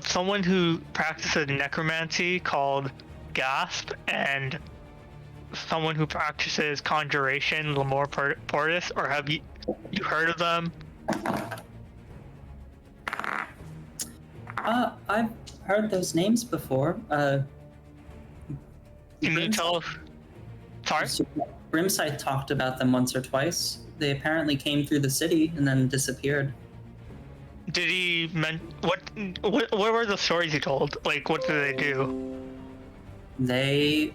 someone who practices necromancy called Gasp, and someone who practices conjuration, Lamore Portis, or have you heard of them? I've heard those names before. Can you tell? Sorry? Brimside talked about them once or twice. They apparently came through the city and then disappeared. Did he what were the stories he told? Like, what did they do? They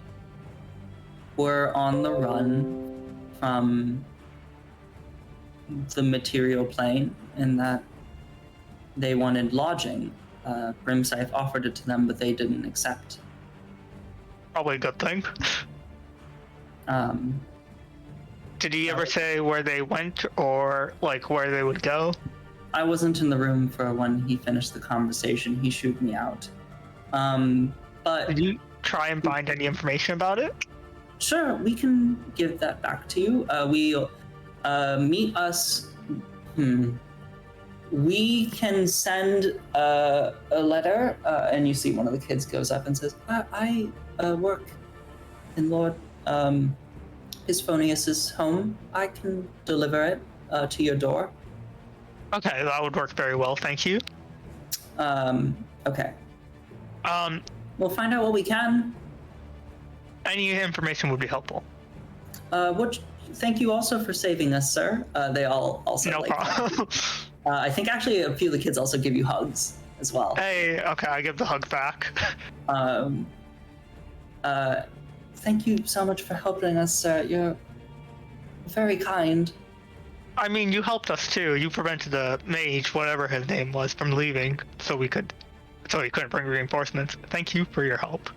were on the run from the material plane, and that they wanted lodging. Brimside offered it to them, but they didn't accept. Probably a good thing. Did he ever say where they went or like where they would go? I wasn't in the room for when he finished the conversation. He shooed me out. But did you try and find any information about it? Sure, we can give that back to you. We'll meet us. We can send a letter, and you see one of the kids goes up and says, I work in Lord Isphonius's home. I can deliver it to your door. Okay, that would work very well, thank you. Okay. We'll find out what we can. Any information would be helpful. Thank you also for saving us, sir. They all also no like problem. I think actually a few of the kids also give you hugs as well. Hey, okay, I give the hug back. Thank you so much for helping us, sir. You're very kind. I mean, you helped us too. You prevented the mage, whatever his name was, from leaving, so he couldn't bring reinforcements. Thank you for your help.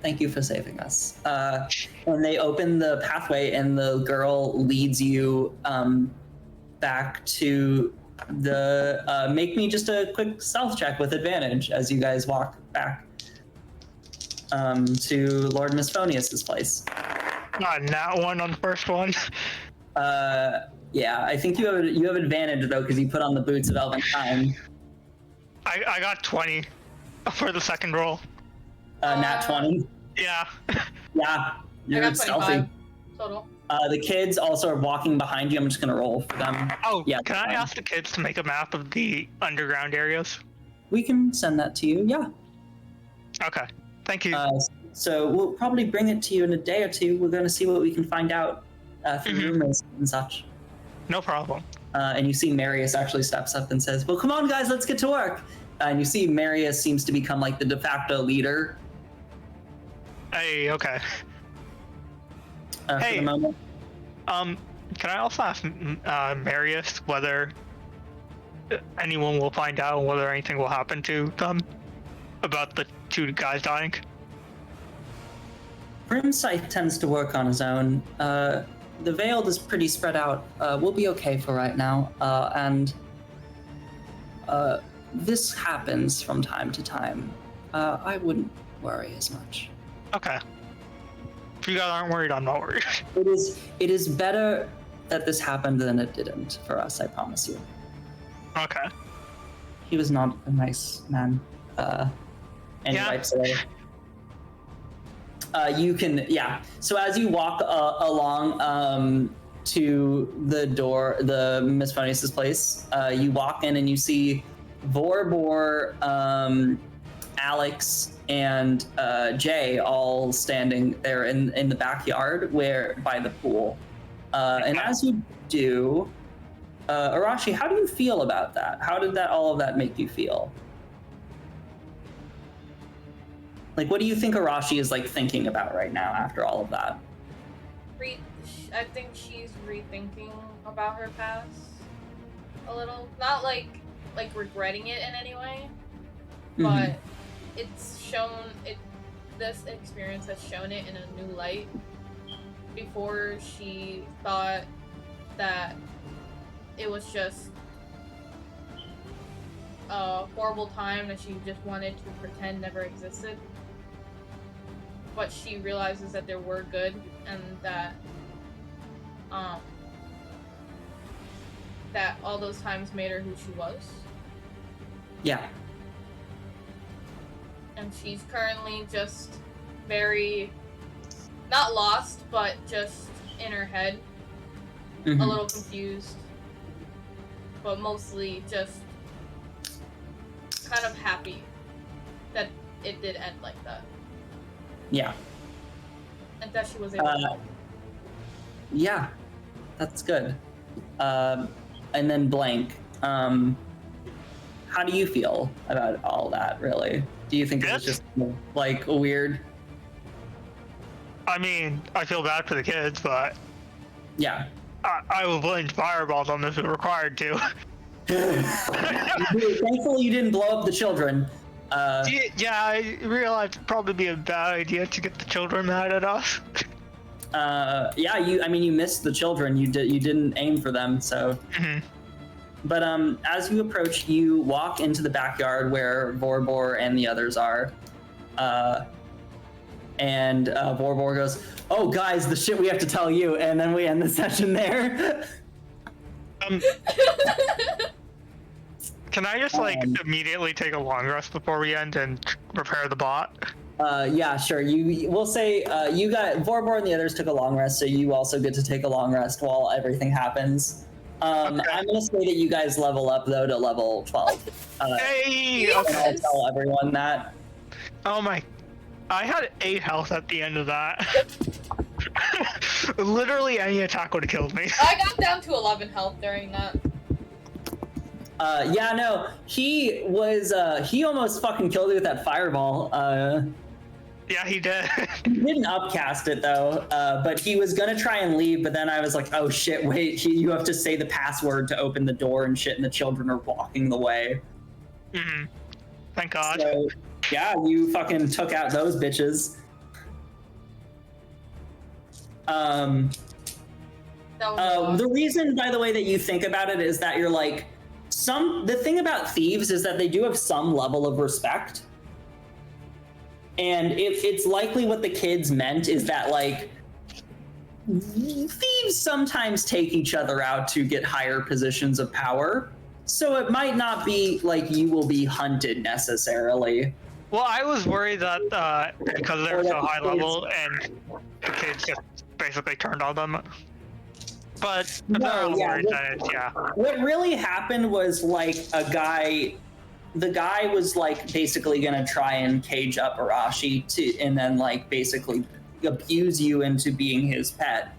Thank you for saving us. And they open the pathway, and the girl leads you back to the. Make me just a quick stealth check with advantage as you guys walk back to Lord Misphonius's place. Not one on the first one. Yeah, I think you have advantage though because you put on the boots of Elven Time. I got 20 for the second roll. Nat 20. Yeah. Yeah, you're stealthy. Total. The kids also are walking behind you. I'm just gonna roll for them. Oh, yeah. Can I ask the kids to make a map of the underground areas? We can send that to you. Yeah. Okay. Thank you. So we'll probably bring it to you in a day or two. We're gonna see what we can find out through rumors and such. No problem. And you see Marius actually steps up and says, "Well, come on, guys, let's get to work." And you see Marius seems to become like the de facto leader. Hey, okay. For the moment. Can I also ask Marius whether anyone will find out whether anything will happen to them about the two guys dying? Brimside tends to work on his own. The Veiled is pretty spread out. We'll be okay for right now. And this happens from time to time. I wouldn't worry as much. Okay. If you guys aren't worried, I'm not worried. It is better that this happened than it didn't for us, I promise you. Okay. He was not a nice man. And he wipes away. You can, yeah. So as you walk along to the door, the Misphonius's place, you walk in and you see Vorbor, Alex, and Jay all standing there in the backyard by the pool. And as you do, Arashi, how do you feel about that? How did all of that make you feel? Like, what do you think Arashi is like thinking about right now after all of that? I think she's rethinking about her past a little. Not like regretting it in any way, but it's shown it. This experience has shown it in a new light, before she thought that it was just a horrible time that she just wanted to pretend never existed. But she realizes that there were good and that that all those times made her who she was. Yeah. And she's currently just very, not lost, but just in her head, a little confused, but mostly just kind of happy that it did end like that. Yeah. And that she was able to. Yeah, that's good. And then Blank, how do you feel about all that, really? Do you think it was just, like, weird? I mean, I feel bad for the kids, but... Yeah. I will blame fireballs on this if required to. Thankfully, you didn't blow up the children. Yeah, I realized it'd probably be a bad idea to get the children mad at us. Yeah, you missed the children. You didn't aim for them, so. But as you approach, you walk into the backyard where Vorbor and the others are. And Vorbor goes, "Oh, guys, the shit we have to tell you," and then we end the session there. Can I just immediately take a long rest before we end and repair the bot? Yeah, sure. We'll say you got Vorbor and the others took a long rest, so you also get to take a long rest while everything happens. Okay. I'm gonna say that you guys level up though to level 12. Hey! Okay. I'll tell everyone that. Oh my! I had 8 health at the end of that. Literally any attack would have killed me. I got down to 11 health during that. Yeah, no, he almost fucking killed you with that fireball. Yeah, he did. He didn't upcast it though, but he was gonna try and leave, but then I was like, oh shit, wait, you have to say the password to open the door and shit, and the children are blocking the way. Thank God. So, yeah, you fucking took out those bitches. The reason, by the way, that you think about it is that you're like, the thing about thieves is that they do have some level of respect. And it's likely what the kids meant is that, like, thieves sometimes take each other out to get higher positions of power. So it might not be like you will be hunted necessarily. Well, I was worried that because they're so high level and the kids just basically turned on them. But what really happened was like the guy was like basically gonna try and cage up Arashi and then like basically abuse you into being his pet,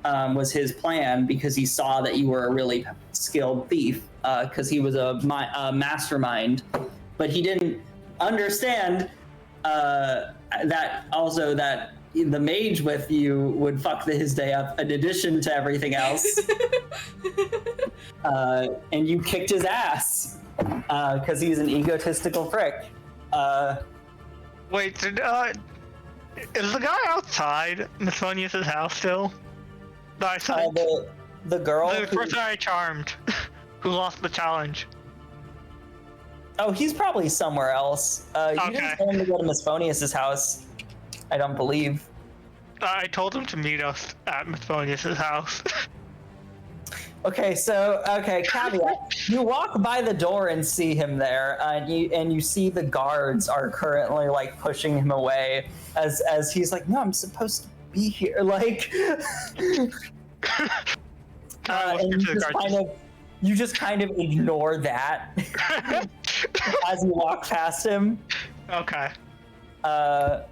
was his plan, because he saw that you were a really skilled thief, because he was a mastermind, but he didn't understand that also that the mage with you would fuck his day up in addition to everything else. And you kicked his ass because he's an egotistical prick. Wait, is the guy outside Misonius' house still? The girl? The person I charmed, who lost the challenge. Oh, he's probably somewhere else. You didn't tell him to go to Misphonius' house, I don't believe. I told him to meet us at Misphonius' house. Okay, caveat. You walk by the door and see him there, and you see the guards are currently like pushing him away as he's like, no, I'm supposed to be here, like. And you just kind of ignore that as you walk past him. Okay.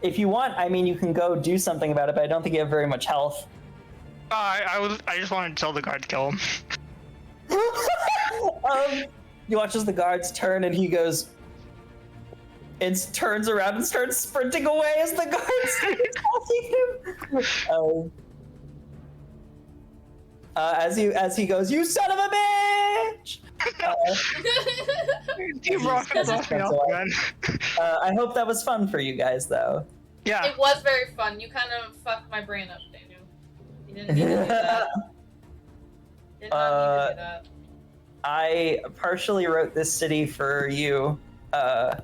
If you want, I mean, you can go do something about it, but I don't think you have very much health. I just wanted to tell the guard to kill him. You watch as the guards turn, and he goes and turns around and starts sprinting away as the guards start attacking him. As he goes, "You son of a bitch!" I hope that was fun for you guys, though. Yeah. It was very fun. You kind of fucked my brain up, Daniel. You didn't need to do that. Did not need to do that. I partially wrote this city for you. I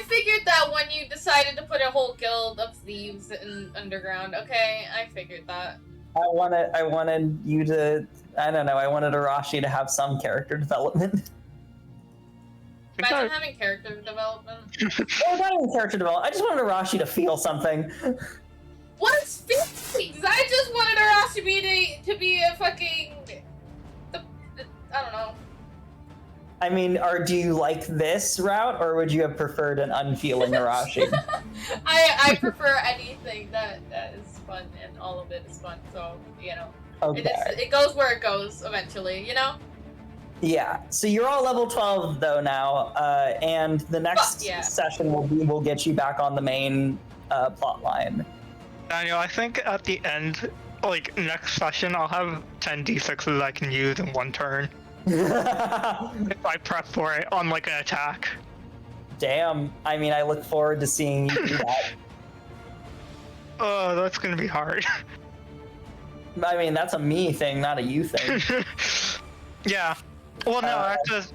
figured that when you decided to put a whole guild of thieves in underground. Okay, I figured that. I wanted you to. I don't know. I wanted Arashi to have some character development. Imagine having character development. Well, not even character development. I just wanted Arashi to feel something. What is feelings? I just wanted Arashi to be a fucking. I don't know. I mean, do you like this route, or would you have preferred an unfeeling Arashi? I prefer anything that is fun, and all of it is fun. So you know, okay. It goes where it goes eventually. You know. Yeah. So you're all level 12 though now, and the next session will get you back on the main plot line. Daniel, I think at the end, like next session, I'll have 10 D6s I can use in one turn. If I prep for it on like an attack. Damn. I mean, I look forward to seeing you do that. Oh, that's gonna be hard. I mean, that's a me thing, not a you thing. Yeah. Well, no,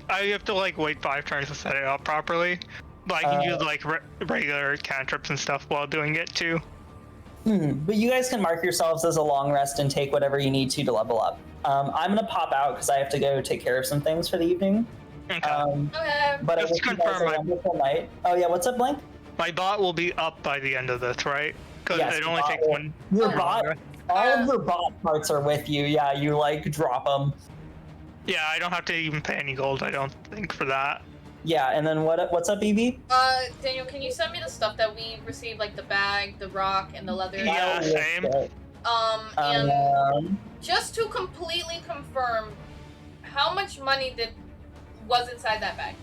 I have to like wait 5 turns to set it up properly. But I can use like regular cantrips and stuff while doing it too. But you guys can mark yourselves as a long rest and take whatever you need to level up. I'm gonna pop out because I have to go take care of some things for the evening. Okay. But Just I wish you guys a wonderful night. Oh yeah, what's up, Blank? My bot will be up by the end of this, right? Because it only takes one. Your bot, all of your bot parts are with you. Yeah, you like drop them. Yeah, I don't have to even pay any gold, I don't think, for that. Yeah, and then what's up, Evie? Daniel, can you send me the stuff that we received, like the bag, the rock, and the leather? Yeah, same. And just to completely confirm, how much money was inside that bag?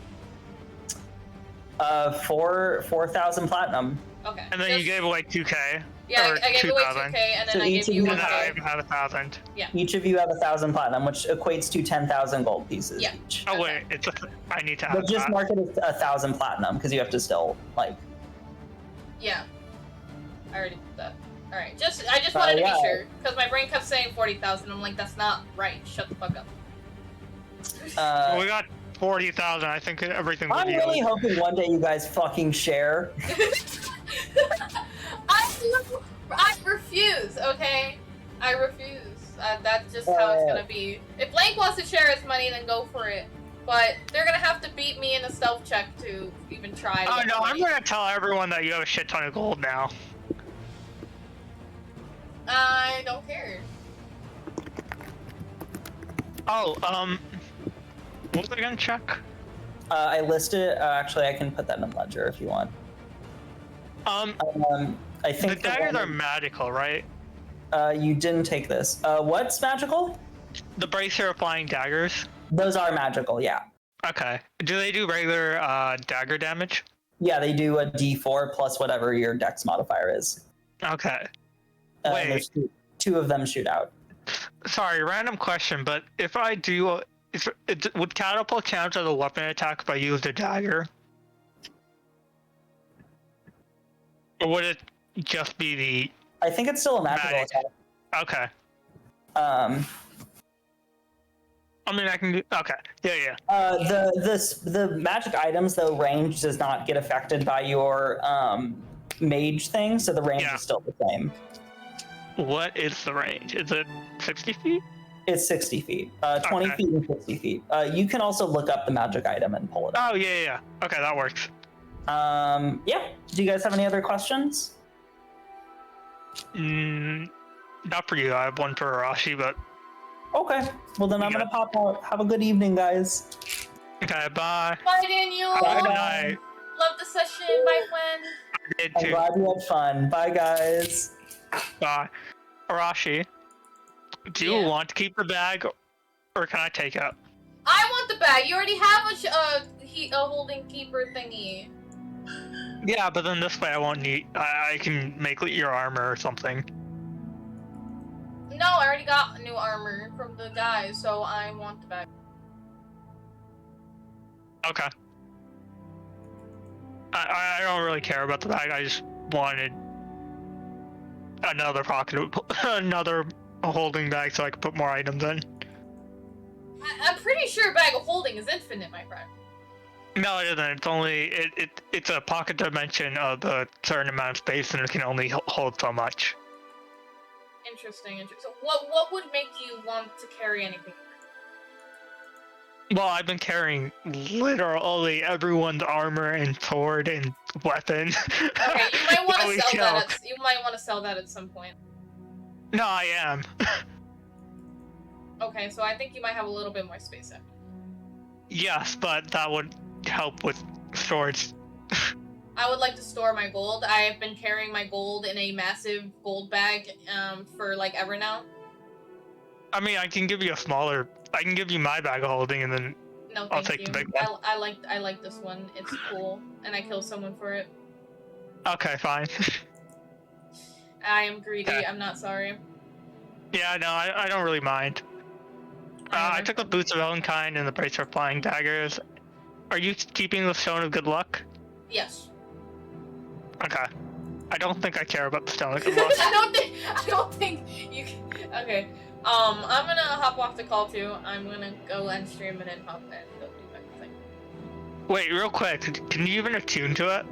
4,000 platinum. Okay. And then you gave away 2k. Yeah, I gave away 2k, and then I gave you 1k. And then I have 1,000. Yeah. Each of you have 1,000 platinum, which equates to 10,000 gold pieces each. Oh wait, I need to have But just mark it as 1,000 platinum because you have to still like. Yeah. I already did that. All right. I just wanted to be sure because my brain kept saying 40,000. I'm like, that's not right. Shut the fuck up. Well, we got 40,000. I think everything. I'm really hoping one day you guys fucking share. I refuse, okay? I refuse. That's just how it's gonna be. If Blank wants to share his money, then go for it. But they're gonna have to beat me in a stealth check to even try. Oh no, I'm gonna tell everyone that you have a shit ton of gold now. I don't care. Oh, what was I gonna check? I listed. Actually, I can put that in Ledger if you want. I think the daggers are magical, right? You didn't take this. What's magical? The bracer applying daggers. Those are magical, yeah. Okay. Do they do regular dagger damage? Yeah, they do a D4 plus whatever your dex modifier is. Okay. Wait. Two of them shoot out. Sorry, random question, but if I do, would catapult count as a weapon attack if I used a dagger? Or would it just be the... I think it's still a magical attack. Okay. I mean, I can do... Okay. Yeah. The magic items, though, range does not get affected by your mage thing, so the range is still the same. What is the range? Is it 60 feet? It's 60 feet. 20 feet and 60 feet. You can also look up the magic item and pull it up. Oh, yeah. Okay, that works. Yeah. Do you guys have any other questions? Not for you. I have one for Arashi, but... Okay. Well, then I'm going to pop out. Have a good evening, guys. Okay, bye. Bye, Daniel. Bye, good night. Love the session. Bye, friend. I did I'm too. glad you had fun. Bye, guys. Bye. Arashi, do you want to keep the bag, or can I take it? I want the bag. You already have a holding keeper thingy. Yeah, but then this way I won't need... I can make your armor or something. No, I already got new armor from the guy, so I want the bag. Okay. I don't really care about the bag, I just wanted... another another holding bag so I can put more items in. I'm pretty sure a bag of holding is infinite, my friend. No, it isn't. It's only it's a pocket dimension of a certain amount of space, and it can only hold so much. Interesting. So what would make you want to carry anything? Well, I've been carrying literally everyone's armor and sword and weapon. Okay, you might want to sell that. You might want to sell that at some point. No, I am. Okay, so I think you might have a little bit more space after. Yes, but that would help with storage. I would like to store my gold. I have been carrying my gold in a massive gold bag for like ever now. I mean, I can give you a smaller. I can give you my bag of holding, and then no, I'll take the big one. I like this one. It's cool, and I kill someone for it. Okay, fine. I am greedy. Okay. I'm not sorry. Yeah, no, I don't really mind. I took the boots of Elvenkind and the brace for flying daggers. Are you keeping the stone of good luck? Yes. Okay. I don't think I care about the stone of good luck. I don't think you can. Okay. I'm gonna hop off the call too. I'm gonna go end stream and then hop and go do my thing. Wait, real quick. Can you even attune to it?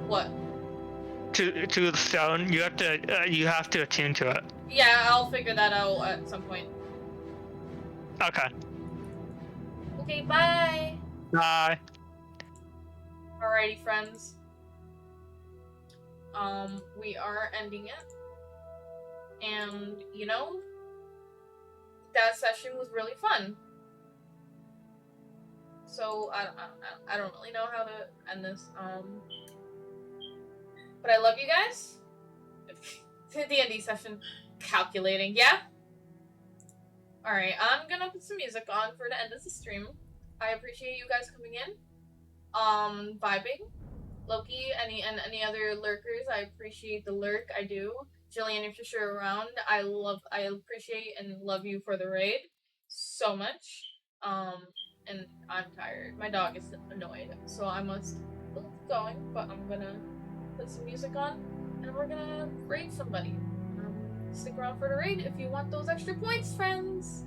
What? To the stone, you have to attune to it. Yeah, I'll figure that out at some point. Okay. Okay, bye. Bye. Alrighty, friends. We are ending it, and you know, that session was really fun. So I don't really know how to end this. But I love you guys. The D&D session. Calculating, yeah? Alright, I'm gonna put some music on for the end of the stream. I appreciate you guys coming in. Vibing. Loki, any other lurkers, I appreciate the lurk, I do. Jillian, if you're sure around, I appreciate and love you for the raid so much. And I'm tired. My dog is annoyed, so I must keep going, but I'm gonna put some music on, and we're gonna raid somebody. Stick around for the raid if you want those extra points, friends!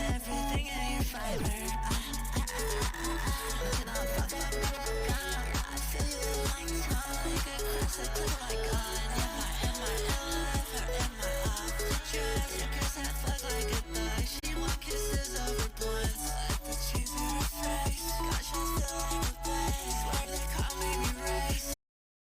I feel like like a classic, oh my god.